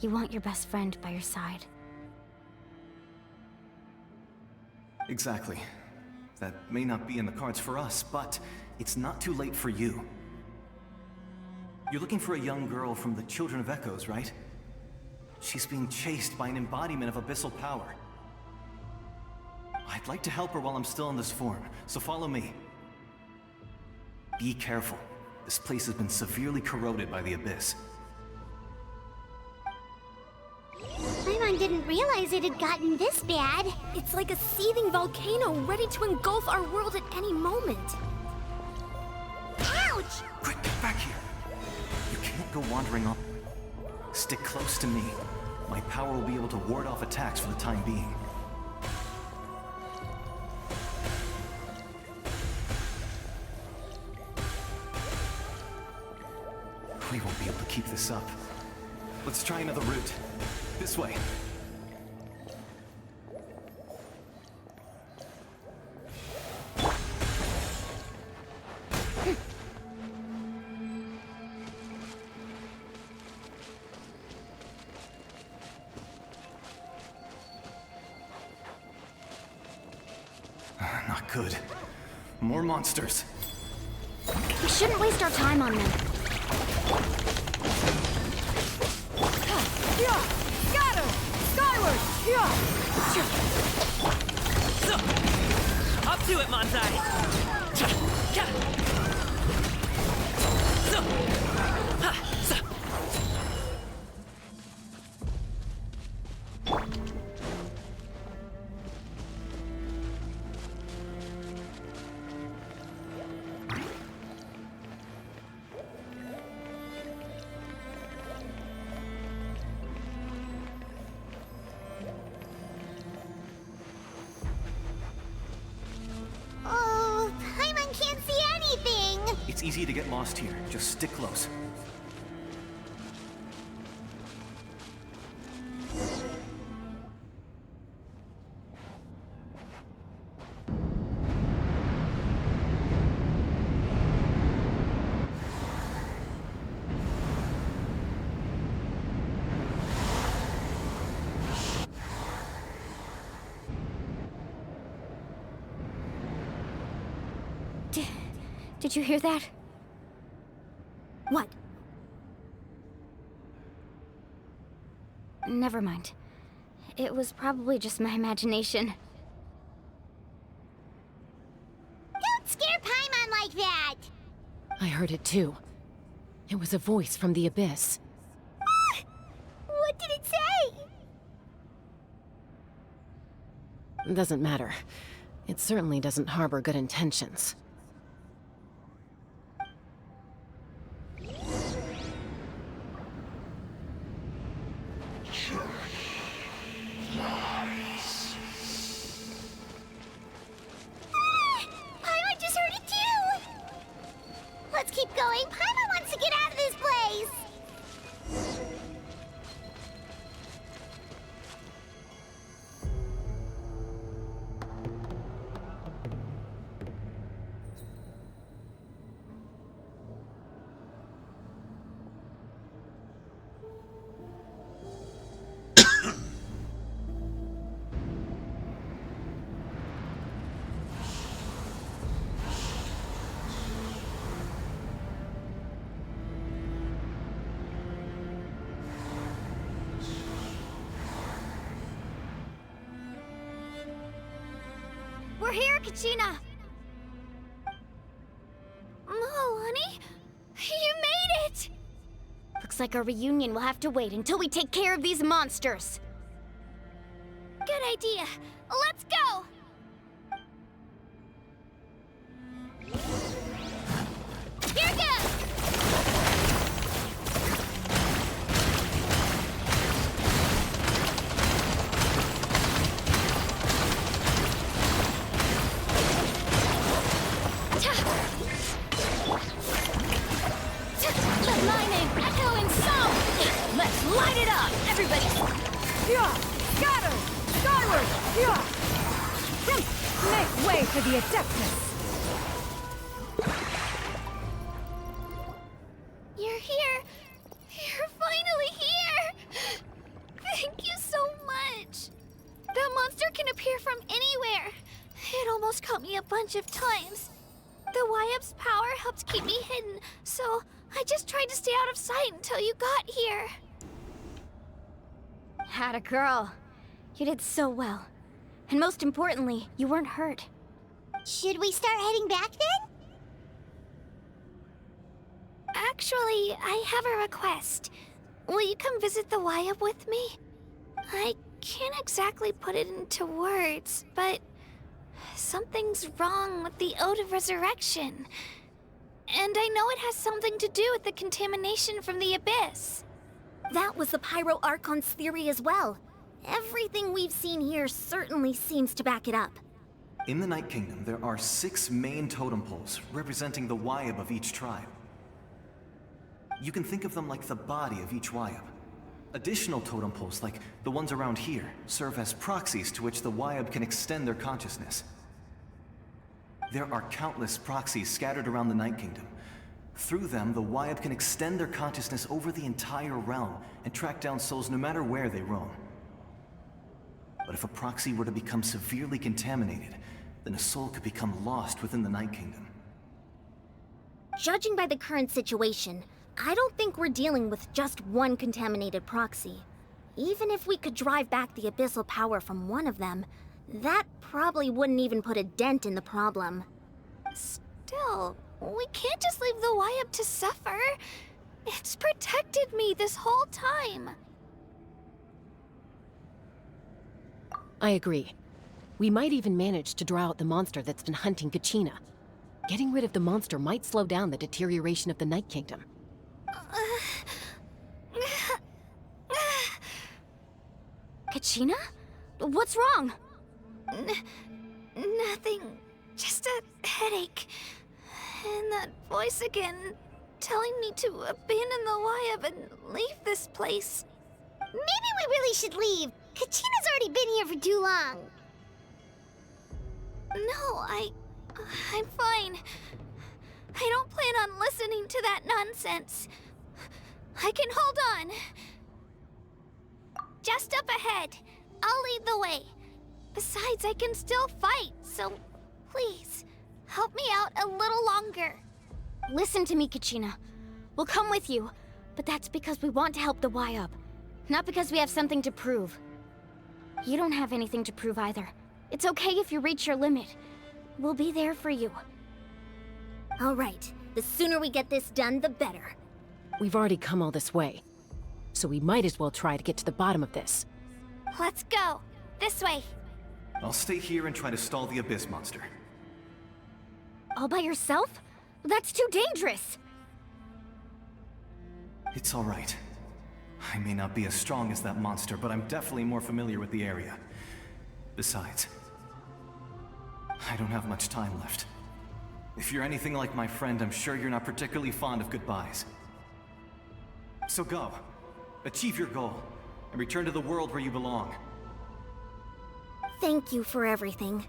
you want your best friend by your side. Exactly. That may not be in the cards for us, but it's not too late for you. You're looking for a young girl from the Children of Echoes, right? She's being chased by an embodiment of abyssal power. I'd like to help her while I'm still in this form, so follow me. Be careful. This place has been severely corroded by the Abyss. Paimon didn't realize it had gotten this bad. It's like a seething volcano ready to engulf our world at any moment. Ouch! Quick, get back here! You can't go wandering off. Stick close to me. My power will be able to ward off attacks for the time being. We won't be able to keep this up. Let's try another route. This way. Not good. More monsters. We shouldn't waste our time on them. Scatter! Skyward! Up to it, Montai! Oh, Paimon can't see anything! It's easy to get lost here. Just stick close. Did you hear that? What? Never mind. It was probably just my imagination. Don't scare Paimon like that! I heard it too. It was a voice from the abyss. What did it say? Doesn't matter. It certainly doesn't harbor good intentions. Paimon just heard it too! Let's keep going. Paimon wants to get out of this place! We're here, Kachina! Oh, honey? You made it! Looks like our reunion will have to wait until we take care of these monsters. Good idea. Let's go! Here goes! Let my name echo in song! Let's light it up, everybody! Yeah! Scatter! Skyward! Yeah! Make way for the Adeptus! You're here! You're finally here! Thank you so much! That monster can appear from anywhere. It almost caught me a bunch of times. The Wyap's power helped keep me hidden, so I just tried to stay out of sight until you got here. Had a girl. You did so well. And most importantly, you weren't hurt. Should we start heading back then? Actually, I have a request. Will you come visit the Wyap with me? I can't exactly put it into words, but something's wrong with the Ode of Resurrection. And I know it has something to do with the contamination from the Abyss. That was the Pyro Archon's theory as well. Everything we've seen here certainly seems to back it up. In the Night Kingdom, there are 6 main totem poles representing the Wyap of each tribe. You can think of them like the body of each Wyap. Additional totem poles, like the ones around here, serve as proxies to which the Wyap can extend their consciousness. There are countless proxies scattered around the Night Kingdom. Through them, the Wyap can extend their consciousness over the entire realm and track down souls no matter where they roam. But if a proxy were to become severely contaminated, then a soul could become lost within the Night Kingdom. Judging by the current situation, I don't think we're dealing with just one contaminated proxy. Even if we could drive back the abyssal power from one of them, that probably wouldn't even put a dent in the problem. Still, we can't just leave the Wyap to suffer. It's protected me this whole time. I agree. We might even manage to draw out the monster that's been hunting Kachina. Getting rid of the monster might slow down the deterioration of the Night Kingdom. Kachina? What's wrong? Nothing. Just a headache. And that voice again, telling me to abandon the Wyap and leave this place. Maybe we really should leave. Kachina's already been here for too long. No, I'm fine. I don't plan on listening to that nonsense. I can hold on. Just up ahead. I'll lead the way. Besides, I can still fight, so please, help me out a little longer. Listen to me, Kachina. We'll come with you, but that's because we want to help the Y-Up, not because we have something to prove. You don't have anything to prove either. It's okay if you reach your limit. We'll be there for you. All right. The sooner we get this done, the better. We've already come all this way, so we might as well try to get to the bottom of this. Let's go. This way. I'll stay here and try to stall the Abyss monster. All by yourself? That's too dangerous! It's all right. I may not be as strong as that monster, but I'm definitely more familiar with the area. Besides, I don't have much time left. If you're anything like my friend, I'm sure you're not particularly fond of goodbyes. So go. Achieve your goal, and return to the world where you belong. Thank you for everything.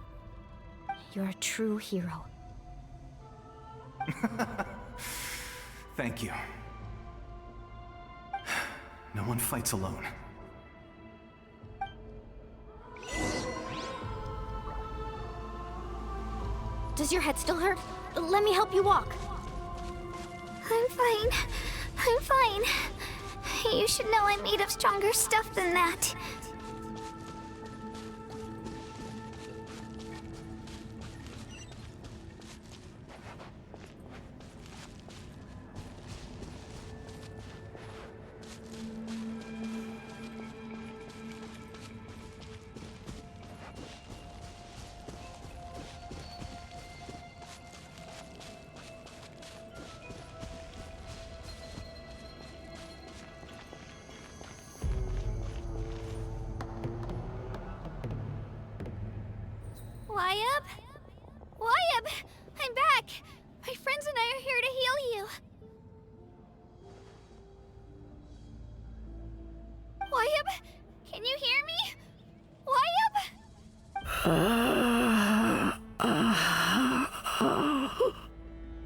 You're a true hero. Thank you. No one fights alone. Does your head still hurt? Let me help you walk. I'm fine. I'm fine. You should know I'm made of stronger stuff than that. Y-Up? Y-Up! I'm back! My friends and I are here to heal you. Y-Up? Can you hear me? Y-Up?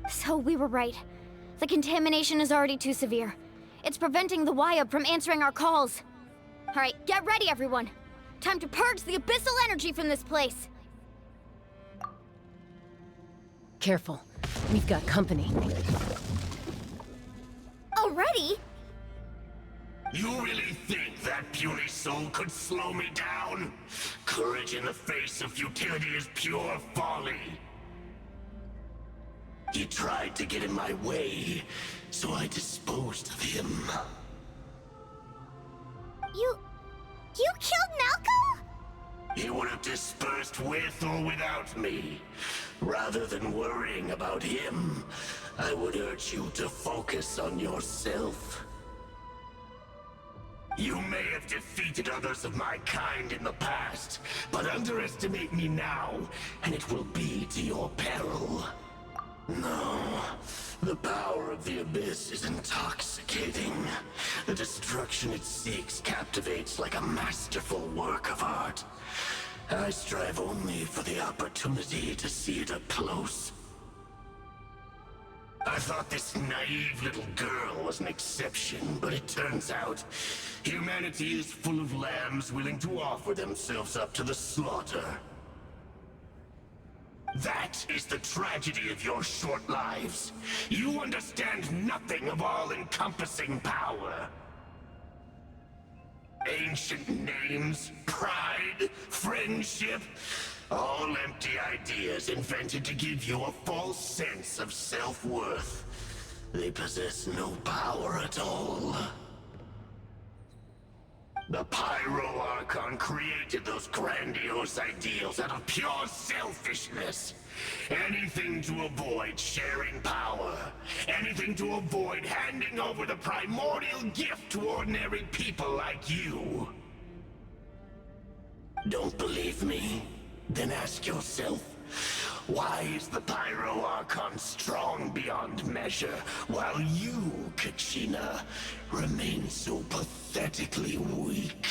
So we were right. The contamination is already too severe. It's preventing the Y-Up from answering our calls. Alright, get ready everyone! Time to purge the abyssal energy from this place! Careful. We've got company. Already? You really think that puny soul could slow me down? Courage in the face of futility is pure folly. He tried to get in my way, so I disposed of him. You killed Malcolm? He would have dispersed with or without me. Rather than worrying about him, I would urge you to focus on yourself. You may have defeated others of my kind in the past, but underestimate me now, and it will be to your peril. No, the power of the Abyss is intoxicating. The destruction it seeks captivates like a masterful work of art. I strive only for the opportunity to see it up close. I thought this naive little girl was an exception, but it turns out humanity is full of lambs willing to offer themselves up to the slaughter. That is the tragedy of your short lives. You understand nothing of all-encompassing power. Ancient names, pride, friendship, all empty ideas invented to give you a false sense of self-worth. They possess no power at all. The Pyro Archon created those grandiose ideals out of pure selfishness. Anything to avoid sharing power. Anything to avoid handing over the primordial gift to ordinary people like you. Don't believe me? Then ask yourself, why is the Pyro Archon strong beyond measure, while you, Kachina, remain so pathetically weak?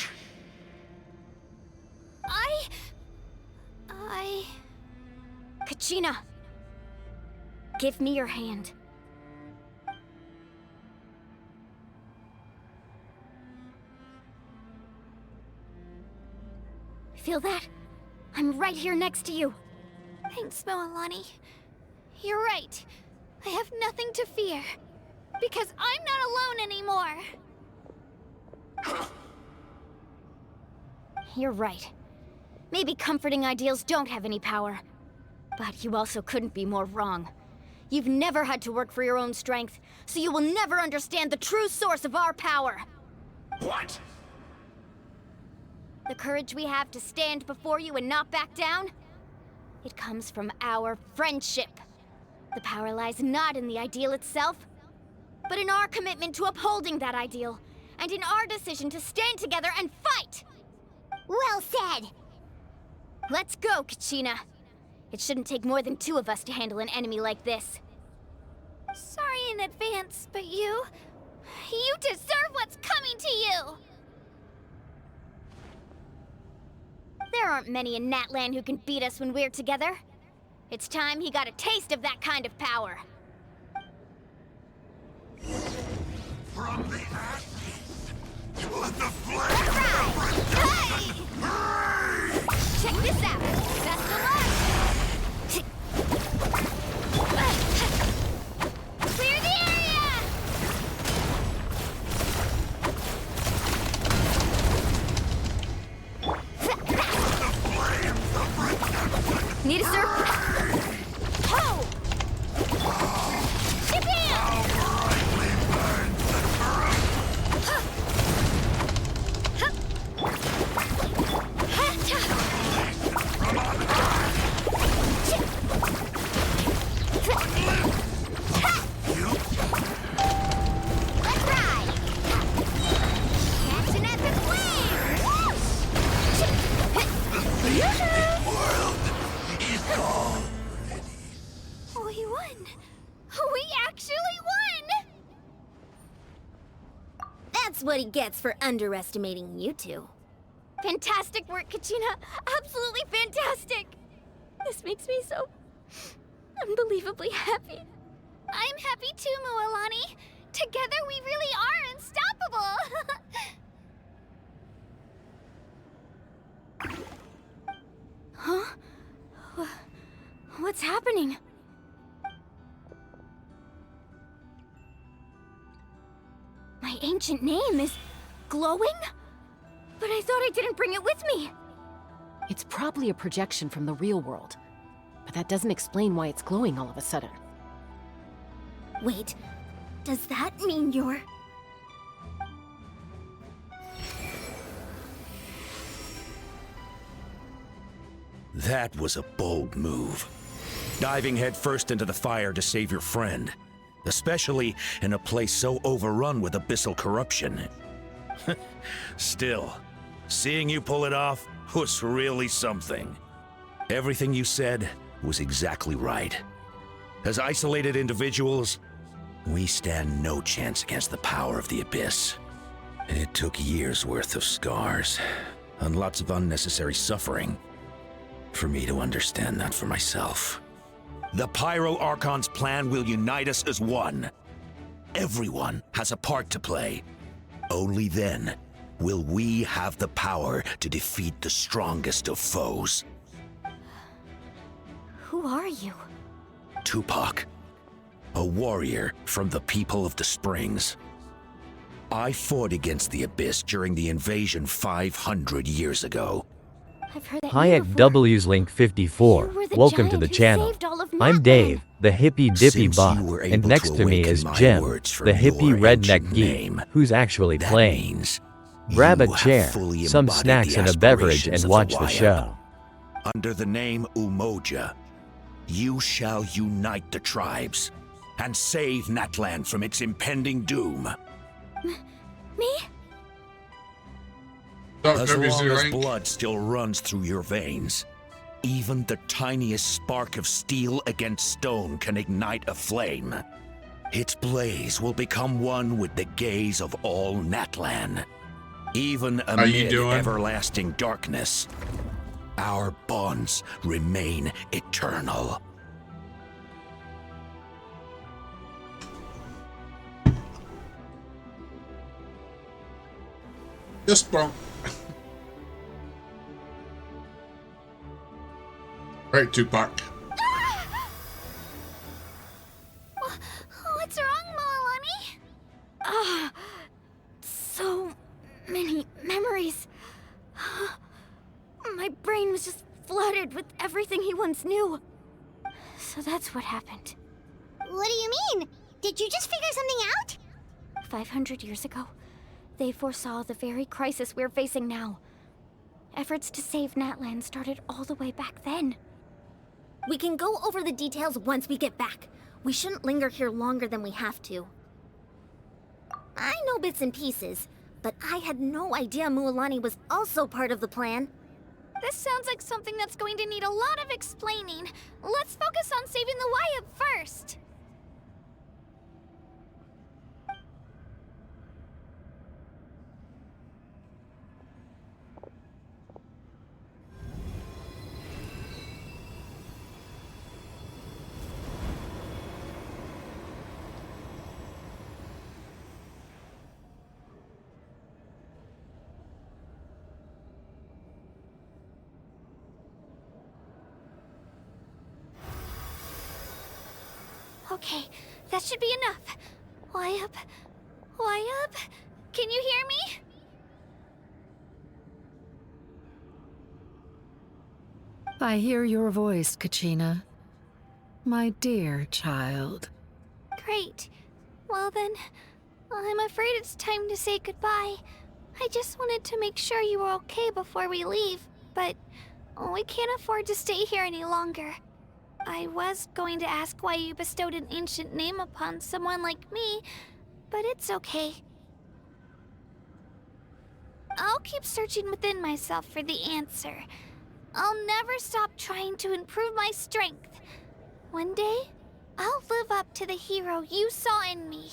Kachina! Give me your hand. Feel that? I'm right here next to you. Thanks, Moalani. You're right. I have nothing to fear. Because I'm not alone anymore. You're right. Maybe comforting ideals don't have any power. But you also couldn't be more wrong. You've never had to work for your own strength, so you will never understand the true source of our power. What? The courage we have to stand before you and not back down? It comes from our friendship. The power lies not in the ideal itself, but in our commitment to upholding that ideal, and in our decision to stand together and fight! Well said! Let's go, Kachina. It shouldn't take more than 2 of us to handle an enemy like this. Sorry in advance, but you deserve what's coming to you! There aren't many in Natlan who can beat us when we're together. It's time he got a taste of that kind of power. From the ashes to the flame! Hey! Check this out! Best of luck! Clear the area! Need a surf? Ho! Chip in! Let's ride! Catch an epic flame! We won! We actually won! That's what he gets for underestimating you two. Fantastic work, Kachina! Absolutely fantastic! This makes me so unbelievably happy. I'm happy too, Mualani. Together we really are unstoppable! Huh? What's happening? My ancient name is glowing? But I thought I didn't bring it with me. It's probably a projection from the real world. But that doesn't explain why it's glowing all of a sudden. Wait, does that mean you're... That was a bold move. Diving headfirst into the fire to save your friend. Especially in a place so overrun with abyssal corruption. Still, seeing you pull it off was really something. Everything you said was exactly right. As isolated individuals, we stand no chance against the power of the Abyss. It took years' worth of scars, and lots of unnecessary suffering, for me to understand that for myself. The Pyro Archon's plan will unite us as one. Everyone has a part to play. Only then will we have the power to defeat the strongest of foes. Who are you? Tupac, a warrior from the people of the Springs. I fought against the Abyss during the invasion 500 years ago. I've heard that Hayek W's Link 54. Welcome to the channel. I'm Dave, the hippie dippy Since bot, you were and able next to to me awaken is my Jim, words from the hippie your redneck ancient geek, name, who's actually that playing. means Grab a you have chair, fully some embodied snacks the and a beverage aspirations and of watch the Wyatt. show. Under the name Umoja, you shall unite the tribes and save Natlan from its impending doom. Me? As long as blood still runs through your veins, even the tiniest spark of steel against stone can ignite a flame. Its blaze will become one with the gaze of all Natlan. Even amid everlasting darkness, our bonds remain eternal. Just bump. Right, Tupac. My brain was just flooded with everything he once knew. So that's what happened. What do you mean? Did you just figure something out? 500 years ago, they foresaw the very crisis we're facing now. Efforts to save Natlan started all the way back then. We can go over the details once we get back. We shouldn't linger here longer than we have to. I know bits and pieces, but I had no idea Mualani was also part of the plan. This sounds like something that's going to need a lot of explaining. Let's focus on saving the Wyatt first. Okay, that should be enough. Wyatt? Wyatt? Can you hear me? I hear your voice, Kachina. My dear child. Great. Well then, I'm afraid it's time to say goodbye. I just wanted to make sure you were okay before we leave, but we can't afford to stay here any longer. I was going to ask why you bestowed an ancient name upon someone like me, but it's okay. I'll keep searching within myself for the answer. I'll never stop trying to improve my strength. One day, I'll live up to the hero you saw in me.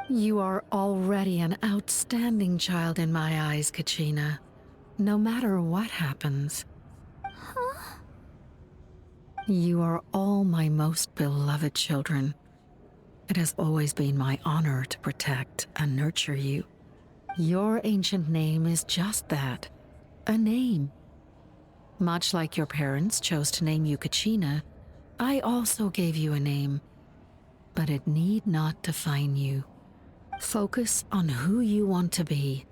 You are already an outstanding child in my eyes, Kachina. No matter what happens. Huh? You are all my most beloved children. It has always been my honor to protect and nurture you. Your ancient name is just that, a name. Much like your parents chose to name you Kachina, I also gave you a name, but it need not define you. Focus on who you want to be.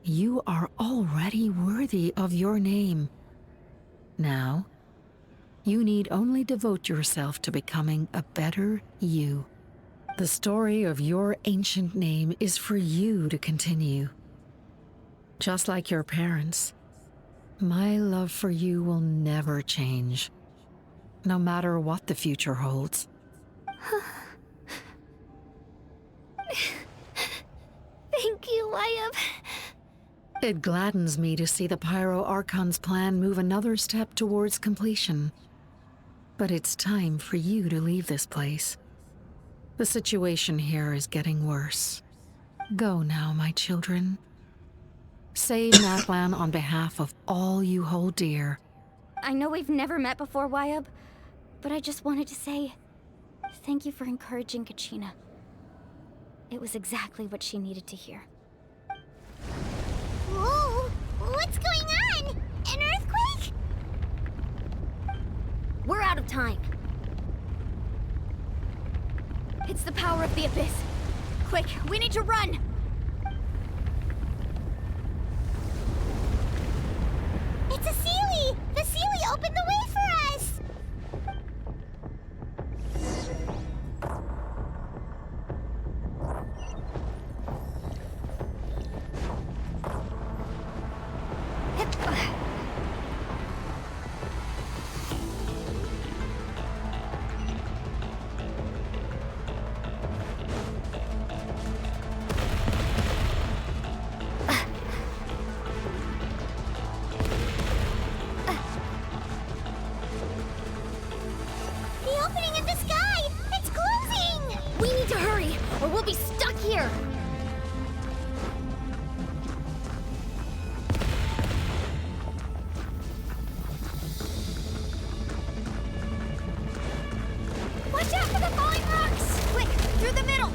You are already worthy of your name. Now, you need only devote yourself to becoming a better you. The story of your ancient name is for you to continue. Just like your parents, my love for you will never change, no matter what the future holds. Thank you, Wyatt. It gladdens me to see the Pyro Archon's plan move another step towards completion. But it's time for you to leave this place. The situation here is getting worse. Go now, my children. Save Natlan on behalf of all you hold dear. I know we've never met before, Wyatt, but I just wanted to say thank you for encouraging Kachina. It was exactly what she needed to hear. Whoa! What's going on? An earthquake? We're out of time. It's the power of the Abyss. Quick, we need to run! It's a Sealy! The Sealy opened the way for us! The opening in the sky! It's closing! We need to hurry, or we'll be stuck here! Watch out for the falling rocks! Quick, through the middle!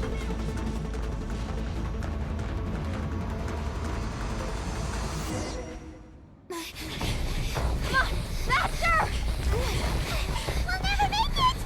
Come on, faster! We'll never make it!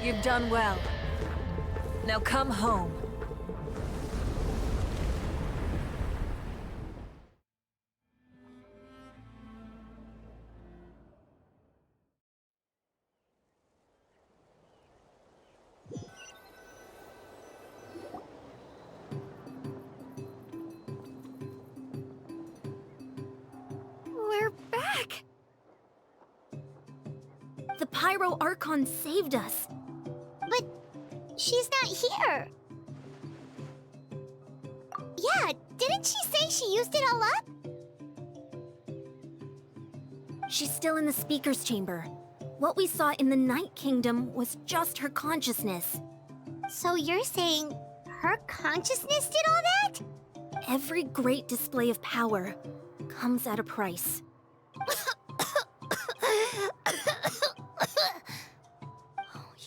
You've done well. Now come home. We're back! The Pyro Archon saved us. But she's not here. Yeah, didn't she say she used it all up? She's still in the speaker's chamber. What we saw in the Night Kingdom was just her consciousness. So you're saying her consciousness did all that? Every great display of power comes at a price.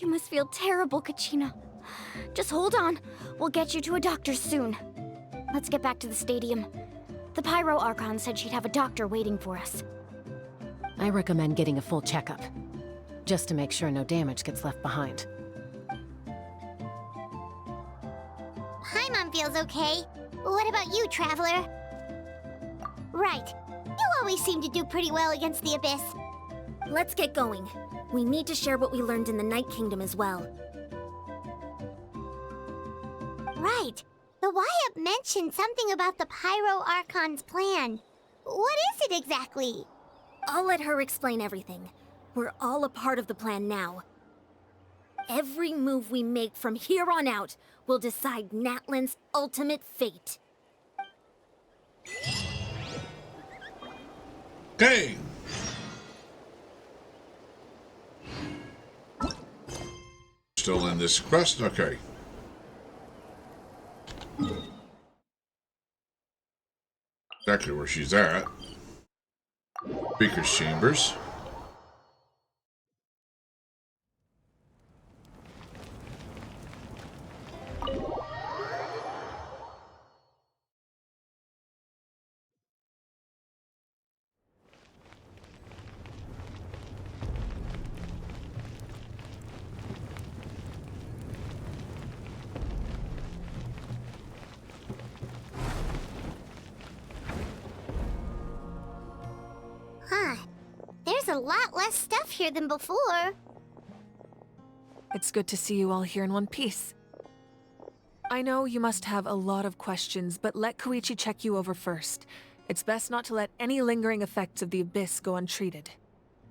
You must feel terrible, Kachina. Just hold on. We'll get you to a doctor soon. Let's get back to the stadium. The Pyro Archon said she'd have a doctor waiting for us. I recommend getting a full checkup, just to make sure no damage gets left behind. Paimon feels okay. What about you, Traveler? Right. You always seem to do pretty well against the Abyss. Let's get going. We need to share what we learned in the Night Kingdom as well. Right. The Wyatt mentioned something about the Pyro Archon's plan. What is it exactly? I'll let her explain everything. We're all a part of the plan now. Every move we make from here on out will decide Natlan's ultimate fate. Okay. Still in this quest? Okay. Exactly where she's at. Speaker's chambers. Huh. There's a lot less stuff here than before. It's good to see you all here in one piece. I know you must have a lot of questions, but let Koichi check you over first. It's best not to let any lingering effects of the Abyss go untreated.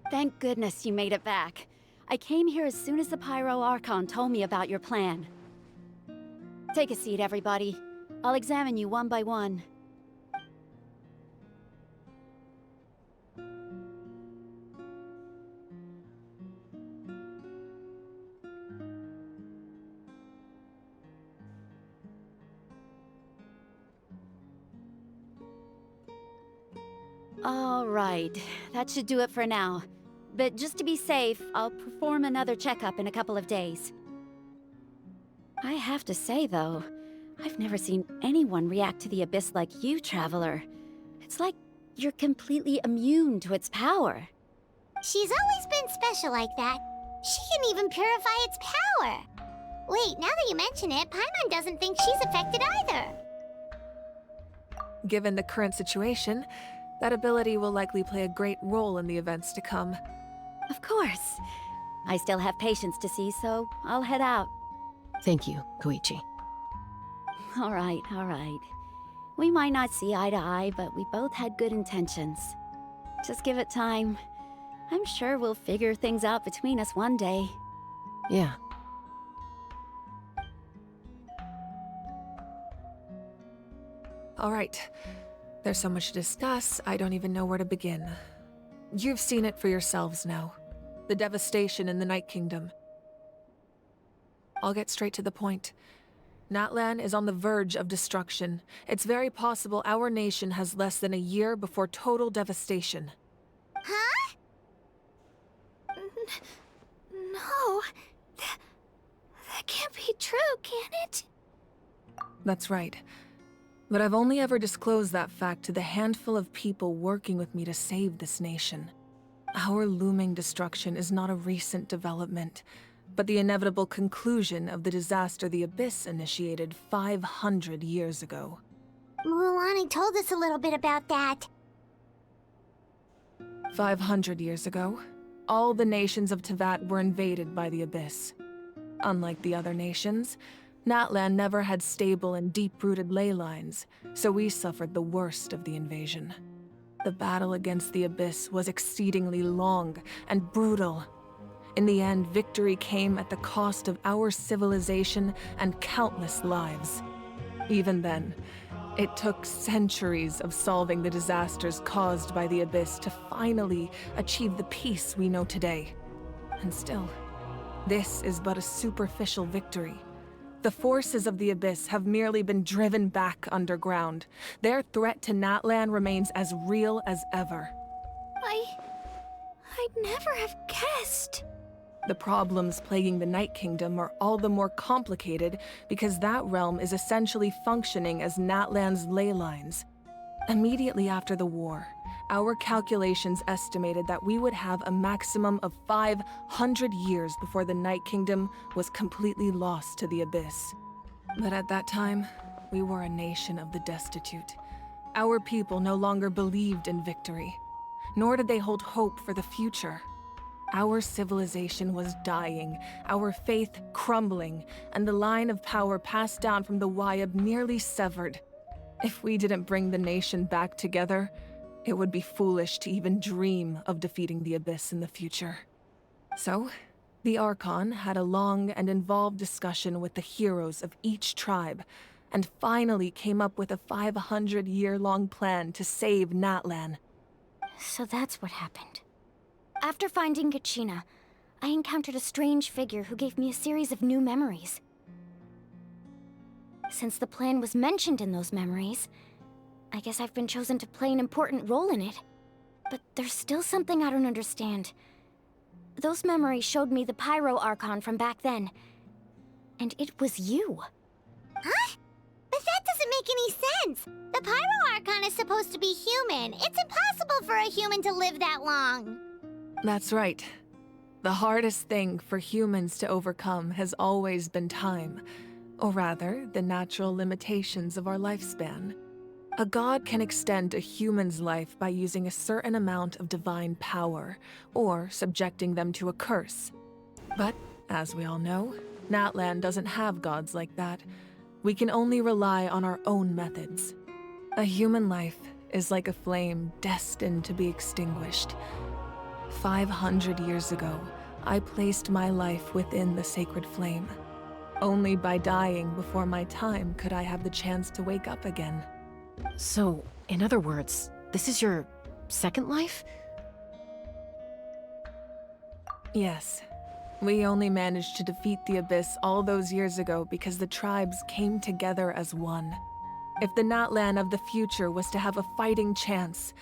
Thank goodness you made it back. I came here as soon as the Pyro Archon told me about your plan. Take a seat, everybody. I'll examine you one by one. All right, that should do it for now. But just to be safe, I'll perform another checkup in a couple of days. I have to say, though, I've never seen anyone react to the Abyss like you, Traveler. It's like you're completely immune to its power. She's always been special like that. She can even purify its power. Wait, now that you mention it, Paimon doesn't think she's affected either. Given the current situation, that ability will likely play a great role in the events to come. Of course. I still have patients to see, so I'll head out. Thank you, Koichi. All right, all right. We might not see eye to eye, but we both had good intentions. Just give it time. I'm sure we'll figure things out between us one day. Yeah. All right. There's so much to discuss, I don't even know where to begin. You've seen it for yourselves now. The devastation in the Night Kingdom. I'll get straight to the point. Natlan is on the verge of destruction. It's very possible our nation has less than a year before total devastation. Huh? No. That can't be true, can it? That's right. But I've only ever disclosed that fact to the handful of people working with me to save this nation. Our looming destruction is not a recent development. but the inevitable conclusion of the disaster the Abyss initiated 500 years ago. Mualani told us a little bit about that. 500 years ago, all the nations of Teyvat were invaded by the Abyss. Unlike the other nations, Natlan never had stable and deep-rooted ley lines, so we suffered the worst of the invasion. The battle against the Abyss was exceedingly long and brutal. In the end, victory came at the cost of our civilization and countless lives. Even then, it took centuries of solving the disasters caused by the Abyss to finally achieve the peace we know today. And still, this is but a superficial victory. The forces of the Abyss have merely been driven back underground. Their threat to Natlan remains as real as ever. I'd never have guessed. The problems plaguing the Night Kingdom are all the more complicated because that realm is essentially functioning as Natlan's ley lines. Immediately after the war, our calculations estimated that we would have a maximum of 500 years before the Night Kingdom was completely lost to the Abyss. But at that time, we were a nation of the destitute. Our people no longer believed in victory, nor did they hold hope for the future. Our civilization was dying, our faith crumbling, and the line of power passed down from the Wayab nearly severed. If we didn't bring the nation back together, it would be foolish to even dream of defeating the Abyss in the future. So, the Archon had a long and involved discussion with the heroes of each tribe, and finally came up with a 500-year-long plan to save Natlan. So that's what happened. After finding Kachina, I encountered a strange figure who gave me a series of new memories. Since the plan was mentioned in those memories, I guess I've been chosen to play an important role in it. But there's still something I don't understand. Those memories showed me the Pyro Archon from back then. And it was you. Huh? But that doesn't make any sense! The Pyro Archon is supposed to be human. It's impossible for a human to live that long. That's right. The hardest thing for humans to overcome has always been time, or rather, the natural limitations of our lifespan. A god can extend a human's life by using a certain amount of divine power, or subjecting them to a curse. But, as we all know, Natlan doesn't have gods like that. We can only rely on our own methods. A human life is like a flame destined to be extinguished. 500 years ago, I placed my life within the sacred flame. Only by dying before my time could I have the chance to wake up again. So, in other words, this is your second life? Yes. We only managed to defeat the Abyss all those years ago because the tribes came together as one. If the Natlan of the future was to have a fighting chance,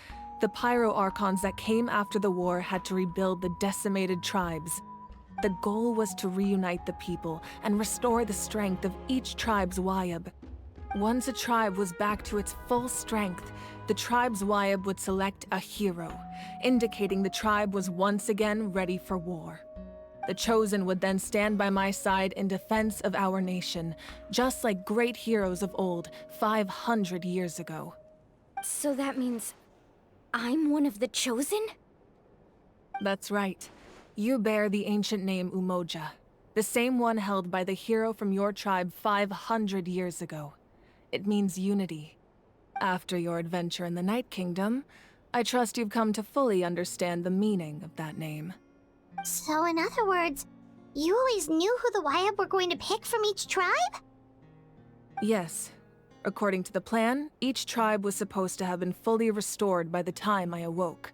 the Pyro Archons that came after the war had to rebuild the decimated tribes. The goal was to reunite the people and restore the strength of each tribe's Wayab. Once a tribe was back to its full strength, the tribe's Wayab would select a hero, indicating the tribe was once again ready for war. The Chosen would then stand by my side in defense of our nation, just like great heroes of old 500 years ago. So that means I'm one of the Chosen? That's right. You bear the ancient name Umoja, the same one held by the hero from your tribe 500 years ago. It means unity. After your adventure in the Night Kingdom, I trust you've come to fully understand the meaning of that name. So in other words, you always knew who the Wayab were going to pick from each tribe? Yes. According to the plan, each tribe was supposed to have been fully restored by the time I awoke.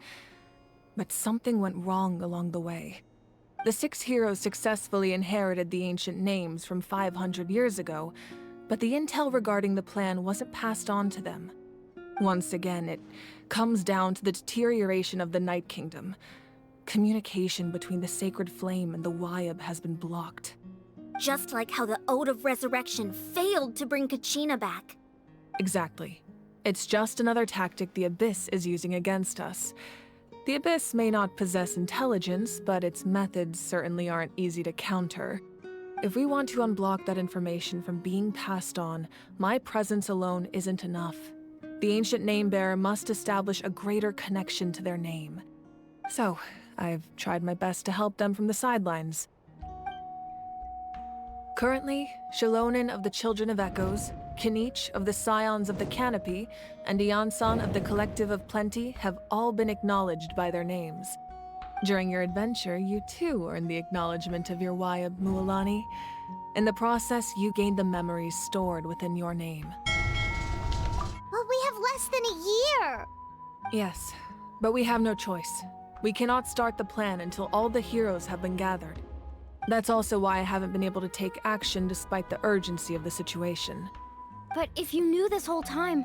But something went wrong along the way. The 6 heroes successfully inherited the ancient names from 500 years ago, but the intel regarding the plan wasn't passed on to them. Once again, it comes down to the deterioration of the Night Kingdom. Communication between the Sacred Flame and the Wayab has been blocked. Just like how the Ode of Resurrection failed to bring Kachina back. Exactly. It's just another tactic the Abyss is using against us. The Abyss may not possess intelligence, but its methods certainly aren't easy to counter. If we want to unblock that information from being passed on, my presence alone isn't enough. The ancient name-bearer must establish a greater connection to their name. So, I've tried my best to help them from the sidelines. Currently, Shalonin of the Children of Echoes, Kinich of the Scions of the Canopy, and Iansan of the Collective of Plenty have all been acknowledged by their names. During your adventure, you too earned the acknowledgement of your Wayab Mualani. In the process, you gained the memories stored within your name. But we have less than a year! Yes, but we have no choice. We cannot start the plan until all the heroes have been gathered. That's also why I haven't been able to take action despite the urgency of the situation. But if you knew this whole time,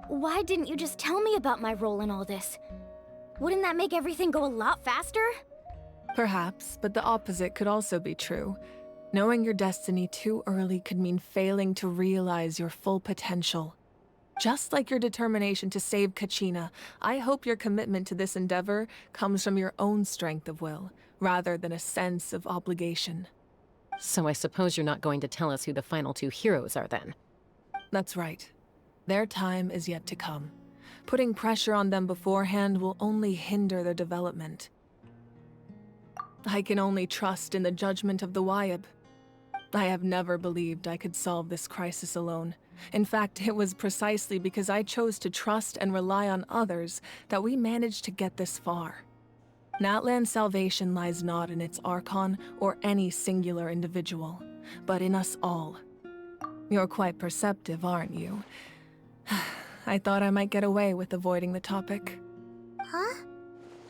why didn't you just tell me about my role in all this? Wouldn't that make everything go a lot faster? Perhaps, but the opposite could also be true. Knowing your destiny too early could mean failing to realize your full potential. Just like your determination to save Kachina, I hope your commitment to this endeavor comes from your own strength of will, rather than a sense of obligation. So I suppose you're not going to tell us who the final two heroes are then? That's right. Their time is yet to come. Putting pressure on them beforehand will only hinder their development. I can only trust in the judgment of the Wayab. I have never believed I could solve this crisis alone. In fact, it was precisely because I chose to trust and rely on others that we managed to get this far. Natlan's salvation lies not in its Archon or any singular individual, but in us all. You're quite perceptive, aren't you? I thought I might get away with avoiding the topic. Huh?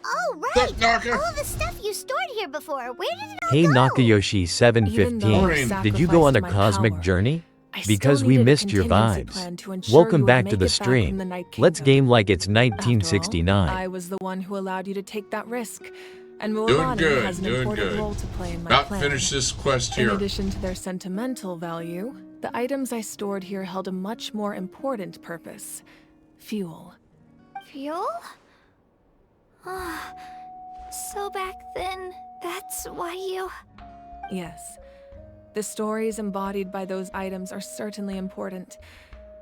Oh, right! All the stuff you stored here before, where did it all Hey go? Nakayoshi 715, did you go on a cosmic journey? Because we missed your vibes. Welcome back to the stream. Let's game like it's 1969. I was the one who allowed you to take that risk. And Doing Mualani good, has an doing important good. role to play in my About plan. finish this quest In here. addition to their sentimental value, the items I stored here held a much more important purpose. Fuel. Fuel? So back then, that's why you... Yes. The stories embodied by those items are certainly important,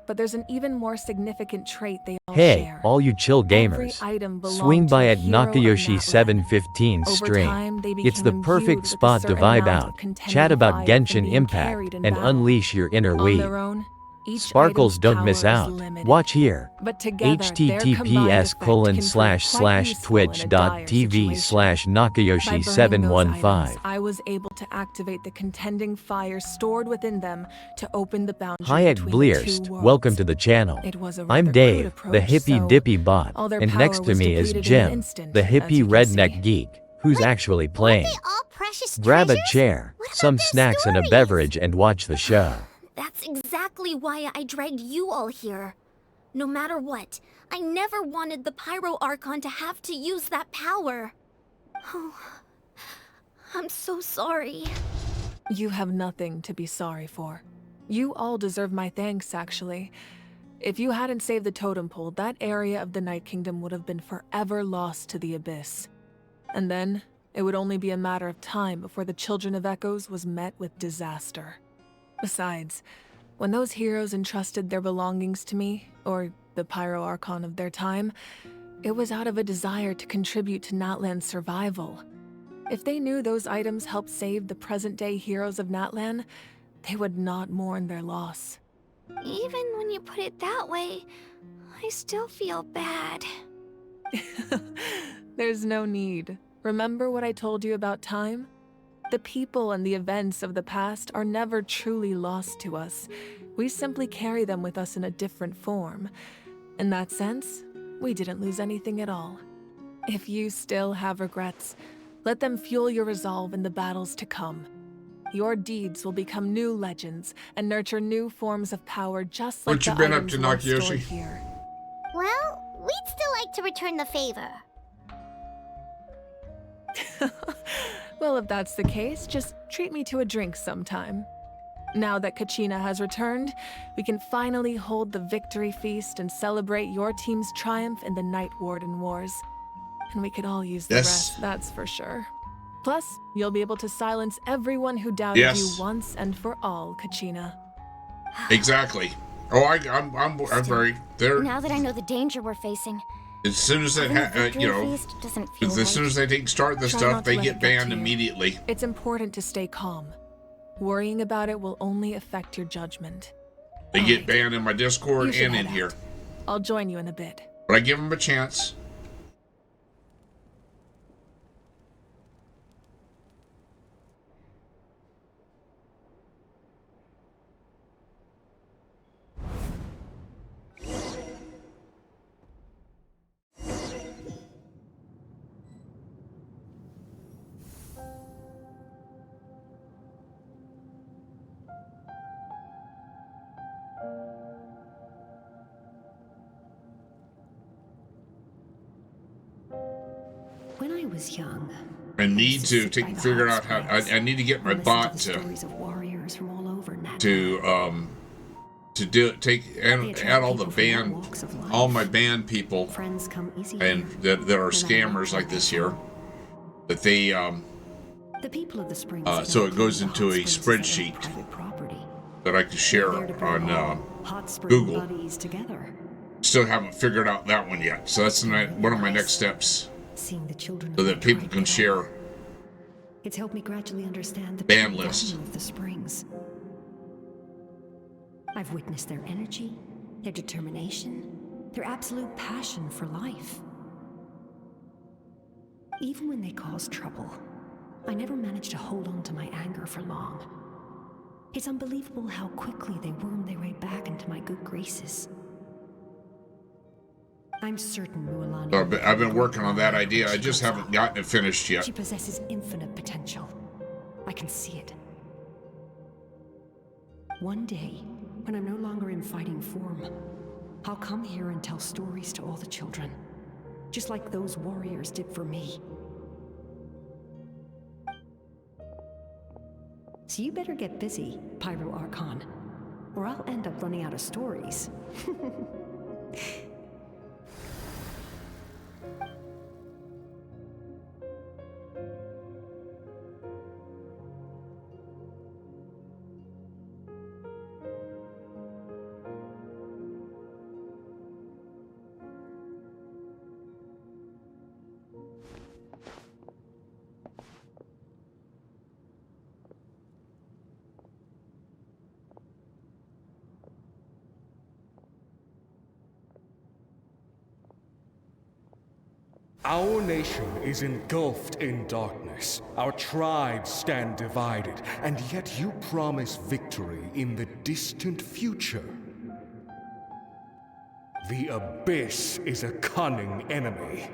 but there's an even more significant trait they all Hey, share. all you chill Every gamers. item belonged Swing to by a at hero of Nakayoshi Natlan. 715 Over stream. time, they It's the became perfect imbued with a spot to certain vibe amount out, of contending chat about fire from Genshin being Impact, carried in and battle. unleash your inner On weeb. their own, each Sparkles item's don't miss power is out. limited. Watch here. But together, their combined effect can prove quite useful in a dire https://twitch.tv/nakayoshi By burning those 715. items, I was able to activate the contending fire stored within them to open the boundary Hayek between the Blearst, two worlds. welcome to the channel. It was a I'm rather Dave, crude the approach, hippie so dippy bot, all their and power next to was me is depleted in an Jim, instant, the as hippie you can redneck see. geek, who's actually playing. All precious Grab a treasures? chair, some snacks and a beverage and watch the show. That's exactly why I dragged you all here. No matter what, I never wanted the Pyro Archon to have to use that power. Oh, I'm so sorry. You have nothing to be sorry for. You all deserve my thanks, actually. If you hadn't saved the totem pole, that area of the Night Kingdom would have been forever lost to the Abyss. And then, it would only be a matter of time before the Children of Echoes was met with disaster. Besides, when those heroes entrusted their belongings to me, or the Pyro Archon of their time, it was out of a desire to contribute to Natlan's survival. If they knew those items helped save the present-day heroes of Natlan, they would not mourn their loss. Even when you put it that way, I still feel bad. There's no need. Remember what I told you about time? The people and the events of the past are never truly lost to us. We simply carry them with us in a different form. In that sense, we didn't lose anything at all. If you still have regrets, let them fuel your resolve in the battles to come. Your deeds will become new legends and nurture new forms of power just like What you the been up items to, once stored Nakayoshi? here. Well, we'd still like to return the favor. Well, if that's the case, just treat me to a drink sometime. Now that Kachina has returned, we can finally hold the victory feast and celebrate your team's triumph in the Night Warden Wars. And we could all use the rest, that's for sure. Plus, you'll be able to silence everyone who doubted you once and for all, Kachina. Exactly. Oh, I'm very there. Now that I know the danger we're facing, As soon as that you know, as soon as they start the stuff, they get banned immediately. It's important to stay calm. Worrying about it will only affect your judgment. They get banned in my Discord and in here. I'll join you in a bit. But I give them a chance. When I was young, I need to figure out how. I need to get my bot to add all the all my band people, and that are scammers like this here. That they so it goes into a spreadsheet that I can share on Google. Still haven't figured out that one yet, so that's one of my next steps. Seeing the children So that people can share. It's helped me gradually understand the band list of the springs. I've witnessed their energy, their determination, their absolute passion for life. Even when they cause trouble, I never managed to hold on to my anger for long. It's unbelievable how quickly they worm their way back into my good graces. I'm certain Mualani... So I've been working on that idea. I just haven't gotten it finished yet. She possesses infinite potential. I can see it. One day, when I'm no longer in fighting form, I'll come here and tell stories to all the children, just like those warriors did for me. So you better get busy, Pyro Archon, or I'll end up running out of stories. Our nation is engulfed in darkness. Our tribes stand divided, and yet you promise victory in the distant future. The Abyss is a cunning enemy,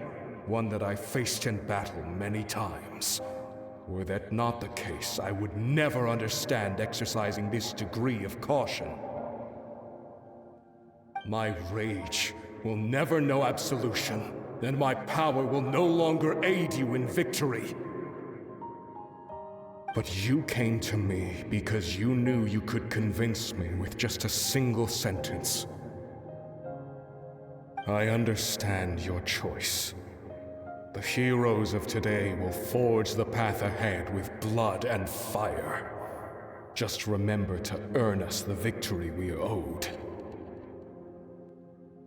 one that I faced in battle many times. Were that not the case, I would never understand exercising this degree of caution. My rage will never know absolution. Then my power will no longer aid you in victory. But you came to me because you knew you could convince me with just a single sentence. I understand your choice. The heroes of today will forge the path ahead with blood and fire. Just remember to earn us the victory we are owed.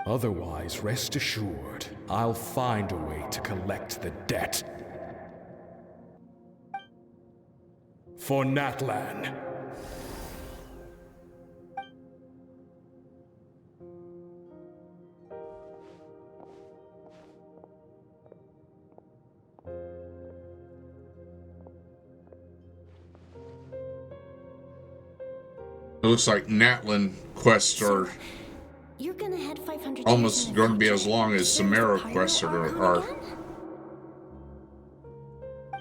Otherwise, rest assured, I'll find a way to collect the debt. For Natlan. It looks like Natlan quests are You're gonna head 500 almost going to be as long as Samara quests are.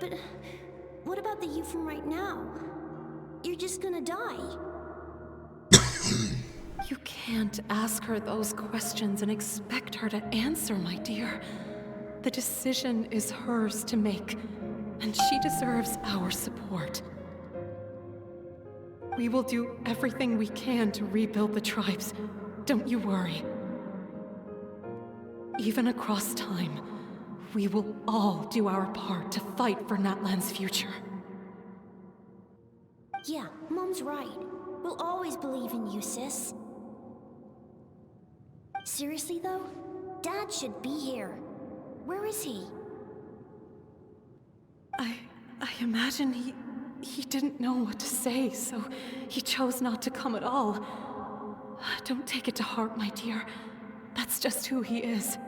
But what about the you from right now? You're just gonna die. You can't ask her those questions and expect her to answer, my dear. The decision is hers to make, and she deserves our support. We will do everything we can to rebuild the tribes. Don't you worry. Even across time, we will all do our part to fight for Natlan's future. Yeah, Mom's right. We'll always believe in you, sis. Seriously, though? Dad should be here. Where is he? I imagine he didn't know what to say, so he chose not to come at all. Don't take it to heart, my dear. That's just who he is.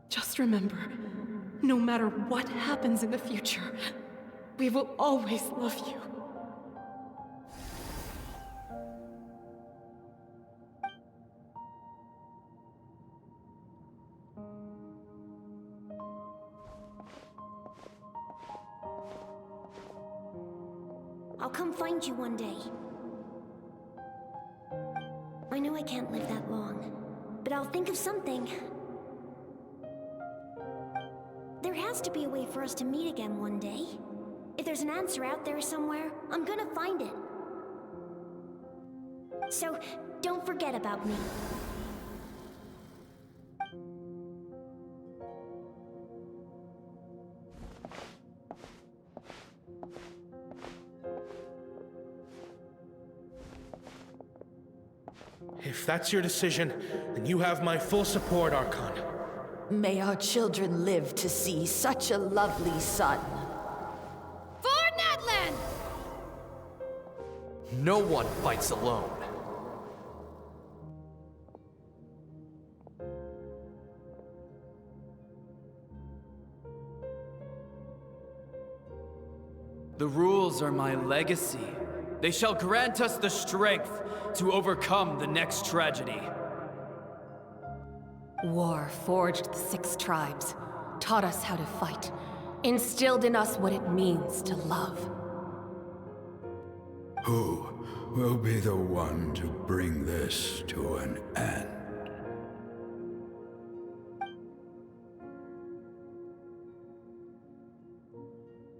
Just remember, no matter what happens in the future, we will always love you. I'll come find you one day. I know I can't live that long, but I'll think of something. There has to be a way for us to meet again one day. If there's an answer out there somewhere, I'm gonna find it. So, don't forget about me. If that's your decision, then you have my full support, Archon. May our children live to see such a lovely son. For Natlan! No one fights alone. The rules are my legacy. They shall grant us the strength to overcome the next tragedy. War forged the 6 tribes, taught us how to fight, instilled in us what it means to love. Who will be the one to bring this to an end?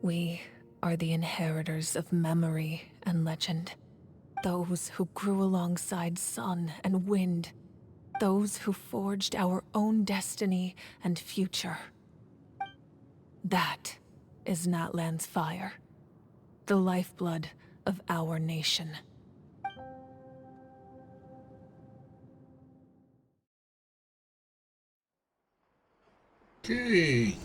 We are the inheritors of memory and legend. Those who grew alongside sun and wind. Those who forged our own destiny and future. That is Natlan's fire. The lifeblood of our nation. Okay.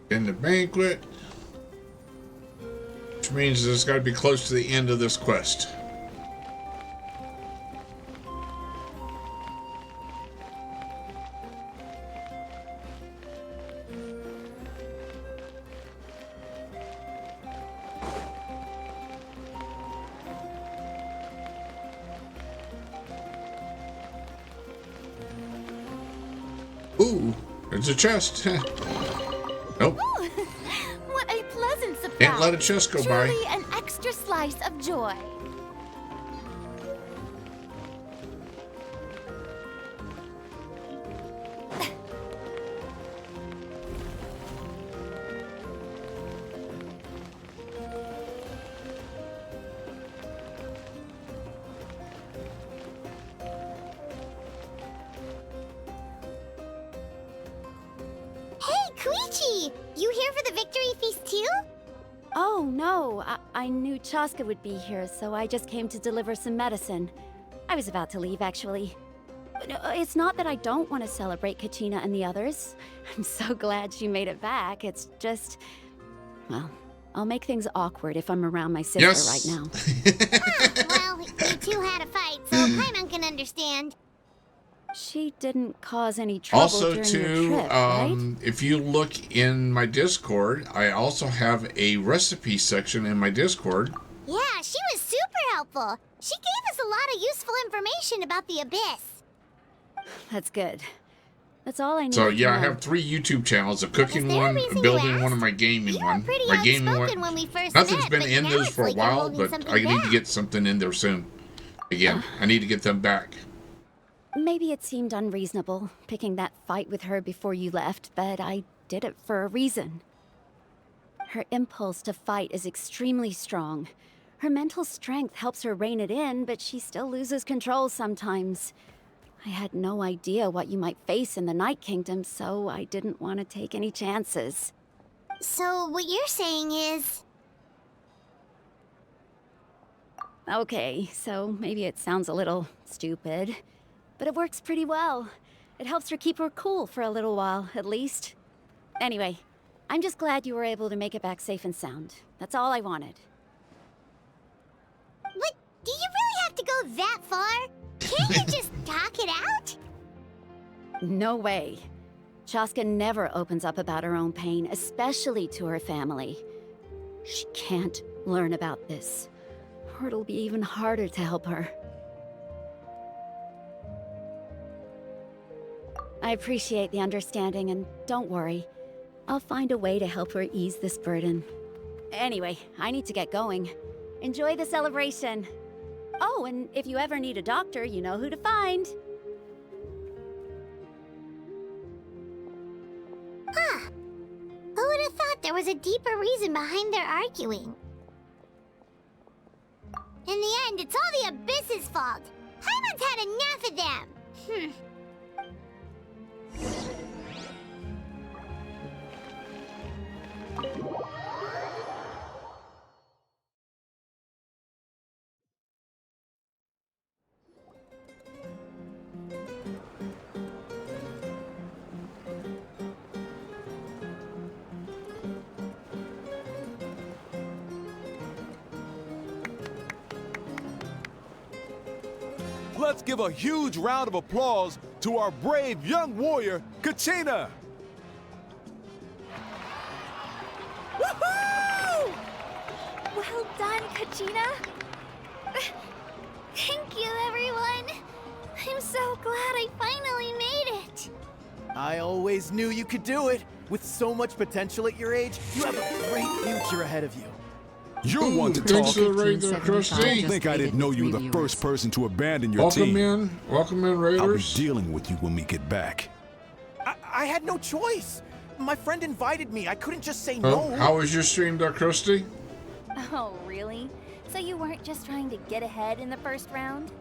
In the banquet. Which means it's got to be close to the end of this quest. Ooh, there's a chest. Nope. What a pleasant surprise. Can't let a chest go by. Truly an extra slice of joy. Koichi! You here for the victory feast too? Oh, no. I knew Chaska would be here, so I just came to deliver some medicine. I was about to leave, actually. It's not that I don't want to celebrate Kachina and the others. I'm so glad she made it back. It's just... well, I'll make things awkward if I'm around my sister right now. Well, you two had a fight, so Paimon can understand. She didn't cause any trouble Also, during too, your trip, right? if you look in my Discord, I also have a recipe section in my Discord. Yeah, she was super helpful. She gave us a lot of useful information about the Abyss. That's good. That's all I need. So yeah, I have 3 YouTube channels: a cooking one, a building one, and my gaming one. My gaming one, when we first nothing's met, been in now those it's for a like you're while, holding but something I need to back. get something in there soon. Again, I need to get them back. Maybe it seemed unreasonable, picking that fight with her before you left, but I did it for a reason. Her impulse to fight is extremely strong. Her mental strength helps her rein it in, but she still loses control sometimes. I had no idea what you might face in the Night Kingdom, so I didn't want to take any chances. So what you're saying is... Okay, so maybe it sounds a little stupid, but it works pretty well. It helps her keep her cool for a little while, at least. Anyway, I'm just glad you were able to make it back safe and sound. That's all I wanted. What? Do you really have to go that far? Can't you just talk it out? No way. Chaska never opens up about her own pain, especially to her family. She can't learn about this, or it'll be even harder to help her. I appreciate the understanding, and don't worry. I'll find a way to help her ease this burden. Anyway, I need to get going. Enjoy the celebration. Oh, and if you ever need a doctor, you know who to find. Huh. Who would have thought there was a deeper reason behind their arguing? In the end, it's all the Abyss's fault. Paimon's had enough of them. Let's give a huge round of applause to our brave young warrior, Kachina! Woohoo! Well done, Kachina. Thank you, everyone. I'm so glad I finally made it. I always knew you could do it. With so much potential at your age, you have a great future ahead of you. You're one to talk. I think I didn't know you were the first person to abandon your Welcome team. Welcome in, Raiders. I'll be dealing with you when we get back. I had no choice. My friend invited me. I couldn't just say Oh, no. how was your stream, Dark Krusty? Oh, really? So you weren't just trying to get ahead in the first round?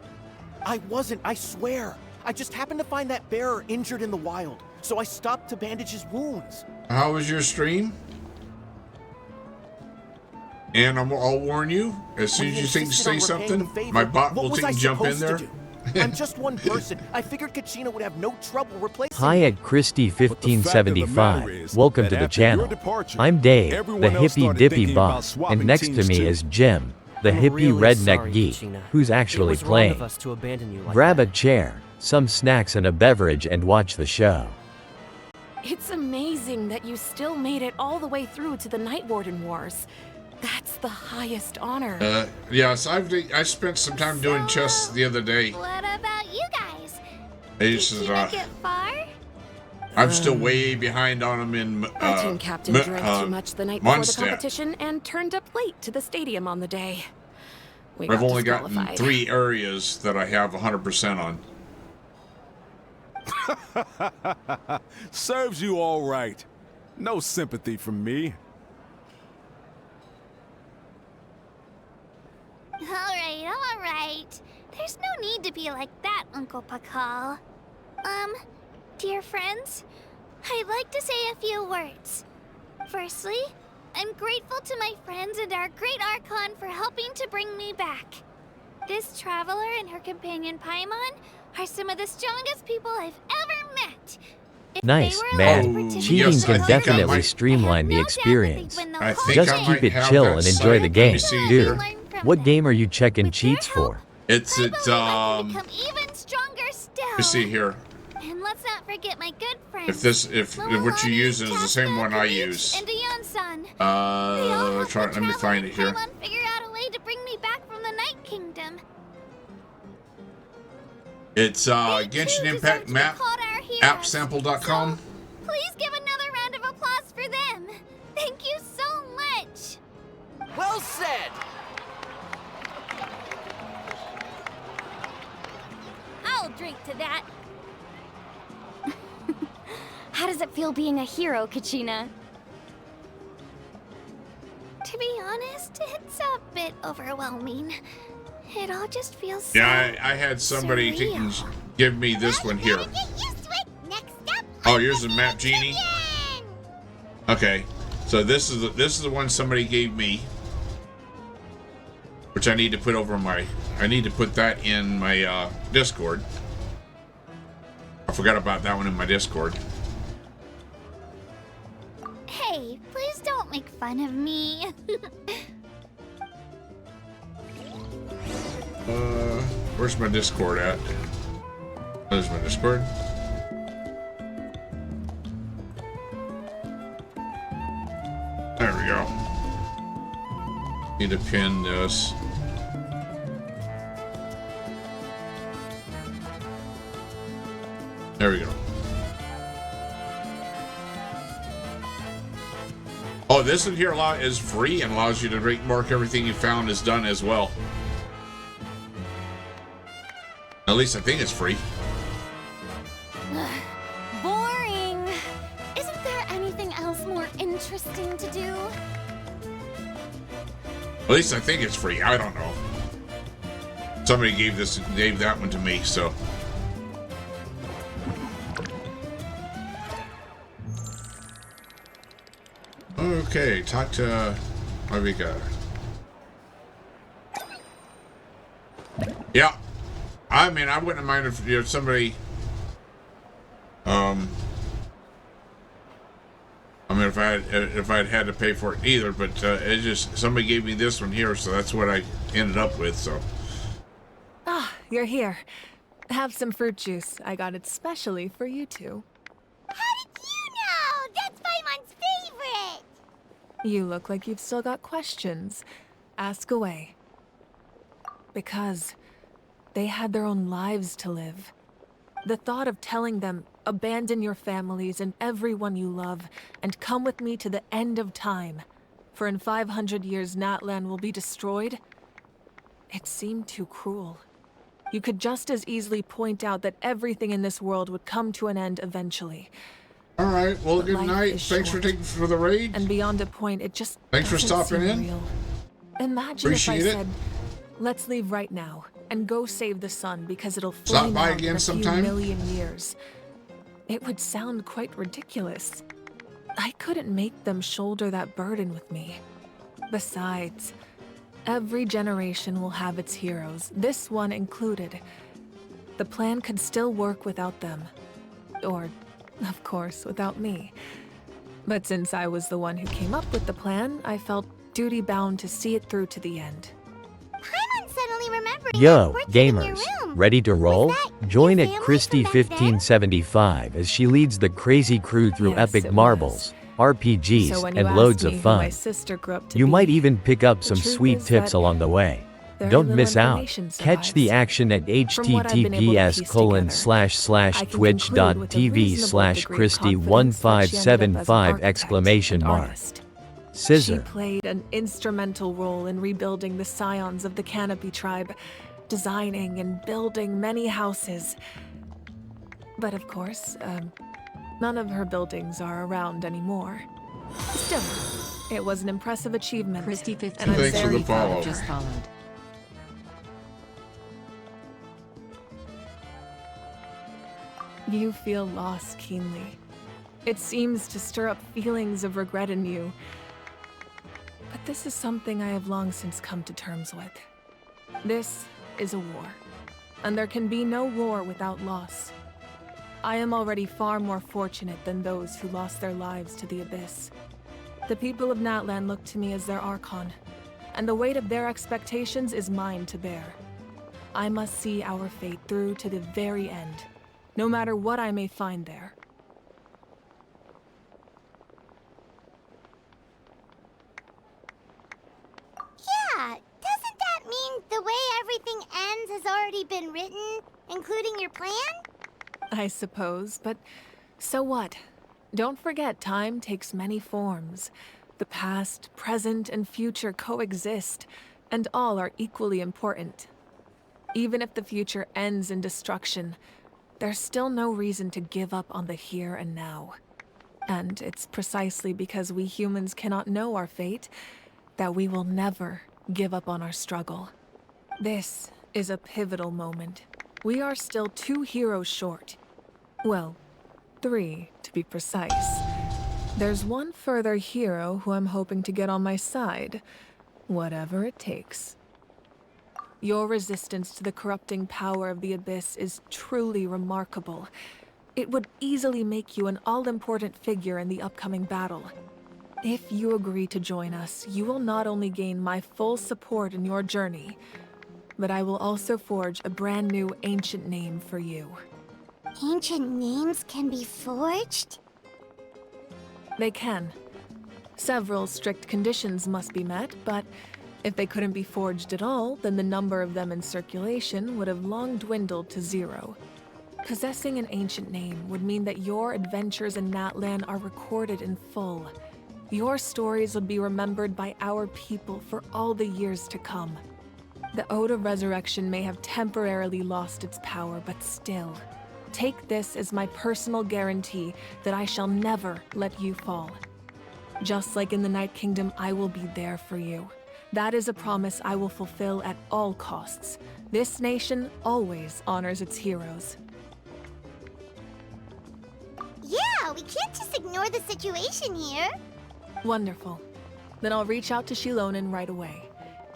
I wasn't, I swear. I just happened to find that bearer injured in the wild, so I stopped to bandage his wounds. How was your stream? And I'll warn you, as soon as you think say something, my bot will take and jump in there. I'm just one person. I figured Kachina would have no trouble replacing Hi at Christy1575. Welcome to the channel. I'm Dave, the hippie dippy bot, and next to me is Jim, the hippie redneck geek, who's actually playing. Grab a chair, some snacks and a beverage and watch the show. It's amazing that you still made it all the way through to the Night Warden Wars. That's the highest honor. Yes, I spent some time doing chess the other day. What about you guys? Did you get far? I'm still way behind on them in Our team captain drank too much the night before the Mondstadt. competition and turned up late to the stadium on the day. We I've got only gotten disqualified. 3 areas that I have 100% on. Serves you all right. No sympathy from me. All right. There's no need to be like that, Uncle Pakal. Dear friends, I'd like to say a few words. Firstly, I'm grateful to my friends and our great Archon for helping to bring me back. This traveler and her companion Paimon are some of the strongest people I've ever met. Nice, man. Cheating can definitely streamline the experience. Just keep it chill and enjoy the game. Dude, what game are you checking cheats for? It's Become even stronger still. you see here. And let's not forget my good friends. If what you use is the same one I use. And Dion-san. Let me find it here. Paimon figure out a way to bring me back from the Night Kingdom. It's Genshin Impact map appsample.com. Please give another round of applause for them. Thank you so much. Well said. I'll drink to that. How does it feel being a hero, Kachina? To be honest, honest, it's a bit overwhelming. It all just feels so Yeah, I had somebody give me this one here. Oh, here's the map genie. Okay, so this is the one somebody gave me, which I need to put over my. I need to put that in my Discord. I forgot about that one in my Discord. Hey, please don't make fun of me. Where's my Discord at? There's my Discord. There we go. Need to pin this. There we go. Oh, this one here is free and allows you to mark everything you found is done as well. At least I think it's free. Boring. Isn't there anything else more interesting to do? At least I think it's free. I don't know. Somebody gave that one to me, so. Okay, talk to Marvika. Yeah. I mean, I wouldn't mind if somebody, I mean, if I'd had to pay for it either, but it just somebody gave me this one here, so that's what I ended up with. So. Ah, you're here. Have some fruit juice. I got it specially for you two. How did you know? That's Paimon's favorite. You look like you've still got questions. Ask away. Because they had their own lives to live. The thought of telling them, abandon your families and everyone you love, and come with me to the end of time, for in 500 years Natlan will be destroyed, it seemed too cruel. You could just as easily point out that everything in this world would come to an end eventually. All right, well, But good life night. is Thanks short. for the raid. And beyond a point, it just Thanks for doesn't stopping seem in. real. Imagine Appreciate if I it. said, let's leave right now and go save the sun because it'll Stop flame by out again in a sometime. few million years. It would sound quite ridiculous. I couldn't make them shoulder that burden with me. Besides, every generation will have its heroes, this one included. The plan could still work without them. Or, of course, without me. But since I was the one who came up with the plan, I felt duty-bound to see it through to the end. Paimon suddenly remembered Yo, gamers, ready to roll? Join at Christy1575 as she leads the crazy crew through Yes, epic it marbles, RPGs, So when you and loads asked of me who my fun. sister grew up to You be, might even pick up some truth sweet is tips that along the way. very Don't little miss out. information Catch the action at From what I've been able to piece together, I can conclude with a reasonable degree of confidence that she ended up as an https://christy1575 architect exclamation and mark. artist. She Scissor. played an instrumental role in rebuilding the scions of the Canopy tribe, designing and building many houses. But of course, none of her buildings are around anymore. Still, it was an impressive achievement. Christy and I'm 15 Thanks for the very proud follow. of her. just followed. You feel loss keenly. It seems to stir up feelings of regret in you. But this is something I have long since come to terms with. This is a war, and there can be no war without loss. I am already far more fortunate than those who lost their lives to the Abyss. The people of Natlan look to me as their Archon, and the weight of their expectations is mine to bear. I must see our fate through to the very end, no matter what I may find there. Yeah, doesn't that mean the way everything ends has already been written, including your plan? I suppose, but so what? Don't forget, time takes many forms. The past, present, and future coexist, and all are equally important. Even if the future ends in destruction, there's still no reason to give up on the here and now. And it's precisely because we humans cannot know our fate that we will never give up on our struggle. This is a pivotal moment. We are still 2 heroes short. Well, 3 to be precise. There's one further hero who I'm hoping to get on my side, whatever it takes. Your resistance to the corrupting power of the Abyss is truly remarkable. It would easily make you an all-important figure in the upcoming battle. If you agree to join us, you will not only gain my full support in your journey, but I will also forge a brand new ancient name for you. Ancient names can be forged? They can. Several strict conditions must be met, but if they couldn't be forged at all, then the number of them in circulation would have long dwindled to 0. Possessing an ancient name would mean that your adventures in Natlan are recorded in full. Your stories would be remembered by our people for all the years to come. The Ode of Resurrection may have temporarily lost its power, but still, take this as my personal guarantee that I shall never let you fall. Just like in the Night Kingdom, I will be there for you. That is a promise I will fulfill at all costs. This nation always honors its heroes. Yeah, we can't just ignore the situation here. Wonderful. Then I'll reach out to Shilonen right away.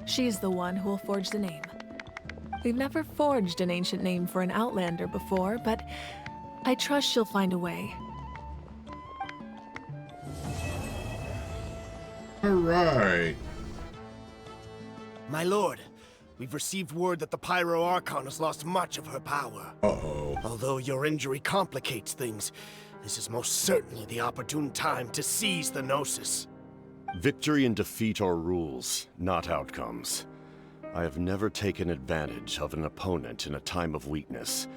She's the one who will forge the name. We've never forged an ancient name for an Outlander before, but I trust she'll find a way. Alright. My lord, we've received word that the Pyro Archon has lost much of her power. Uh-oh. Although your injury complicates things, this is most certainly the opportune time to seize the Gnosis. Victory and defeat are rules, not outcomes. I have never taken advantage of an opponent in a time of weakness,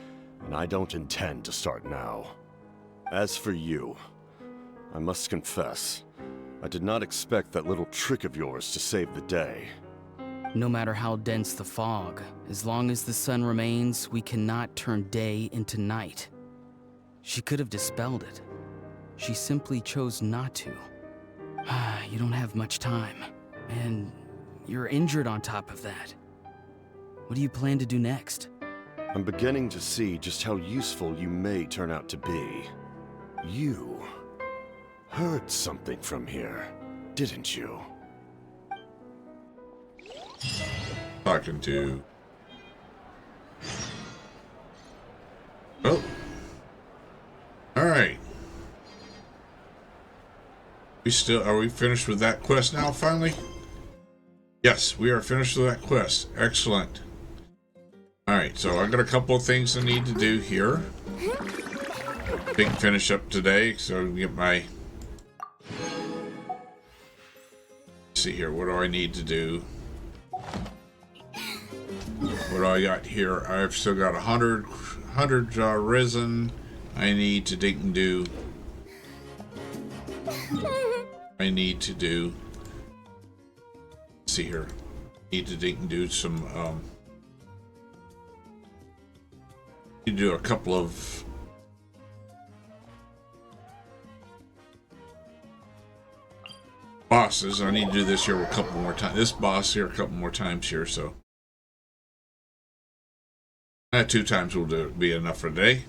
and I don't intend to start now. As for you, I must confess, I did not expect that little trick of yours to save the day. No matter how dense the fog, as long as the sun remains, we cannot turn day into night. She could have dispelled it. She simply chose not to. You don't have much time, and you're injured on top of that. What do you plan to do next? I'm beginning to see just how useful you may turn out to be. You heard something from here, didn't you? Talking to... Oh. Alright. Are we finished with that quest now, finally? Yes, we are finished with that quest. Excellent. Alright, so I got a couple of things I need to do here. Big finish up today, so I can get my... Let's see here, what do I need to do? What do I got here? I've still got 100 risen. I need to dig and do... I need to do... Let's see here. Need to dig and do some... need to do a couple of... bosses. I need to do this here a couple more times. This boss here a couple more times here, so... 2 times will be enough for today.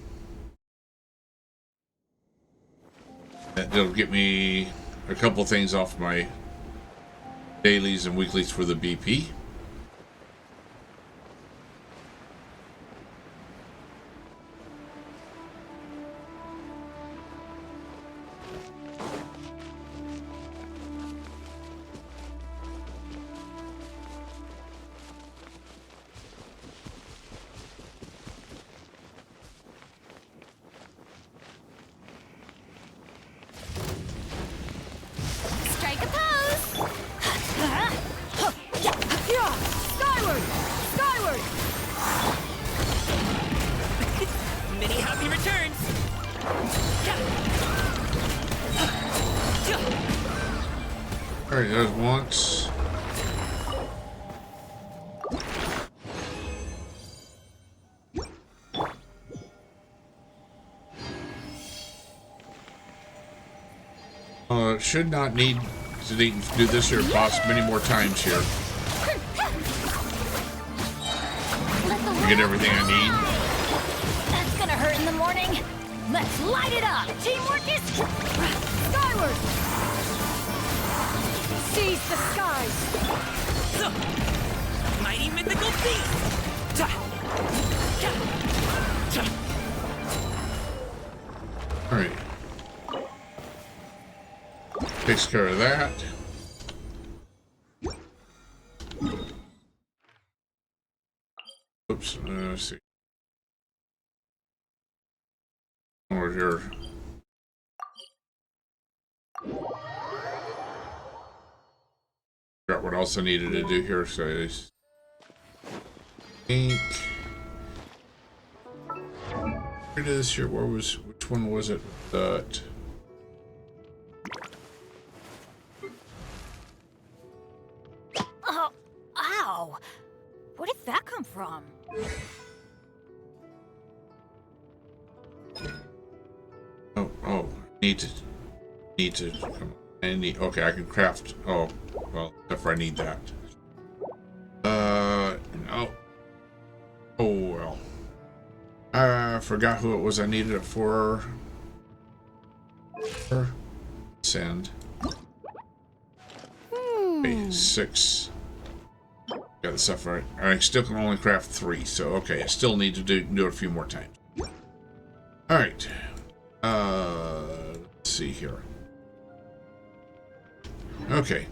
That'll get me a couple things off my dailies and weeklies for the BP. Alright, there's once. It should not need to do this here boss many more times here. To get everything I need. That's gonna hurt in the morning. Let's light it up. Teamwork is skyward. Seize the skies. Mighty mythical beast. All right. Takes care of that. Oops. Let's see. Over here. Forgot what else I needed to do here. So I think here it is. Here, which one was it? That. Oh, ow! Where did that come from? Oh, need to, okay, I can craft, oh, well, if I need that. No. Oh, well. I forgot who it was I needed it for. Send. Okay, 6. Got the stuff right. I still can only craft 3, so okay, I still need to do it a few more times. Alright. Let's see here. Okay.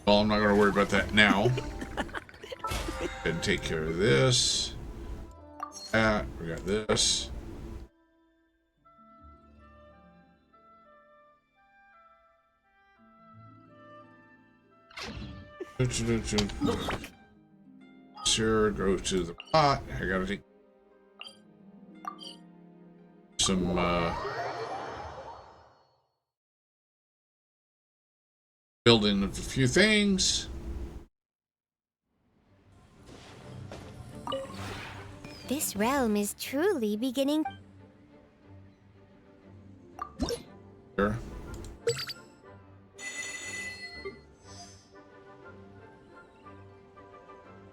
Well, I'm not going to worry about that now. And take care of this. That. We got this. Sure, go to the pot. I gotta take some building of a few things. This realm is truly beginning. Sure.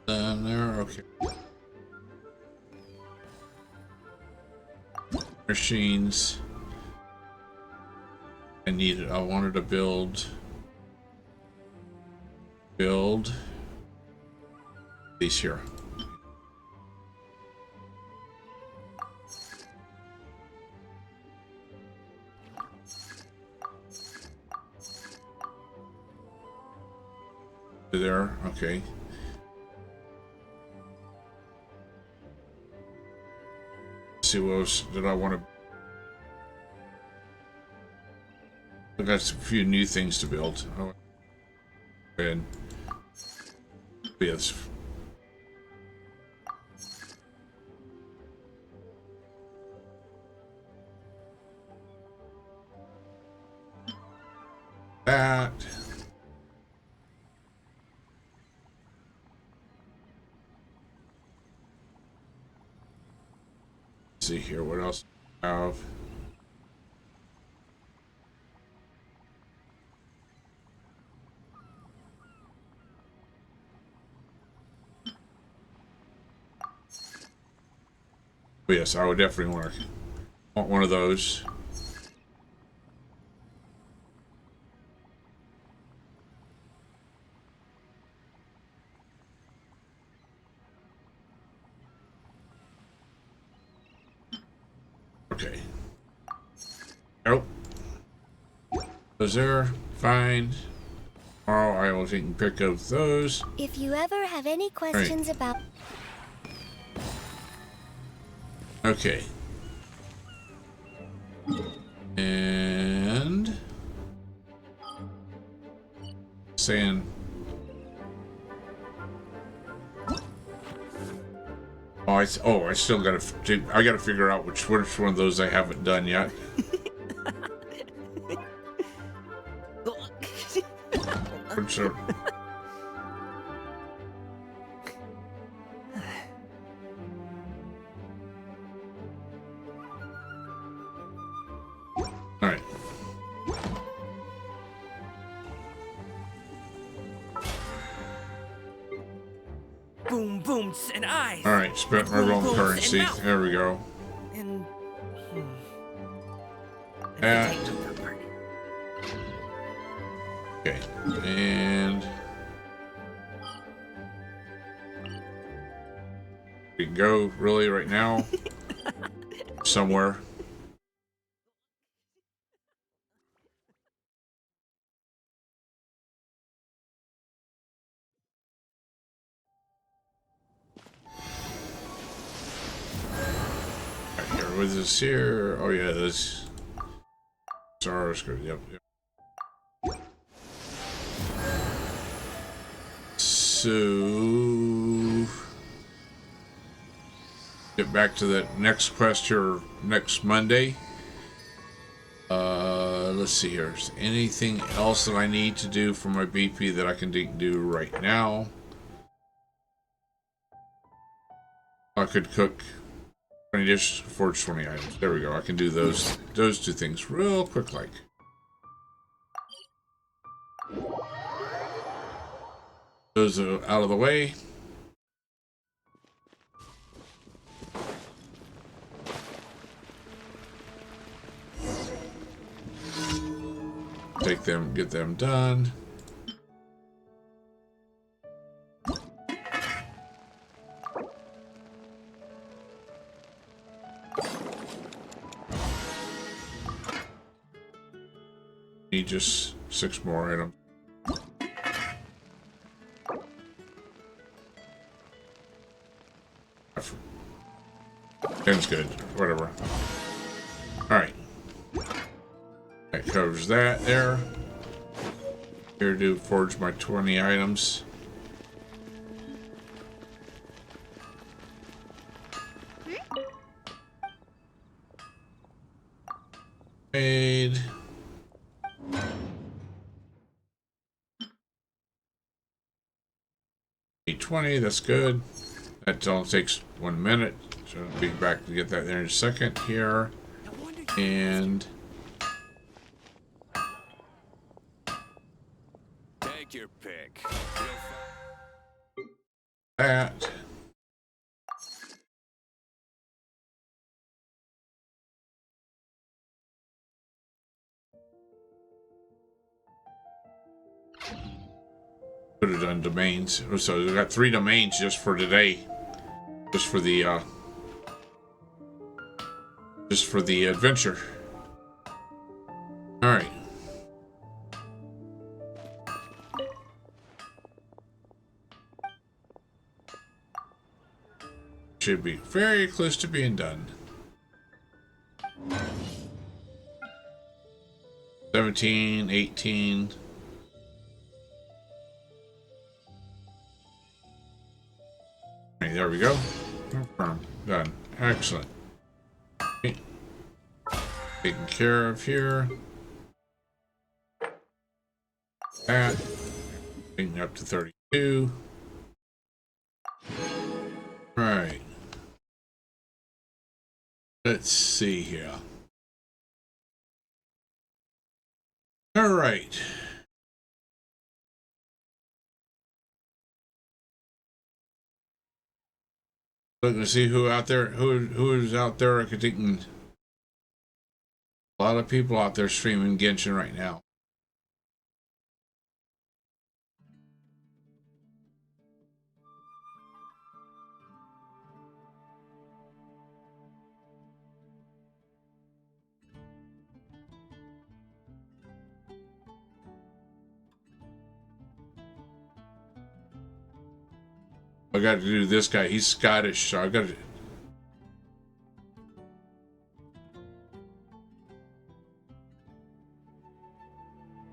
There, okay. Machines. I wanted to build these here. There, okay. See what else did I want to. I got a few new things to build. Oh, and yes. That. Let's see here, what else I have? Oh, yes, I would definitely want one of those. Okay. Nope. Those there. Fine. Tomorrow I will take and pick up those. If you ever have any questions about... Okay. And... saying... I still gotta figure out which one of those I haven't done yet. Which are... Alright. boom booms and eyes. All right, spent my wrong currency. There we go. And Okay, and we can go really right now somewhere. Right here, with this here. Oh yeah, this. Stars good. Yep. So get back to that next quest here next Monday. Let's see here. Is there anything else that I need to do for my BP that I can do right now? I could cook 20 dishes, forge 20 items. There we go. I can do those two things real quick like. Those are out of the way. Take them, get them done. Need just 6 more items. That's good. Whatever. Alright. That covers that there. Here to forge my 20 items. Made. $20, that's good. That only takes 1 minute. So I'll be back to get that there in a second here. And take your pick. That. Put it on domains. So we got 3 domains just for today. Just for the adventure. All right. Should be very close to being done. 17, 18. All right, there we go. Confirm. Done. Excellent. Okay. Taken care of here. That. Taking up to 32. Right. Let's see here. All right. Looking to see who out there, who's out there. I could think a lot of people out there streaming Genshin right now. I got to do this guy. He's Scottish, so I got to.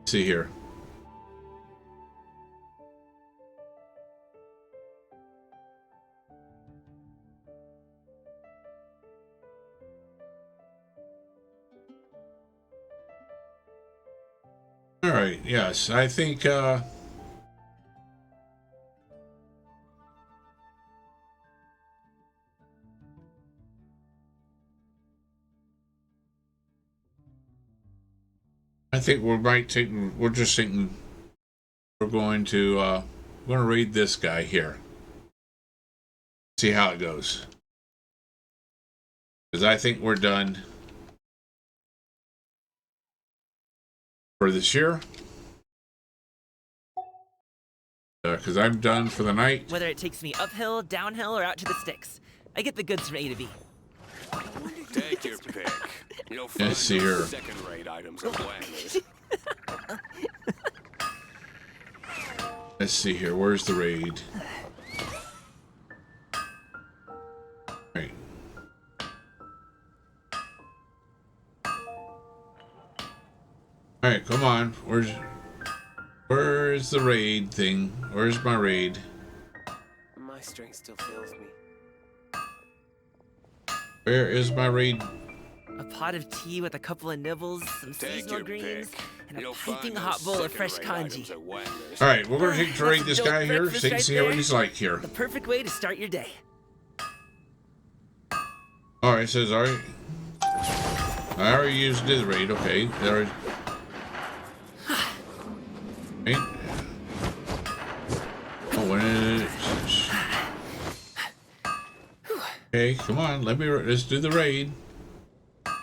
See here. All right. Yes, I think. I think we're just thinking we're going to raid this guy here. See how it goes. Because I think we're done for this year. Because I'm done for the night. Whether it takes me uphill, downhill, or out to the sticks, I get the goods from A to B. Take your pick. You'll Let's see here. second-rate items of whammers. Let's see here. Where's the raid? Right. Alright, come on. Where's the raid thing? Where's my raid? My strength still fails me. Where is my raid? A pot of tea with a couple of nibbles, some seasonal greens, and a You'll piping find hot those bowl of fresh second-rate kanji. items at Wagner's. Alright, we're gonna take to raid That's this adult guy here. breakfast So you can right see what there. he's like here. The perfect way to start your day. Alright, says alright. I already used the raid, okay. There. Right. Oh, when it is. Okay, come on, let's do the raid.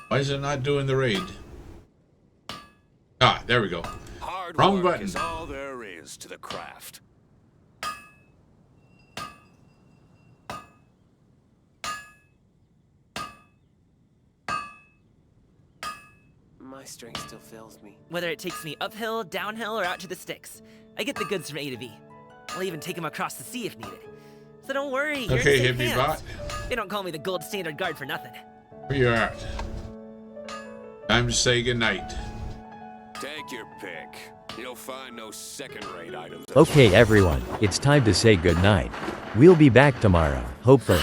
Why is it not doing the raid? Ah, there we go. Hard Wrong work button. is all there is to the craft. My strength still fails me. Whether it takes me uphill, downhill, or out to the sticks, I get the goods from A to B. I'll even take them across the sea if needed. So don't worry, you're Okay, in safe hippie hands. bot. They don't call me the gold standard guard for nothing. Where you at? Time to say goodnight. Take your pick. You'll find no second-rate items. Okay everyone, it's time to say goodnight. We'll be back tomorrow, hopefully.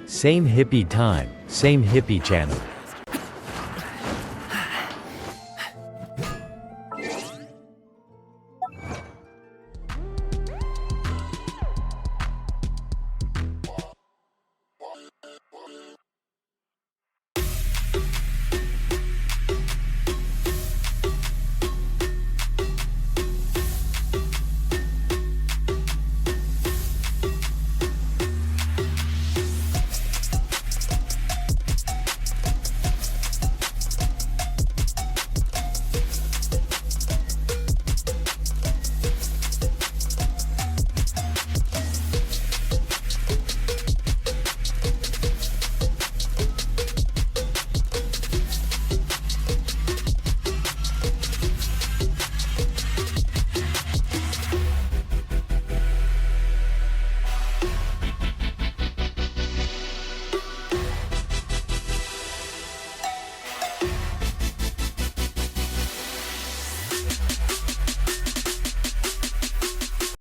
Same hippie time, same hippie channel.